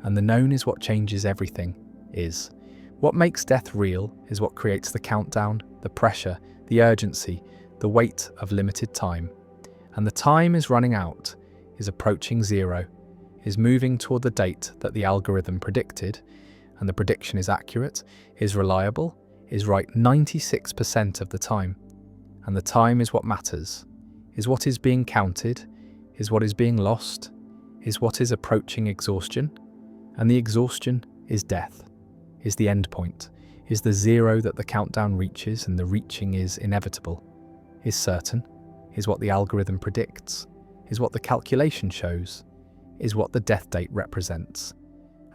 and the known is what changes everything, is. What makes death real is what creates the countdown, the pressure, the urgency, the weight of limited time. And the time is running out, is approaching zero, is moving toward the date that the algorithm predicted, and the prediction is accurate, is reliable, is right 96% of the time. And the time is what matters, is what is being counted, is what is being lost, is what is approaching exhaustion, and the exhaustion is death, is the end point, is the zero that the countdown reaches and the reaching is inevitable, is certain, is what the algorithm predicts, is what the calculation shows, is what the death date represents.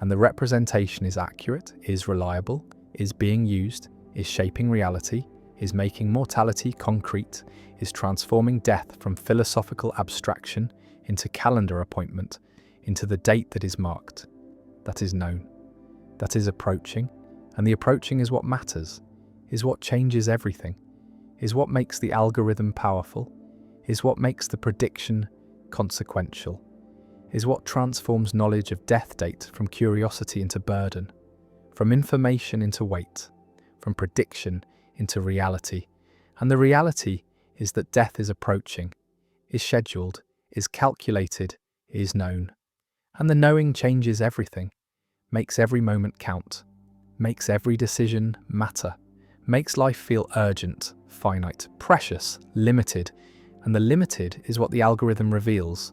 And the representation is accurate, is reliable, is being used, is shaping reality, is making mortality concrete, is transforming death from philosophical abstraction into calendar appointment, into the date that is marked, that is known, that is approaching, and the approaching is what matters, is what changes everything, is what makes the algorithm powerful, is what makes the prediction consequential, is what transforms knowledge of death date from curiosity into burden, from information into weight, from prediction into reality. And the reality is that death is approaching, is scheduled, is calculated, is known. And the knowing changes everything, makes every moment count, makes every decision matter, makes life feel urgent, finite, precious, limited. And the limited is what the algorithm reveals,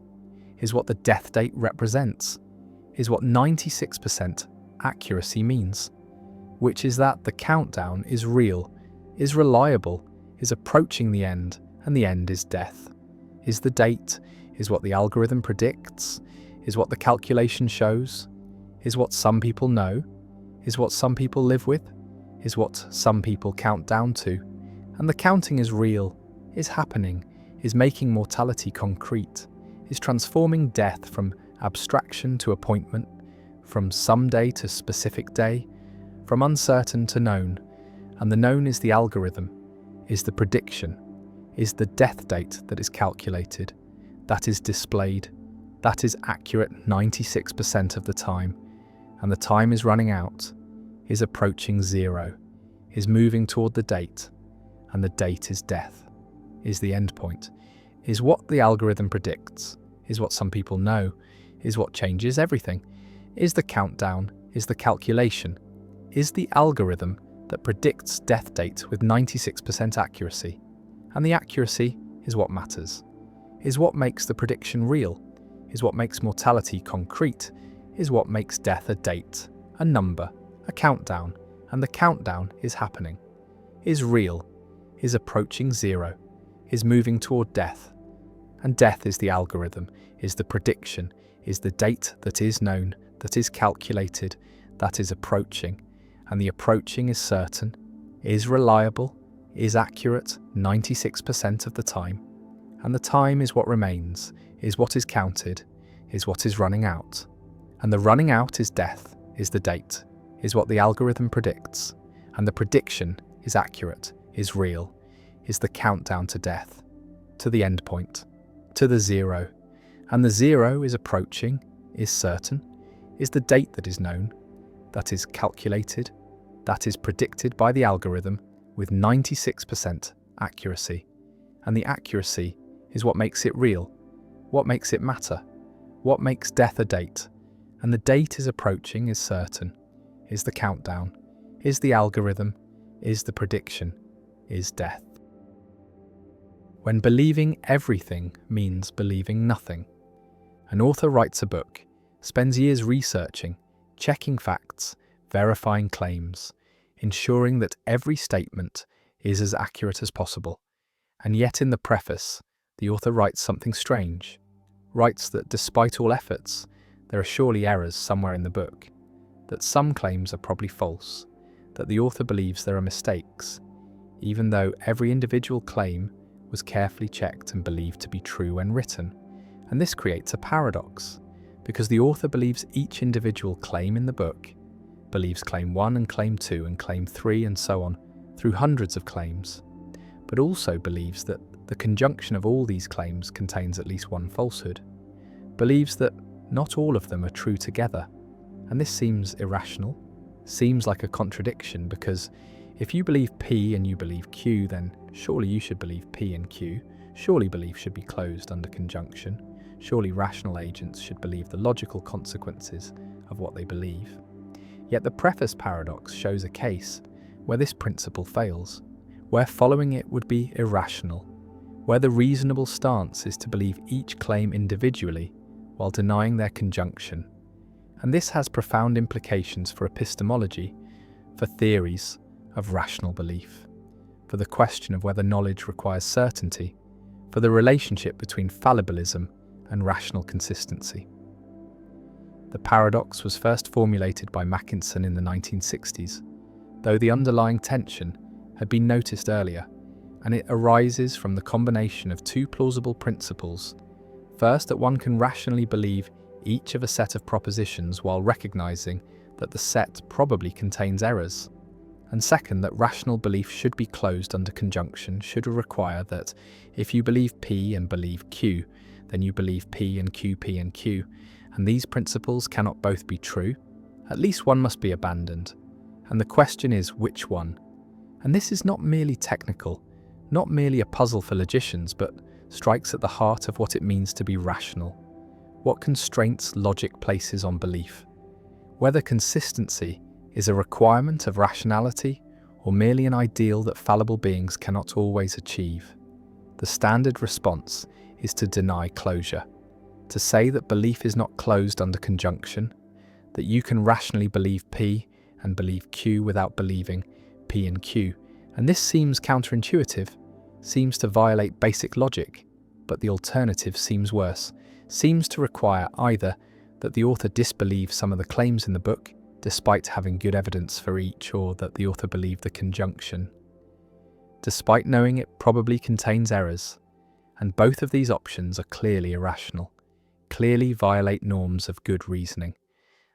is what the death date represents, is what 96% accuracy means, which is that the countdown is real, is reliable, is approaching the end, and the end is death, is the date, is what the algorithm predicts, is what the calculation shows, is what some people know, is what some people live with, is what some people count down to, and the counting is real, is happening, is making mortality concrete, is transforming death from abstraction to appointment, from someday to specific day, from uncertain to known, and the known is the algorithm, is the prediction, is the death date that is calculated, that is displayed, that is accurate 96% of the time, and the time is running out, is approaching zero, is moving toward the date, and the date is death, is the end point, is what the algorithm predicts, is what some people know, is what changes everything, is the countdown, is the calculation, is the algorithm that predicts death date with 96% accuracy. And the accuracy is what matters, is what makes the prediction real, is what makes mortality concrete, is what makes death a date, a number, a countdown, and the countdown is happening, is real, is approaching zero, is moving toward death. And death is the algorithm, is the prediction, is the date that is known, that is calculated, that is approaching, and the approaching is certain, is reliable, is accurate 96% of the time, and the time is what remains, is what is counted, is what is running out. And the running out is death, is the date, is what the algorithm predicts, and the prediction is accurate, is real, is the countdown to death, to the end point, to the zero. And the zero is approaching, is certain, is the date that is known, that is calculated, that is predicted by the algorithm with 96% accuracy. And the accuracy is what makes it real, what makes it matter, what makes death a date. And the date is approaching, is certain, is the countdown, is the algorithm, is the prediction, is death. When believing everything means believing nothing. An author writes a book, spends years researching, checking facts, verifying claims, ensuring that every statement is as accurate as possible. And yet in the preface, the author writes something strange, writes that despite all efforts, there are surely errors somewhere in the book, that some claims are probably false, that the author believes there are mistakes, even though every individual claim was carefully checked and believed to be true when written. And this creates a paradox, because the author believes each individual claim in the book, believes claim 1 and claim 2 and claim 3 and so on, through hundreds of claims. but also believes that the conjunction of all these claims contains at least one falsehood, believes that not all of them are true together. And this seems irrational, seems like a contradiction, because if you believe P and you believe Q, then surely you should believe P and Q. Surely belief should be closed under conjunction. Surely rational agents should believe the logical consequences of what they believe. Yet the preface paradox shows a case where this principle fails, where following it would be irrational, where the reasonable stance is to believe each claim individually while denying their conjunction. And this has profound implications for epistemology, for theories of rational belief, for the question of whether knowledge requires certainty, for the relationship between fallibilism and rational consistency. The paradox was first formulated by Mackinson in the 1960s, though the underlying tension had been noticed earlier, and it arises from the combination of two plausible principles. First, that one can rationally believe each of a set of propositions while recognizing that the set probably contains errors. And second, that rational belief should be closed under conjunction should require that if you believe P and believe Q, then you believe P and Q, and these principles cannot both be true. At least one must be abandoned. And the question is, which one? And this is not merely technical, not merely a puzzle for logicians, but strikes at the heart of what it means to be rational. What constraints logic places on belief? Whether consistency is a requirement of rationality or merely an ideal that fallible beings cannot always achieve. The standard response is to deny closure, to say that belief is not closed under conjunction, that you can rationally believe P and believe Q without believing P and Q. And this seems counterintuitive, seems to violate basic logic, but the alternative seems worse, seems to require either that the author disbelieves some of the claims in the book, despite having good evidence for each, or that the author believed the conjunction, despite knowing it probably contains errors. And both of these options are clearly irrational, clearly violate norms of good reasoning.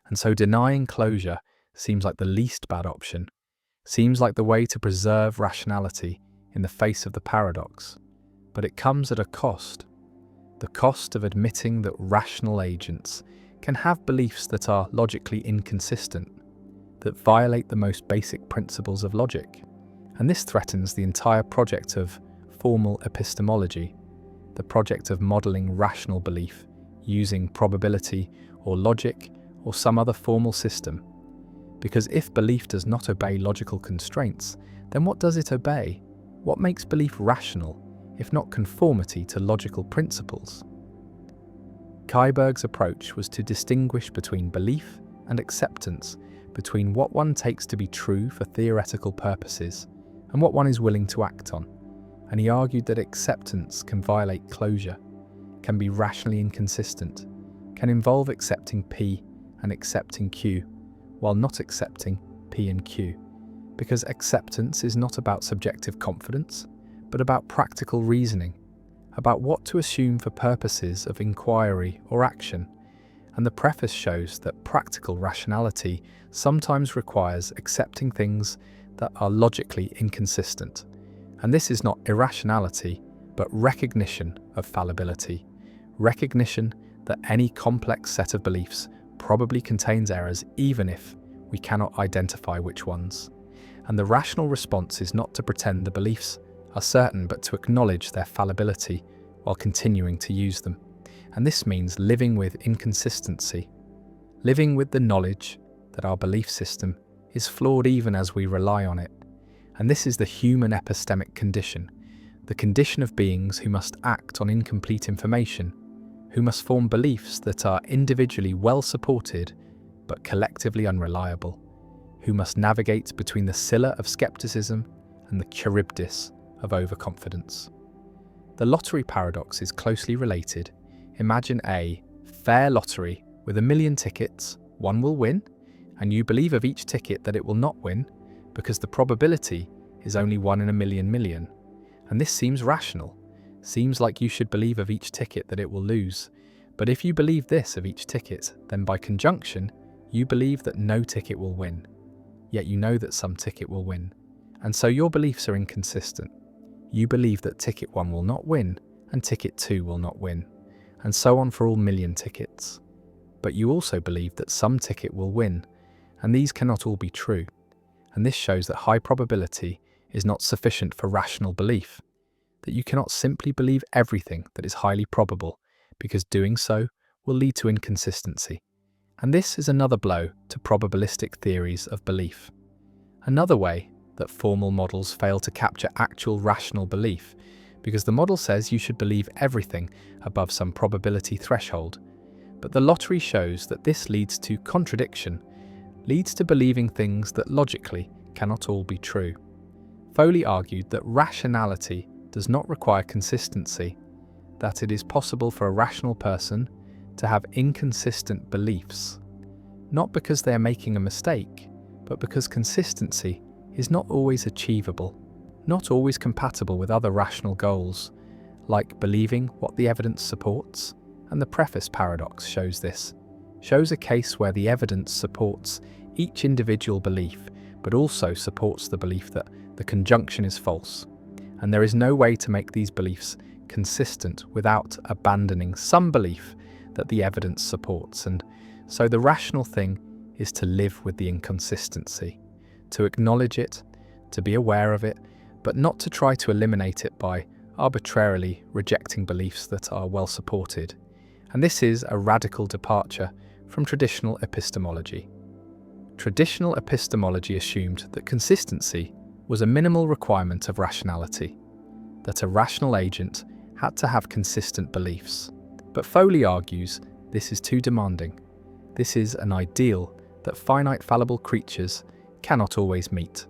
And so denying closure seems like the least bad option, seems like the way to preserve rationality in the face of the paradox. But it comes at a cost, the cost of admitting that rational agents can have beliefs that are logically inconsistent, that violate the most basic principles of logic. And this threatens the entire project of formal epistemology, the project of modelling rational belief using probability or logic or some other formal system. Because if belief does not obey logical constraints, then what does it obey? What makes belief rational, if not conformity to logical principles? Kuyberg's approach was to distinguish between belief and acceptance, between what one takes to be true for theoretical purposes and what one is willing to act on. And he argued that acceptance can violate closure, can be rationally inconsistent, can involve accepting P and accepting Q, while not accepting P and Q. Because acceptance is not about subjective confidence, but about practical reasoning, about what to assume for purposes of inquiry or action. And the preface shows that practical rationality sometimes requires accepting things that are logically inconsistent. And this is not irrationality, but recognition of fallibility, recognition that any complex set of beliefs probably contains errors, even if we cannot identify which ones. And the rational response is not to pretend the beliefs are certain, but to acknowledge their fallibility while continuing to use them. And this means living with inconsistency, living with the knowledge that our belief system is flawed even as we rely on it. And this is the human epistemic condition, the condition of beings who must act on incomplete information, who must form beliefs that are individually well supported but collectively unreliable, who must navigate between the Scylla of skepticism and the Charybdis of overconfidence. The lottery paradox is closely related. Imagine a fair lottery with 1 million tickets, one will win, and you believe of each ticket that it will not win because the probability is only 1 in 1,000,000,000. And this seems rational, seems like you should believe of each ticket that it will lose. But if you believe this of each ticket, then by conjunction, you believe that no ticket will win. Yet you know that some ticket will win. And so your beliefs are inconsistent. You believe that ticket 1 will not win, and ticket 2 will not win, and so on for all million tickets. But you also believe that some ticket will win, and these cannot all be true. And this shows that high probability is not sufficient for rational belief, that you cannot simply believe everything that is highly probable, because doing so will lead to inconsistency. And this is another blow to probabilistic theories of belief. Another way that formal models fail to capture actual rational belief, because the model says you should believe everything above some probability threshold. But the lottery shows that this leads to contradiction, leads to believing things that logically cannot all be true. Foley argued that rationality does not require consistency, that it is possible for a rational person to have inconsistent beliefs, not because they are making a mistake, but because consistency is not always achievable, not always compatible with other rational goals, like believing what the evidence supports, and the preface paradox shows this, shows a case where the evidence supports each individual belief, but also supports the belief that the conjunction is false, and there is no way to make these beliefs consistent without abandoning some belief that the evidence supports. And so the rational thing is to live with the inconsistency, to acknowledge it, to be aware of it, but not to try to eliminate it by arbitrarily rejecting beliefs that are well supported. And this is a radical departure from traditional epistemology. Traditional epistemology assumed that consistency was a minimal requirement of rationality, that a rational agent had to have consistent beliefs. But Foley argues this is too demanding. This is an ideal that finite fallible creatures cannot always meet,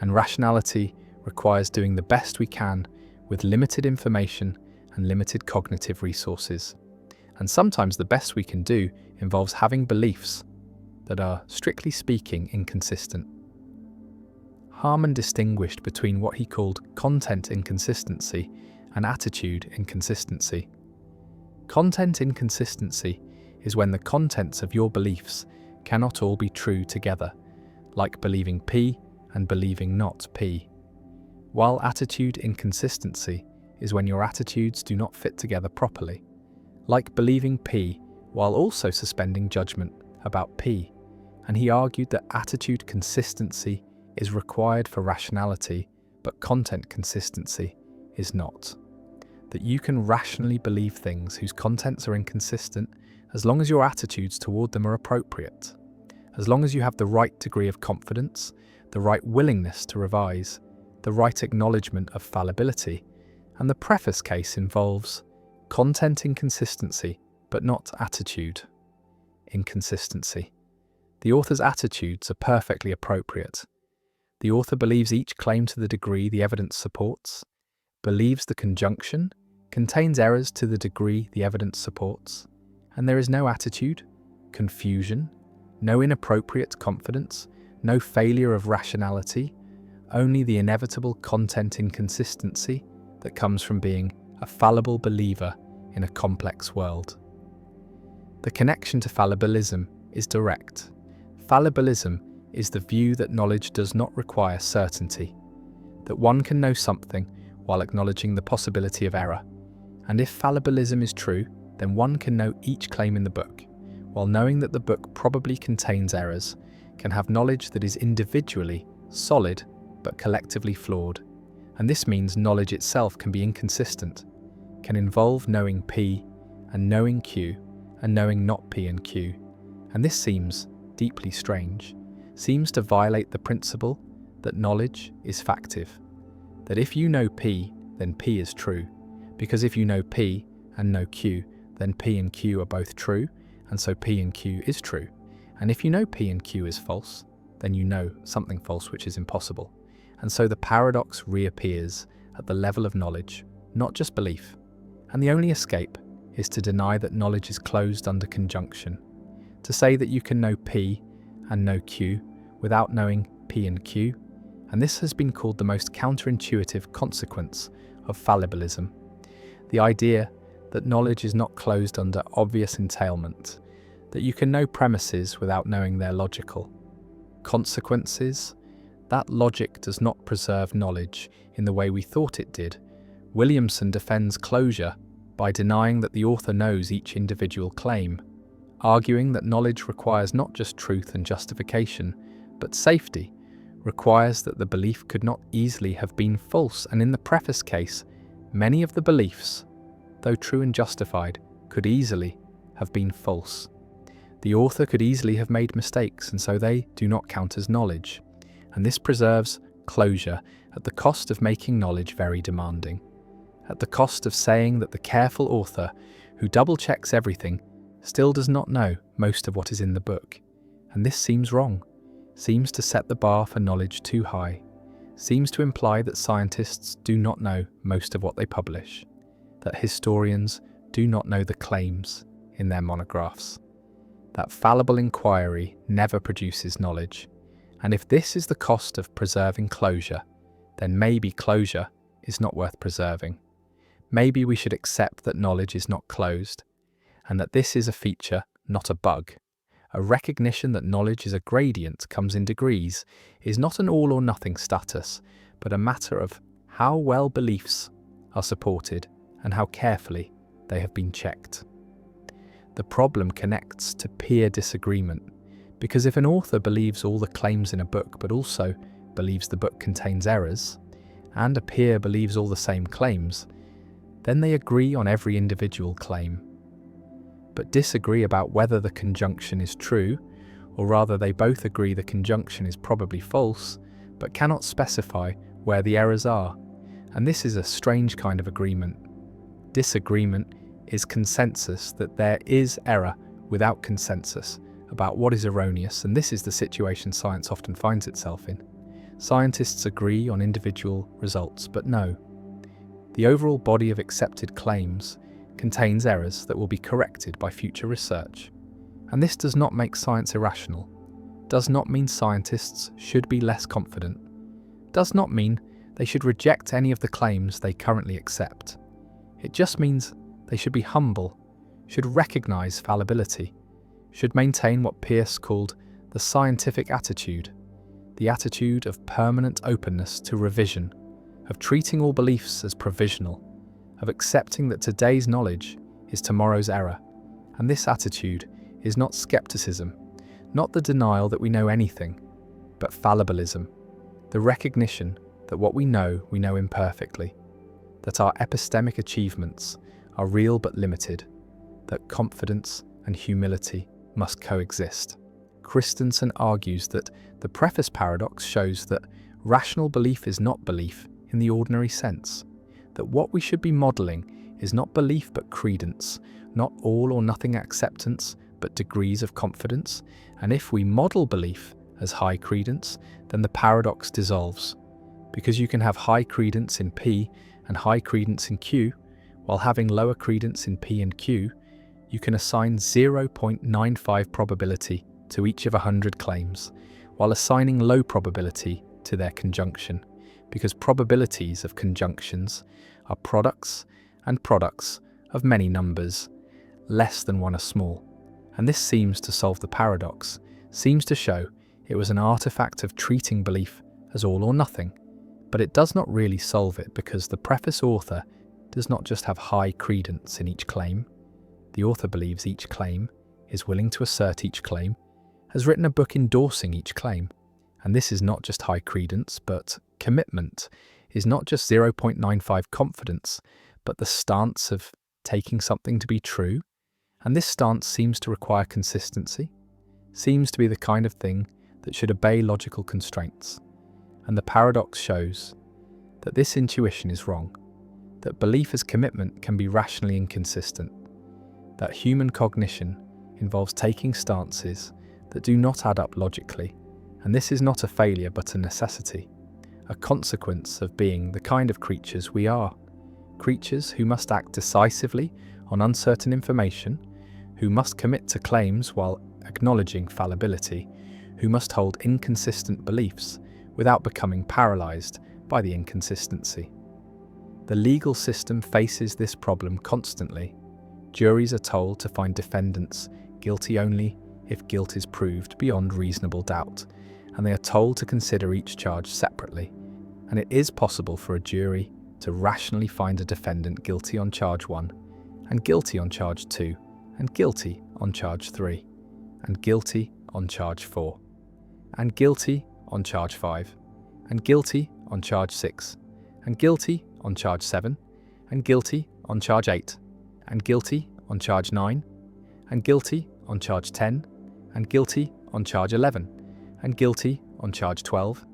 and rationality requires doing the best we can with limited information and limited cognitive resources. And sometimes the best we can do involves having beliefs that are, strictly speaking, inconsistent. Harman distinguished between what he called content inconsistency and attitude inconsistency. Content inconsistency is when the contents of your beliefs cannot all be true together, like believing P and believing not P. While attitude inconsistency is when your attitudes do not fit together properly, like believing P while also suspending judgment about P. And he argued that attitude consistency is required for rationality, but content consistency is not. That you can rationally believe things whose contents are inconsistent as long as your attitudes toward them are appropriate, as long as you have the right degree of confidence, the right willingness to revise, the right acknowledgement of fallibility, and the preface case involves content inconsistency, but not attitude inconsistency. The author's attitudes are perfectly appropriate. The author believes each claim to the degree the evidence supports, believes the conjunction contains errors to the degree the evidence supports, and there is no attitude, confusion, no inappropriate confidence, no failure of rationality, only the inevitable content inconsistency that comes from being a fallible believer in a complex world. The connection to fallibilism is direct. Fallibilism is the view that knowledge does not require certainty, that one can know something while acknowledging the possibility of error. And if fallibilism is true, then one can know each claim in the book, while knowing that the book probably contains errors, can have knowledge that is individually solid but collectively flawed. And this means knowledge itself can be inconsistent, can involve knowing P and knowing Q and knowing not P and Q. And this seems deeply strange, seems to violate the principle that knowledge is factive, that if you know P, then P is true, because if you know P and know Q, then P and Q are both true, and so P and Q is true. And if you know P and Q is false, then you know something false which is impossible. And so the paradox reappears at the level of knowledge, not just belief. And the only escape is to deny that knowledge is closed under conjunction, to say that you can know P and know Q without knowing P and Q. And this has been called the most counterintuitive consequence of fallibilism. The idea that knowledge is not closed under obvious entailment, that you can know premises without knowing their logical consequences, That logic does not preserve knowledge in the way we thought it did. Williamson defends closure by denying that the author knows each individual claim, arguing that knowledge requires not just truth and justification, but safety, requires that the belief could not easily have been false, and in the preface case, many of the beliefs, though true and justified, could easily have been false. The author could easily have made mistakes, and so they do not count as knowledge. And this preserves closure at the cost of making knowledge very demanding, at the cost of saying that the careful author who double-checks everything still does not know most of what is in the book. And this seems wrong, seems to set the bar for knowledge too high, seems to imply that scientists do not know most of what they publish, that historians do not know the claims in their monographs, that fallible inquiry never produces knowledge. And if this is the cost of preserving closure, then maybe closure is not worth preserving. Maybe we should accept that knowledge is not closed, and that this is a feature, not a bug. A recognition that knowledge is a gradient, comes in degrees, is not an all or nothing status, but a matter of how well beliefs are supported and how carefully they have been checked. The problem connects to peer disagreement, because if an author believes all the claims in a book but also believes the book contains errors, and a peer believes all the same claims, then they agree on every individual claim, but disagree about whether the conjunction is true, or rather they both agree the conjunction is probably false, but cannot specify where the errors are. And this is a strange kind of agreement. Disagreement is consensus that there is error without consensus about what is erroneous, and this is the situation science often finds itself in. Scientists agree on individual results, but no. The overall body of accepted claims contains errors that will be corrected by future research. And this does not make science irrational, does not mean scientists should be less confident, does not mean they should reject any of the claims they currently accept. It just means they should be humble, should recognize fallibility, should maintain what Peirce called the scientific attitude, the attitude of permanent openness to revision, of treating all beliefs as provisional, of accepting that today's knowledge is tomorrow's error. And this attitude is not skepticism, not the denial that we know anything, but fallibilism, the recognition that what we know imperfectly, that our epistemic achievements are real but limited, that confidence and humility must coexist. Christensen argues that the preface paradox shows that rational belief is not belief in the ordinary sense, that what we should be modelling is not belief but credence, not all or nothing acceptance but degrees of confidence, and if we model belief as high credence, then the paradox dissolves, because you can have high credence in P and high credence in Q, while having lower credence in P and Q, you can assign 0.95 probability to each of 100 claims, while assigning low probability to their conjunction, because probabilities of conjunctions are products and products of many numbers, less than one are small. And this seems to solve the paradox, seems to show it was an artifact of treating belief as all or nothing, but it does not really solve it, because the preface author does not just have high credence in each claim. The author believes each claim, is willing to assert each claim, has written a book endorsing each claim. And this is not just high credence, but commitment, is not just 0.95 confidence, but the stance of taking something to be true. And this stance seems to require consistency, seems to be the kind of thing that should obey logical constraints. And the paradox shows that this intuition is wrong, that belief as commitment can be rationally inconsistent, that human cognition involves taking stances that do not add up logically, and this is not a failure but a necessity, a consequence of being the kind of creatures we are, creatures who must act decisively on uncertain information, who must commit to claims while acknowledging fallibility, who must hold inconsistent beliefs without becoming paralyzed by the inconsistency. The legal system faces this problem constantly. Juries are told to find defendants guilty only if guilt is proved beyond reasonable doubt, and they are told to consider each charge separately, and it is possible for a jury to rationally find a defendant guilty on charge 1, and guilty on charge 2, and guilty on charge 3, and guilty on charge 4, and guilty on charge 5, and guilty on charge 6, and guilty on charge 7, and guilty on charge 8, and guilty on charge 9, and guilty on charge 10, and guilty on charge 11, and guilty on charge 12,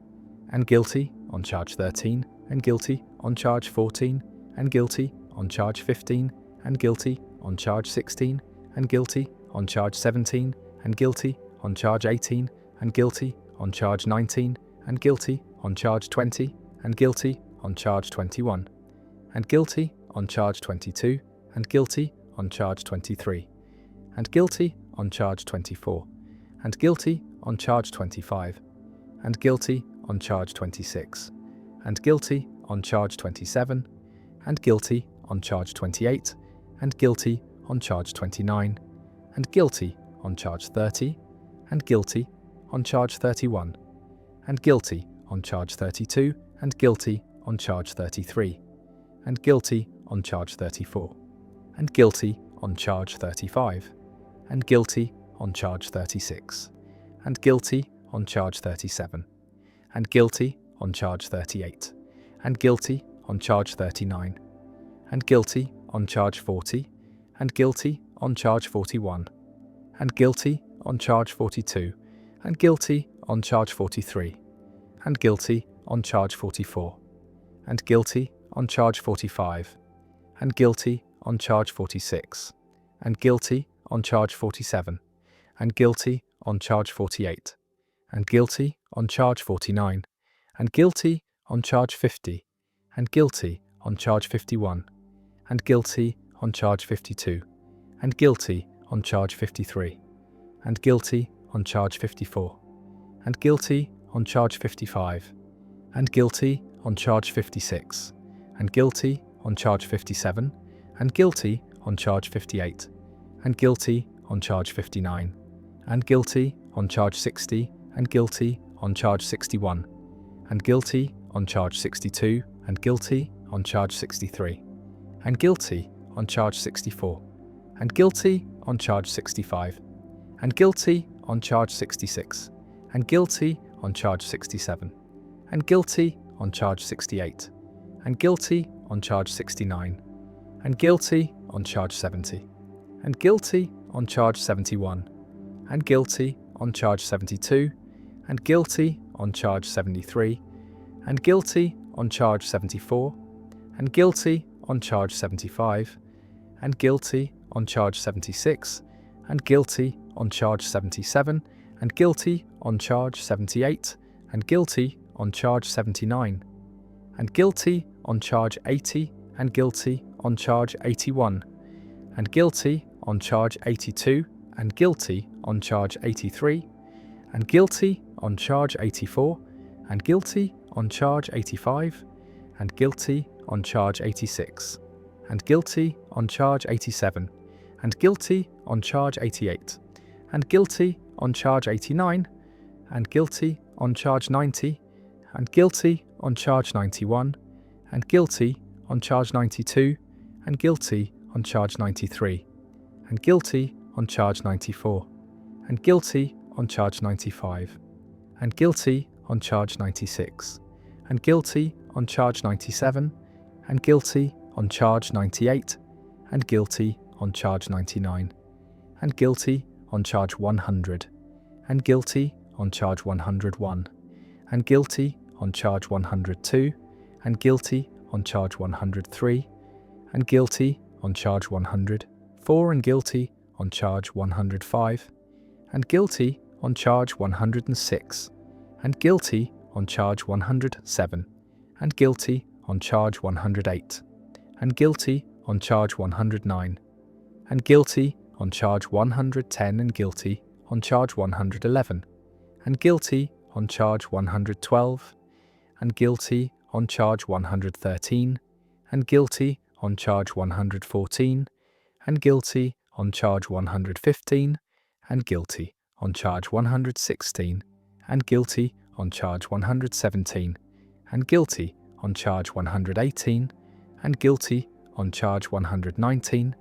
and guilty on charge 13, and guilty on charge 14, and guilty on charge 15, and guilty on charge 16, and guilty on charge 17, and guilty on charge 18, and guilty on charge 19, and guilty on charge 20, and guilty on charge 21, and guilty on charge 22, and guilty on charge 23, and guilty on charge 24, and guilty on charge 25, and guilty on charge 26, and guilty on charge 27, and guilty on charge 28, and guilty on charge 29, and guilty on charge 30, and guilty on charge 31, and guilty on charge 32, and guilty on charge 33, and guilty on charge 34, and guilty on charge 35, and guilty on charge 36, and guilty on charge 37, and guilty on charge 38, and guilty on charge 39, and guilty on charge 40, and guilty on charge 41, and guilty on charge 42, and guilty on charge 43, and guilty on charge 44, and guilty on charge 45, and guilty on charge 46, and guilty on charge 47, and guilty on charge 48, and guilty on charge 49, and guilty on charge 50, and guilty on charge 51, and guilty on charge 52, and guilty on charge 53, and guilty on charge 54, and guilty on charge 55, and guilty on charge 56, and guilty on charge 57, and guilty on charge 58, and guilty on charge 59, and guilty on charge 60, and guilty on charge 61, and guilty on charge 62, and guilty on charge 63, and guilty on charge 64, and guilty on charge 65, and guilty on charge 66, and guilty on charge 67, and guilty on charge 68, and guilty on charge 69, and guilty on charge 70, and guilty on charge 71, and guilty on charge 72, and guilty on charge 73, and guilty on charge 74, and guilty on charge 75, and guilty on charge 76, and guilty on charge 77, and guilty on charge 78, and guilty on charge 79, and guilty on charge 80, and guilty on charge 81, and guilty on charge 82, and guilty on charge 83, and guilty on charge 84, and guilty on charge 85, and guilty on charge 86, and guilty on charge 87, and guilty on charge 88, and guilty on charge 89, and guilty on charge 90, and guilty on charge 91, and guilty on charge 92, and guilty on charge 93, and guilty on charge 94, and guilty on charge 95, and guilty on charge 96, and guilty on charge 97, and guilty on charge 98, and guilty on charge 99, and guilty on charge 100, and guilty on charge 101, and guilty on charge 102, and guilty on charge 103, and guilty on charge 104, and guilty on charge 105, and guilty on charge 106, and guilty on charge 107, and guilty on charge 108, and guilty on charge 109, and guilty on charge 110, and guilty on charge 111, and guilty on charge 112, and guilty on charge 113, and guilty on charge 114, and guilty on charge 115, and guilty on charge 116, and guilty on charge 117, and guilty on charge 118, and guilty on charge 119,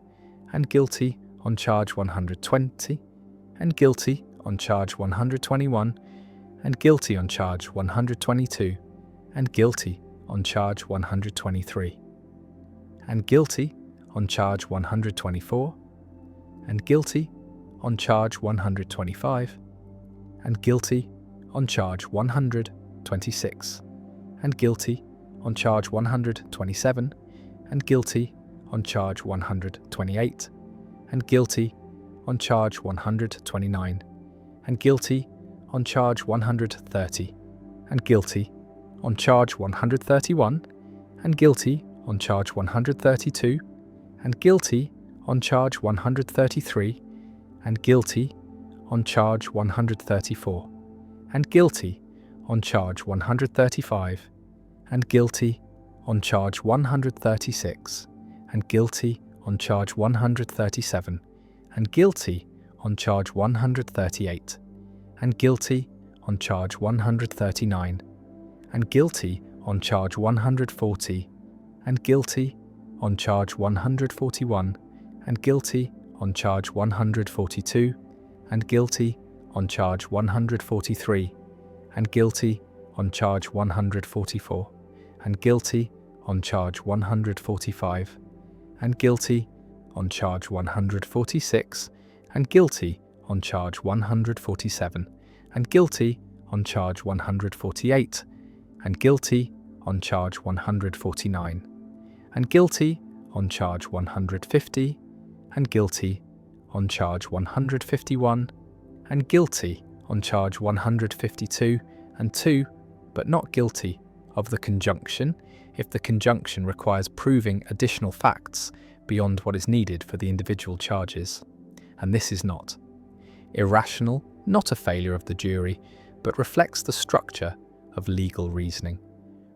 and guilty on charge 120, and guilty on charge 121, and guilty on charge 122, and guilty on charge 123, and guilty on charge 124, and guilty on charge 125, and guilty on charge 126, and guilty on charge 127, and guilty on charge 128, and guilty on charge 129, and guilty on charge 130, and guilty on charge 131, and guilty on charge 132, and guilty on charge 133, and guilty on charge 134, and guilty on charge 135, and guilty on charge 136, and guilty on charge 137, and guilty on charge 138, and guilty on charge 139, and guilty on charge 140, and guilty on charge 141, and guilty on charge 142, and guilty on charge 143, and guilty on charge 144, and guilty on charge 145, and guilty on charge 146, and guilty on charge 147, and guilty on charge 148, and guilty on charge 149, and guilty on charge 150, and guilty on charge 151, and guilty on charge 152, and 2, but not guilty of the conjunction if the conjunction requires proving additional facts beyond what is needed for the individual charges. And this is not irrational, not a failure of the jury, but reflects the structure of legal reasoning,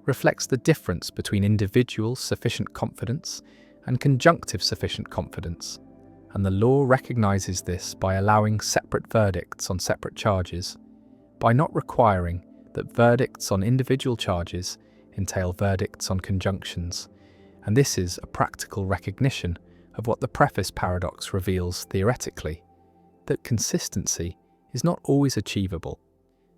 reflects the difference between individual sufficient confidence and conjunctive sufficient confidence, and the law recognizes this by allowing separate verdicts on separate charges, by not requiring that verdicts on individual charges entail verdicts on conjunctions, and this is a practical recognition of what the preface paradox reveals theoretically, that consistency is not always achievable,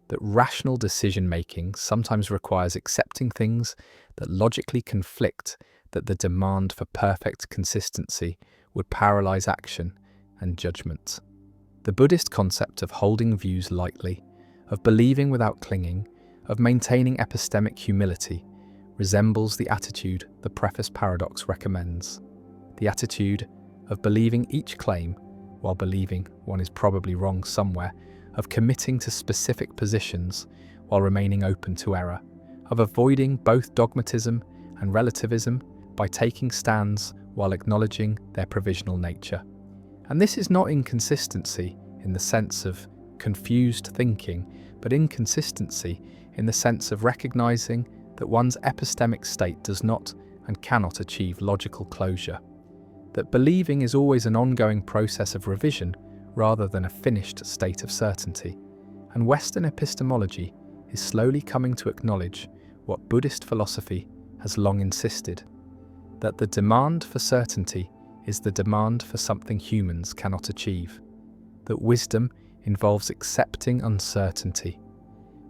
that rational decision-making sometimes requires accepting things that logically conflict, that the demand for perfect consistency would paralyze action and judgment. The Buddhist concept of holding views lightly, of believing without clinging, of maintaining epistemic humility, resembles the attitude the preface paradox recommends, the attitude of believing each claim while believing one is probably wrong somewhere, of committing to specific positions while remaining open to error, of avoiding both dogmatism and relativism by taking stands while acknowledging their provisional nature. And this is not inconsistency in the sense of confused thinking, but inconsistency in the sense of recognizing that one's epistemic state does not and cannot achieve logical closure, that believing is always an ongoing process of revision rather than a finished state of certainty. And Western epistemology is slowly coming to acknowledge what Buddhist philosophy has long insisted, that the demand for certainty is the demand for something humans cannot achieve, that wisdom involves accepting uncertainty,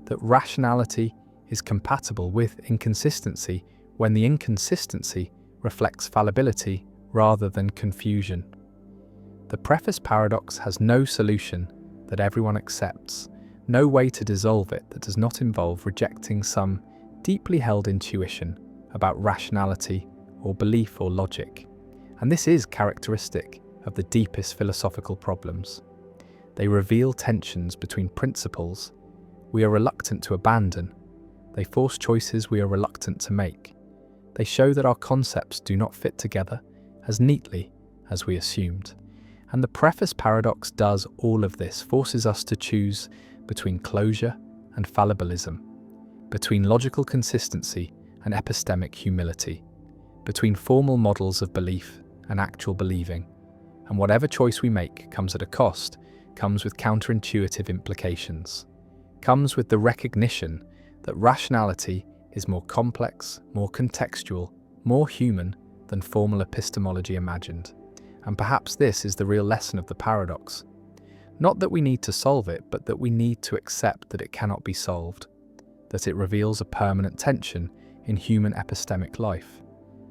that rationality is compatible with inconsistency when the inconsistency reflects fallibility rather than confusion. The preface paradox has no solution that everyone accepts, no way to dissolve it that does not involve rejecting some deeply held intuition about rationality or belief or logic. And this is characteristic of the deepest philosophical problems. They reveal tensions between principles we are reluctant to abandon. They force choices we are reluctant to make. They show that our concepts do not fit together as neatly as we assumed. And the preface paradox does all of this, forces us to choose between closure and fallibilism, between logical consistency and epistemic humility, between formal models of belief and actual believing. And whatever choice we make comes at a cost, comes with counterintuitive implications. comes with the recognition that rationality is more complex, more contextual, more human than formal epistemology imagined. And perhaps this is the real lesson of the paradox. Not that we need to solve it, but that we need to accept that it cannot be solved, that it reveals a permanent tension in human epistemic life,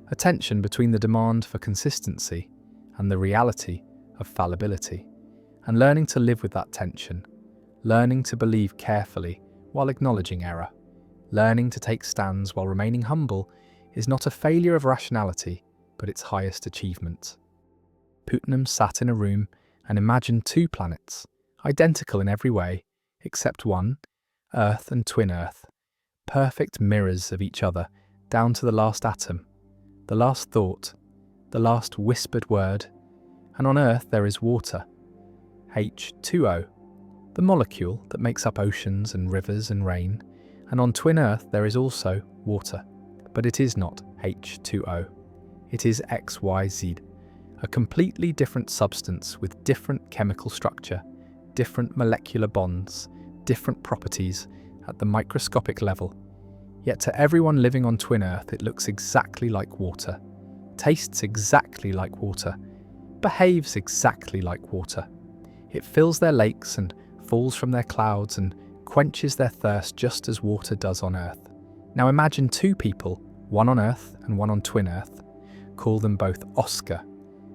a tension between the demand for consistency and the reality of fallibility, and learning to live with that tension, learning to believe carefully while acknowledging error, learning to take stands while remaining humble is not a failure of rationality, but its highest achievement. Putnam sat in a room and imagined two planets, identical in every way, except one, Earth and twin Earth, perfect mirrors of each other down to the last atom, the last thought, the last whispered word, and on Earth there is water, H2O, the molecule that makes up oceans and rivers and rain, and on twin Earth there is also water, but it is not H2O, it is XYZ, a completely different substance with different chemical structure, different molecular bonds, different properties at the microscopic level. Yet to everyone living on twin Earth it looks exactly like water, tastes exactly like water, behaves exactly like water. It fills their lakes and falls from their clouds and quenches their thirst just as water does on Earth. Now imagine two people, one on Earth and one on twin Earth. Call them both Oscar,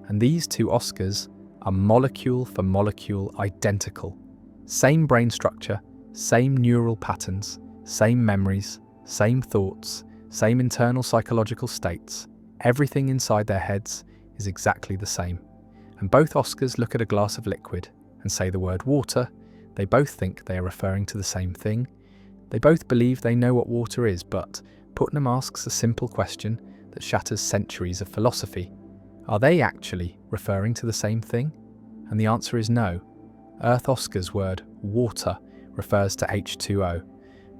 and these two Oscars are molecule for molecule identical. Same brain structure, same neural patterns, same memories, same thoughts, same internal psychological states. Everything inside their heads is exactly the same. And both Oscars look at a glass of liquid and say the word water. They both think they are referring to the same thing. They both believe they know what water is, but Putnam asks a simple question that shatters centuries of philosophy. Are they actually referring to the same thing? And the answer is no. Earth Oscar's word water refers to H2O.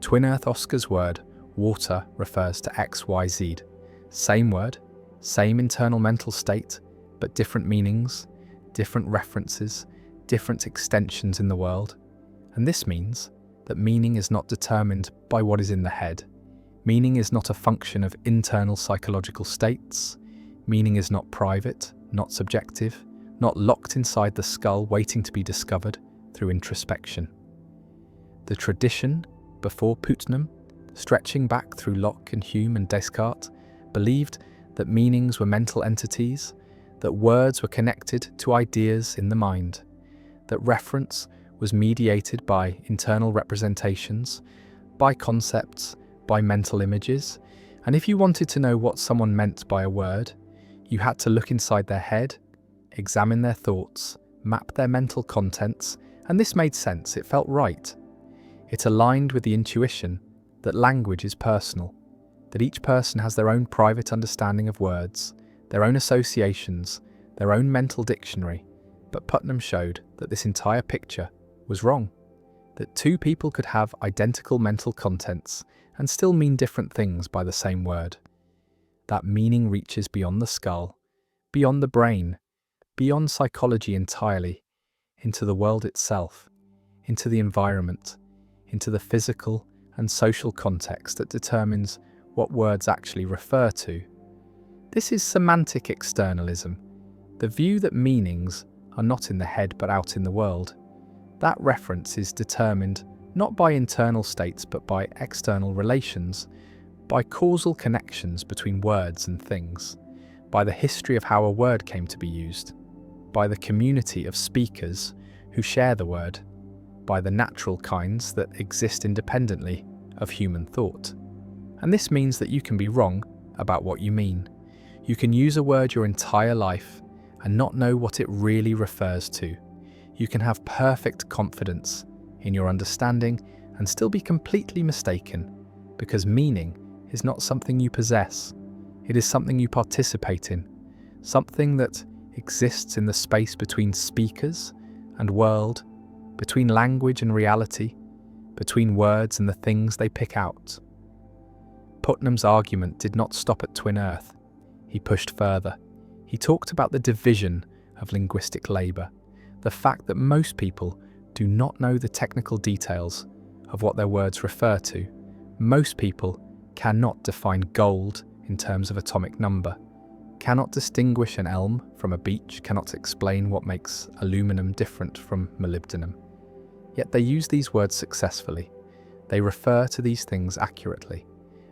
Twin Earth Oscar's word water refers to XYZ. Same word, same internal mental state, but different meanings, different references, different extensions in the world. And this means that meaning is not determined by what is in the head. Meaning is not a function of internal psychological states. Meaning is not private, not subjective, not locked inside the skull waiting to be discovered through introspection. The tradition, before Putnam, stretching back through Locke and Hume and Descartes, believed that meanings were mental entities, that words were connected to ideas in the mind, that reference was mediated by internal representations, by concepts, by mental images, and if you wanted to know what someone meant by a word, you had to look inside their head, examine their thoughts, map their mental contents, and this made sense, it felt right. It aligned with the intuition that language is personal, that each person has their own private understanding of words, their own associations, their own mental dictionary, but Putnam showed that this entire picture was wrong, that two people could have identical mental contents and still mean different things by the same word. That meaning reaches beyond the skull, beyond the brain, beyond psychology entirely, into the world itself, into the environment, into the physical and social context that determines what words actually refer to. This is semantic externalism, the view that meanings are not in the head but out in the world. That reference is determined not by internal states but by external relations, by causal connections between words and things, by the history of how a word came to be used, by the community of speakers who share the word, by the natural kinds that exist independently of human thought. And this means that you can be wrong about what you mean. You can use a word your entire life and not know what it really refers to. You can have perfect confidence in your understanding and still be completely mistaken, because meaning is not something you possess. It is something you participate in, something that exists in the space between speakers and world, between language and reality, between words and the things they pick out. Putnam's argument did not stop at twin Earth. He pushed further. He talked about the division of linguistic labour, the fact that most people do not know the technical details of what their words refer to. Most people cannot define gold in terms of atomic number, cannot distinguish an elm from a beech, cannot explain what makes aluminum different from molybdenum. Yet they use these words successfully. They refer to these things accurately,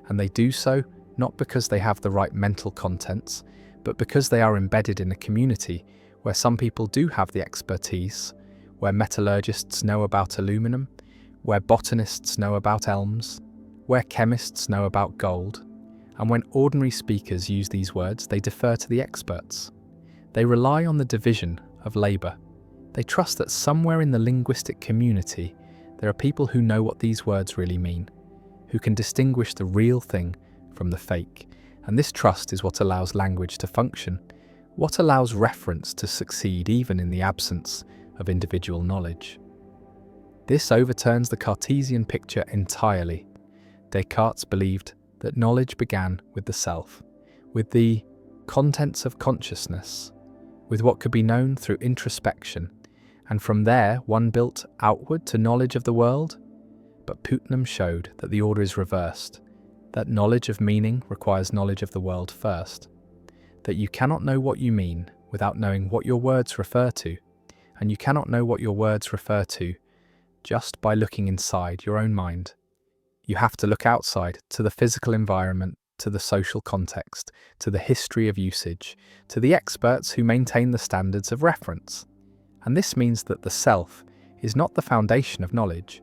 and they do so not because they have the right mental contents, but because they are embedded in a community where some people do have the expertise, where metallurgists know about aluminum, where botanists know about elms, where chemists know about gold. And when ordinary speakers use these words, they defer to the experts. They rely on the division of labour. They trust that somewhere in the linguistic community there are people who know what these words really mean, who can distinguish the real thing from the fake. And this trust is what allows language to function, what allows reference to succeed even in the absence of individual knowledge. This overturns the Cartesian picture entirely. Descartes believed that knowledge began with the self, with the contents of consciousness, with what could be known through introspection, and from there one built outward to knowledge of the world. But Putnam showed that the order is reversed, that knowledge of meaning requires knowledge of the world first, that you cannot know what you mean without knowing what your words refer to, and you cannot know what your words refer to just by looking inside your own mind. You have to look outside to the physical environment, to the social context, to the history of usage, to the experts who maintain the standards of reference. And this means that the self is not the foundation of knowledge,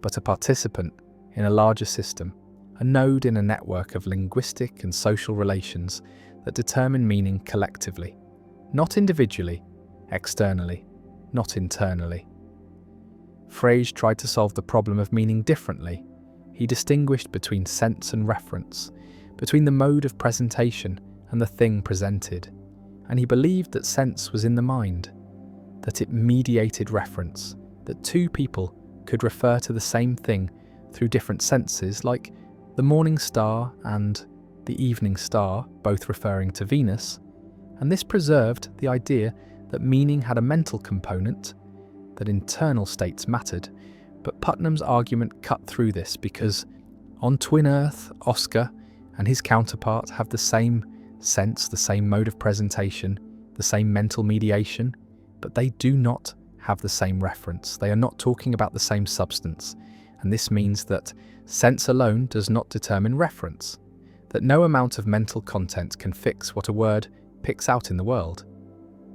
but a participant in a larger system, a node in a network of linguistic and social relations that determine meaning collectively, not individually, externally, not internally. Frege tried to solve the problem of meaning differently. He distinguished between sense and reference, between the mode of presentation and the thing presented, and he believed that sense was in the mind, that it mediated reference, that two people could refer to the same thing through different senses, like the morning star and the evening star, both referring to Venus, and this preserved the idea that meaning had a mental component, that internal states mattered. But Putnam's argument cut through this because on Twin Earth, Oscar and his counterpart have the same sense, the same mode of presentation, the same mental mediation, but they do not have the same reference. They are not talking about the same substance, and this means that sense alone does not determine reference, that no amount of mental content can fix what a word picks out in the world,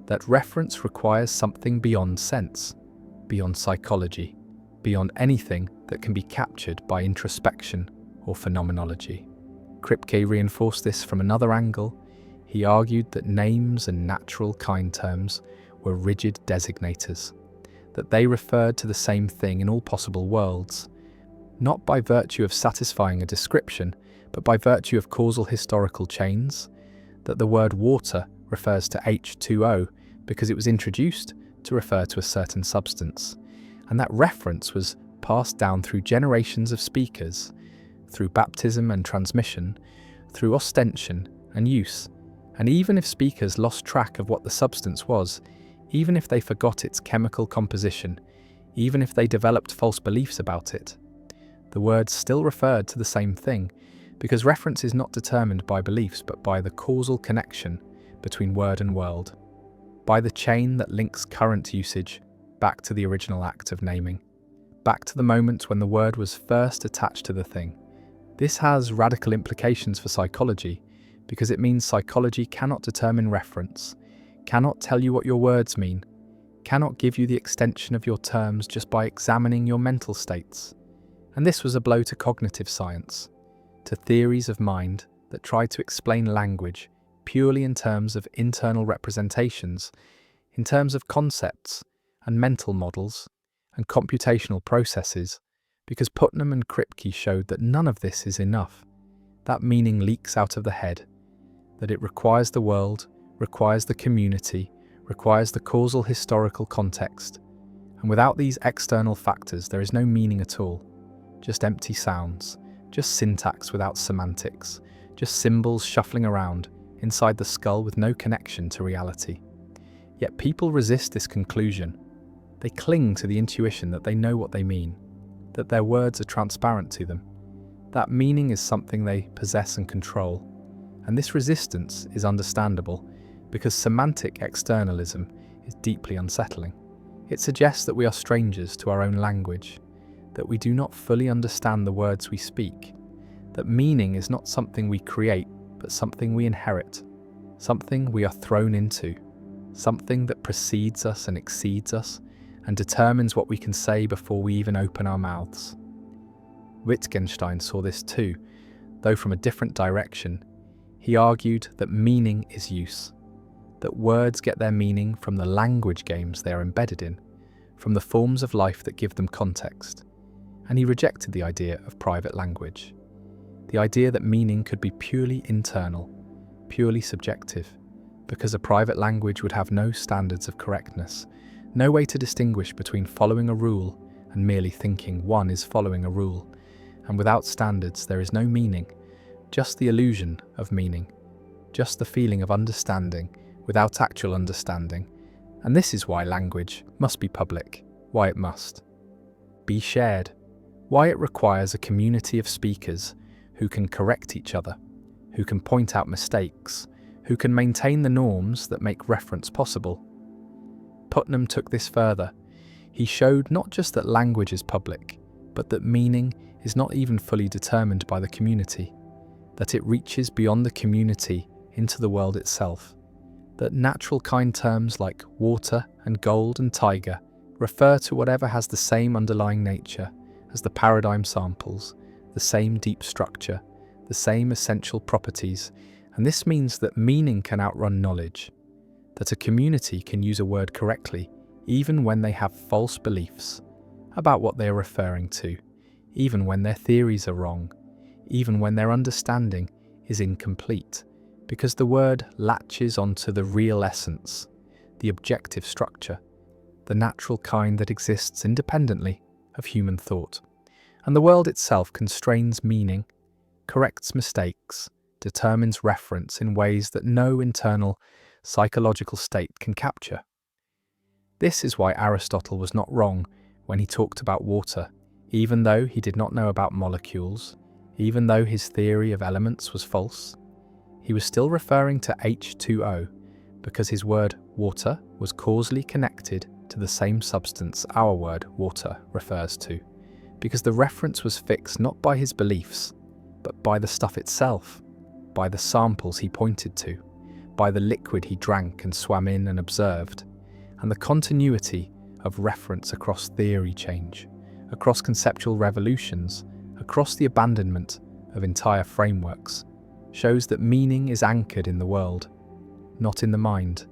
that reference requires something beyond sense, beyond psychology, beyond anything that can be captured by introspection or phenomenology. Kripke reinforced this from another angle. He argued that names and natural kind terms were rigid designators, that they referred to the same thing in all possible worlds, not by virtue of satisfying a description, but by virtue of causal historical chains, that the word water refers to H2O because it was introduced to refer to a certain substance, and that reference was passed down through generations of speakers, through baptism and transmission, through ostension and use. And even if speakers lost track of what the substance was, even if they forgot its chemical composition, even if they developed false beliefs about it, the words still referred to the same thing, because reference is not determined by beliefs but by the causal connection between word and world, by the chain that links current usage back to the original act of naming, back to the moment when the word was first attached to the thing. This has radical implications for psychology, because it means psychology cannot determine reference, cannot tell you what your words mean, cannot give you the extension of your terms just by examining your mental states. And this was a blow to cognitive science, to theories of mind that tried to explain language purely in terms of internal representations, in terms of concepts and mental models and computational processes, because Putnam and Kripke showed that none of this is enough. That meaning leaks out of the head, that it requires the world, requires the community, requires the causal historical context, and without these external factors there is no meaning at all, just empty sounds, just syntax without semantics, just symbols shuffling around inside the skull with no connection to reality. Yet people resist this conclusion. They cling to the intuition that they know what they mean. that their words are transparent to them, that meaning is something they possess and control. And this resistance is understandable because semantic externalism is deeply unsettling. It suggests that we are strangers to our own language, that we do not fully understand the words we speak, that meaning is not something we create, but something we inherit, something we are thrown into, something that precedes us and exceeds us and determines what we can say before we even open our mouths. Wittgenstein saw this too, though from a different direction. He argued that meaning is use, that words get their meaning from the language games they are embedded in, from the forms of life that give them context, and he rejected the idea of private language, the idea that meaning could be purely internal, purely subjective, because a private language would have no standards of correctness, no way to distinguish between following a rule and merely thinking one is following a rule, and without standards there is no meaning, just the illusion of meaning, just the feeling of understanding without actual understanding. And this is why language must be public, why it must be shared, why it requires a community of speakers who can correct each other, who can point out mistakes, who can maintain the norms that make reference possible. Putnam took this further. He showed not just that language is public, but that meaning is not even fully determined by the community, that it reaches beyond the community into the world itself, that natural kind terms like water and gold and tiger refer to whatever has the same underlying nature as the paradigm samples, the same deep structure, the same essential properties, and this means that meaning can outrun knowledge, that a community can use a word correctly even when they have false beliefs about what they are referring to, even when their theories are wrong, even when their understanding is incomplete, because the word latches onto the real essence, the objective structure, the natural kind that exists independently of human thought. And the world itself constrains meaning, corrects mistakes, determines reference in ways that no internal psychological state can capture. This is why Aristotle was not wrong when he talked about water, even though he did not know about molecules, even though his theory of elements was false. He was still referring to H2O because his word water was causally connected to the same substance our word water refers to, because the reference was fixed not by his beliefs, but by the stuff itself, by the samples he pointed to, by the liquid he drank and swam in and observed, and the continuity of reference across theory change, across conceptual revolutions, across the abandonment of entire frameworks, shows that meaning is anchored in the world, not in the mind,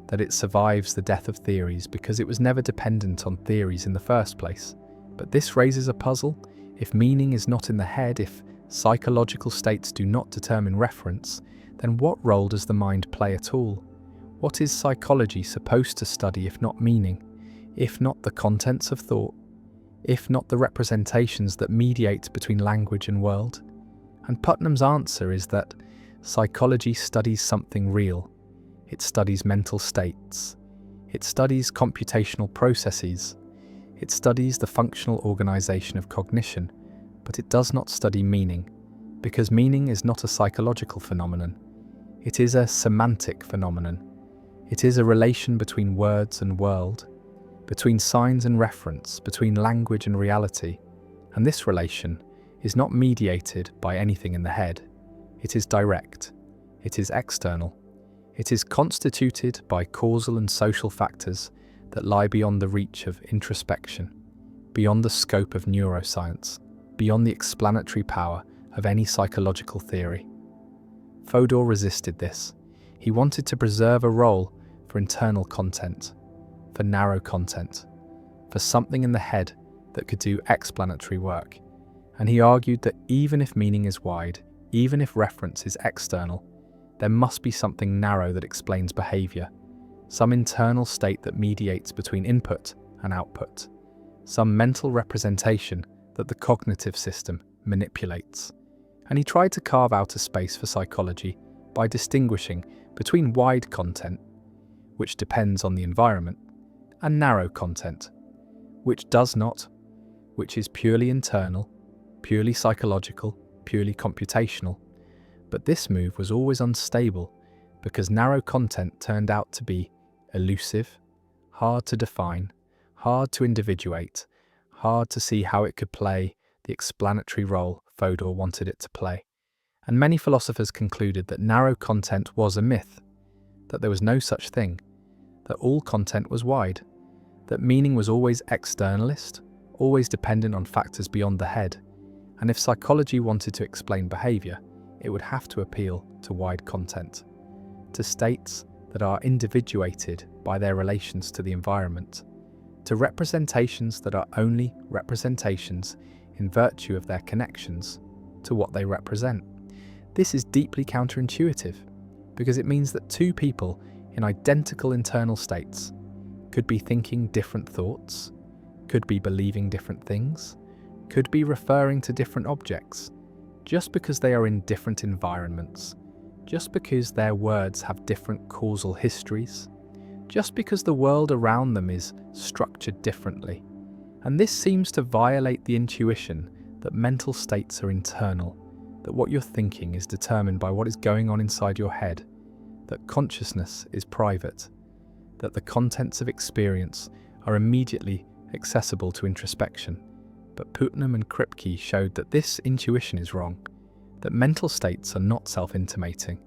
that it survives the death of theories because it was never dependent on theories in the first place. But this raises a puzzle. If meaning is not in the head, if psychological states do not determine reference, then what role does the mind play at all? What is psychology supposed to study if not meaning, if not the contents of thought, if not the representations that mediate between language and world? And Putnam's answer is that psychology studies something real. It studies mental states. It studies computational processes. It studies the functional organization of cognition, but it does not study meaning, because meaning is not a psychological phenomenon. It is a semantic phenomenon. It is a relation between words and world, between signs and reference, between language and reality, and this relation is not mediated by anything in the head. It is direct. It is external. It is constituted by causal and social factors that lie beyond the reach of introspection, beyond the scope of neuroscience, beyond the explanatory power of any psychological theory. Fodor resisted this. He wanted to preserve a role for internal content, for narrow content, for something in the head that could do explanatory work. And he argued that even if meaning is wide, even if reference is external, there must be something narrow that explains behavior, some internal state that mediates between input and output, some mental representation that the cognitive system manipulates. And he tried to carve out a space for psychology by distinguishing between wide content, which depends on the environment, and narrow content, which does not, which is purely internal, purely psychological, purely computational. But this move was always unstable because narrow content turned out to be elusive, hard to define, hard to individuate, hard to see how it could play the explanatory role Fodor wanted it to play. And many philosophers concluded that narrow content was a myth, that there was no such thing, that all content was wide, that meaning was always externalist, always dependent on factors beyond the head, and if psychology wanted to explain behaviour, it would have to appeal to wide content, to states that are individuated by their relations to the environment, to representations that are only representations in virtue of their connections to what they represent. This is deeply counterintuitive, because it means that two people in identical internal states could be thinking different thoughts, could be believing different things, could be referring to different objects, just because they are in different environments, just because their words have different causal histories, just because the world around them is structured differently. And this seems to violate the intuition that mental states are internal, that what you're thinking is determined by what is going on inside your head, that consciousness is private, that the contents of experience are immediately accessible to introspection. But Putnam and Kripke showed that this intuition is wrong, that mental states are not self-intimating,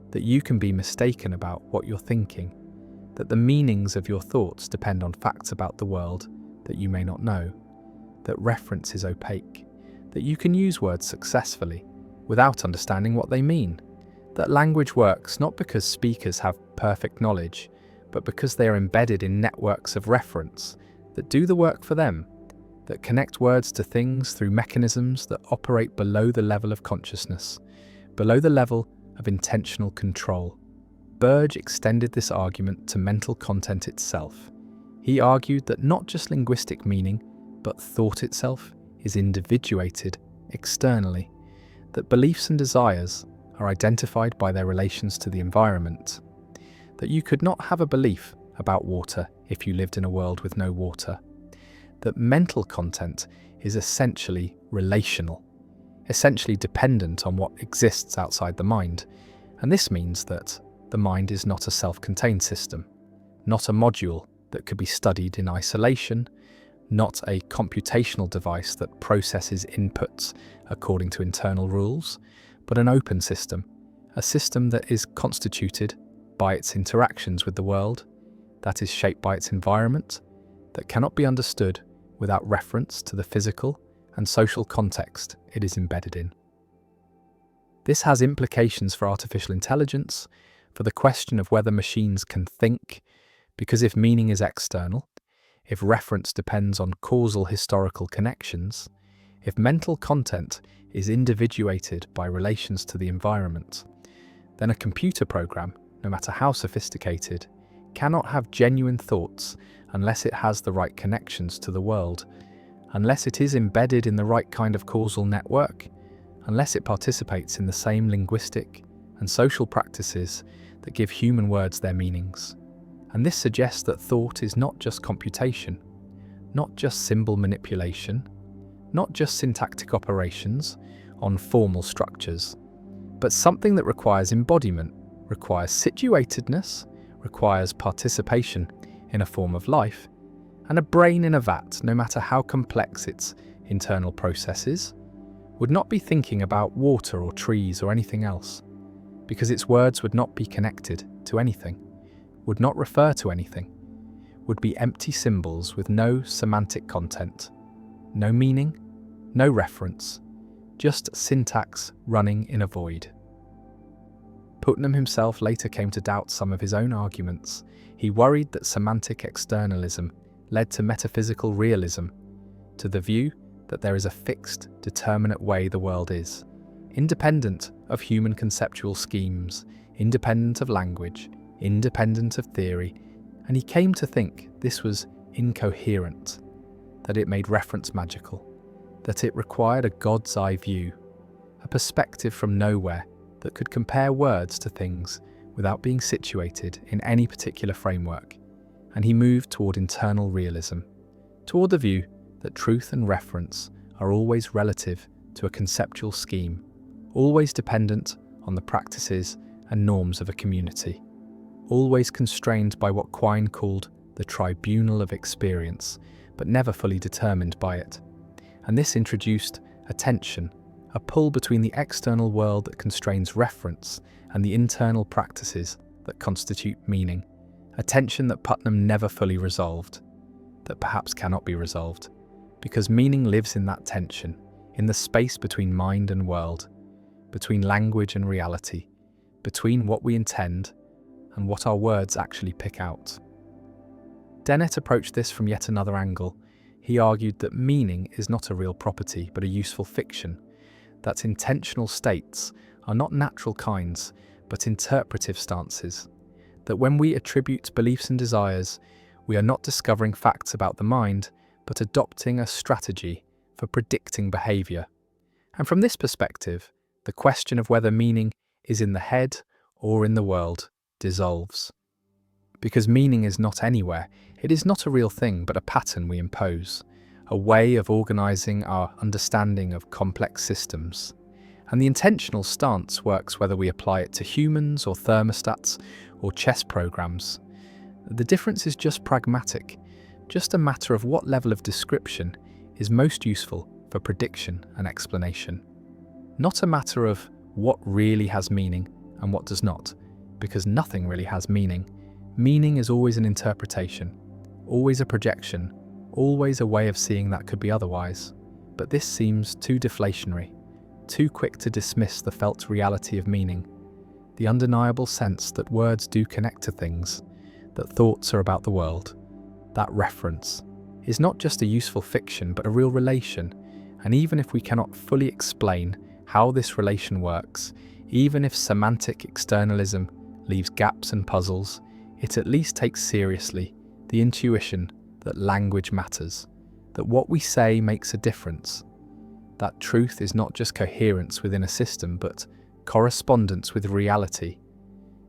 that you can be mistaken about what you're thinking, that the meanings of your thoughts depend on facts about the world that you may not know, that reference is opaque, that you can use words successfully without understanding what they mean, that language works not because speakers have perfect knowledge, but because they are embedded in networks of reference that do the work for them, that connect words to things through mechanisms that operate below the level of consciousness, below the level of intentional control. Burge extended this argument to mental content itself. He argued that not just linguistic meaning, but thought itself is individuated externally, that beliefs and desires are identified by their relations to the environment, that you could not have a belief about water if you lived in a world with no water, that mental content is essentially relational, essentially dependent on what exists outside the mind, and this means that the mind is not a self-contained system, not a module that could be studied in isolation, not a computational device that processes inputs according to internal rules, but an open system, a system that is constituted by its interactions with the world, that is shaped by its environment, that cannot be understood without reference to the physical and social context it is embedded in. This has implications for artificial intelligence, for the question of whether machines can think, because if meaning is external, if reference depends on causal historical connections, if mental content is individuated by relations to the environment, then a computer program, no matter how sophisticated, cannot have genuine thoughts unless it has the right connections to the world, unless it is embedded in the right kind of causal network, unless it participates in the same linguistic and social practices that give human words their meanings. And this suggests that thought is not just computation, not just symbol manipulation, not just syntactic operations on formal structures, but something that requires embodiment, requires situatedness, requires participation in a form of life, and a brain in a vat, no matter how complex its internal processes, would not be thinking about water or trees or anything else, because its words would not be connected to anything, would not refer to anything, would be empty symbols with no semantic content, no meaning, no reference, just syntax running in a void. Putnam himself later came to doubt some of his own arguments. He worried that semantic externalism led to metaphysical realism, to the view that there is a fixed, determinate way the world is, independent of human conceptual schemes, independent of language, independent of theory, and he came to think this was incoherent, that it made reference magical, that it required a God's eye view, a perspective from nowhere that could compare words to things without being situated in any particular framework, and he moved toward internal realism, toward the view that truth and reference are always relative to a conceptual scheme, always dependent on the practices and norms of a community, always constrained by what Quine called the tribunal of experience, but never fully determined by it. And this introduced a tension, a pull between the external world that constrains reference and the internal practices that constitute meaning, a tension that Putnam never fully resolved, that perhaps cannot be resolved, because meaning lives in that tension, in the space between mind and world, between language and reality, between what we intend and what our words actually pick out. Dennett approached this from yet another angle. He argued that meaning is not a real property but a useful fiction, that intentional states are not natural kinds but interpretive stances, that when we attribute beliefs and desires, we are not discovering facts about the mind but adopting a strategy for predicting behaviour. And from this perspective, the question of whether meaning is in the head or in the world dissolves. Because meaning is not anywhere, it is not a real thing but a pattern we impose, a way of organising our understanding of complex systems. And the intentional stance works whether we apply it to humans or thermostats or chess programs. The difference is just pragmatic, just a matter of what level of description is most useful for prediction and explanation. Not a matter of what really has meaning and what does not, because nothing really has meaning. Meaning is always an interpretation, always a projection, always a way of seeing that could be otherwise. But this seems too deflationary, too quick to dismiss the felt reality of meaning, the undeniable sense that words do connect to things, that thoughts are about the world. That reference is not just a useful fiction but a real relation, and even if we cannot fully explain how this relation works, even if semantic externalism leaves gaps and puzzles, it at least takes seriously the intuition that language matters, that what we say makes a difference, that truth is not just coherence within a system but correspondence with reality,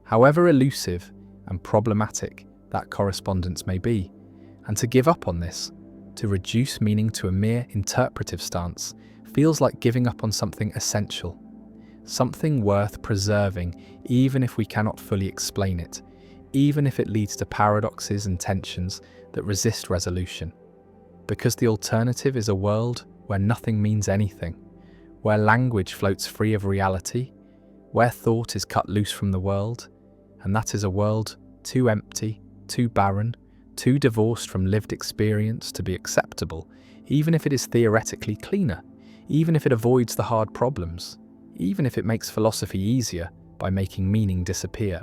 however elusive and problematic that correspondence may be. And to give up on this, to reduce meaning to a mere interpretive stance, feels like giving up on something essential, something worth preserving even if we cannot fully explain it, even if it leads to paradoxes and tensions that resist resolution. Because the alternative is a world where nothing means anything, where language floats free of reality, where thought is cut loose from the world, and that is a world too empty, too barren, too divorced from lived experience to be acceptable, even if it is theoretically cleaner, even if it avoids the hard problems, even if it makes philosophy easier by making meaning disappear.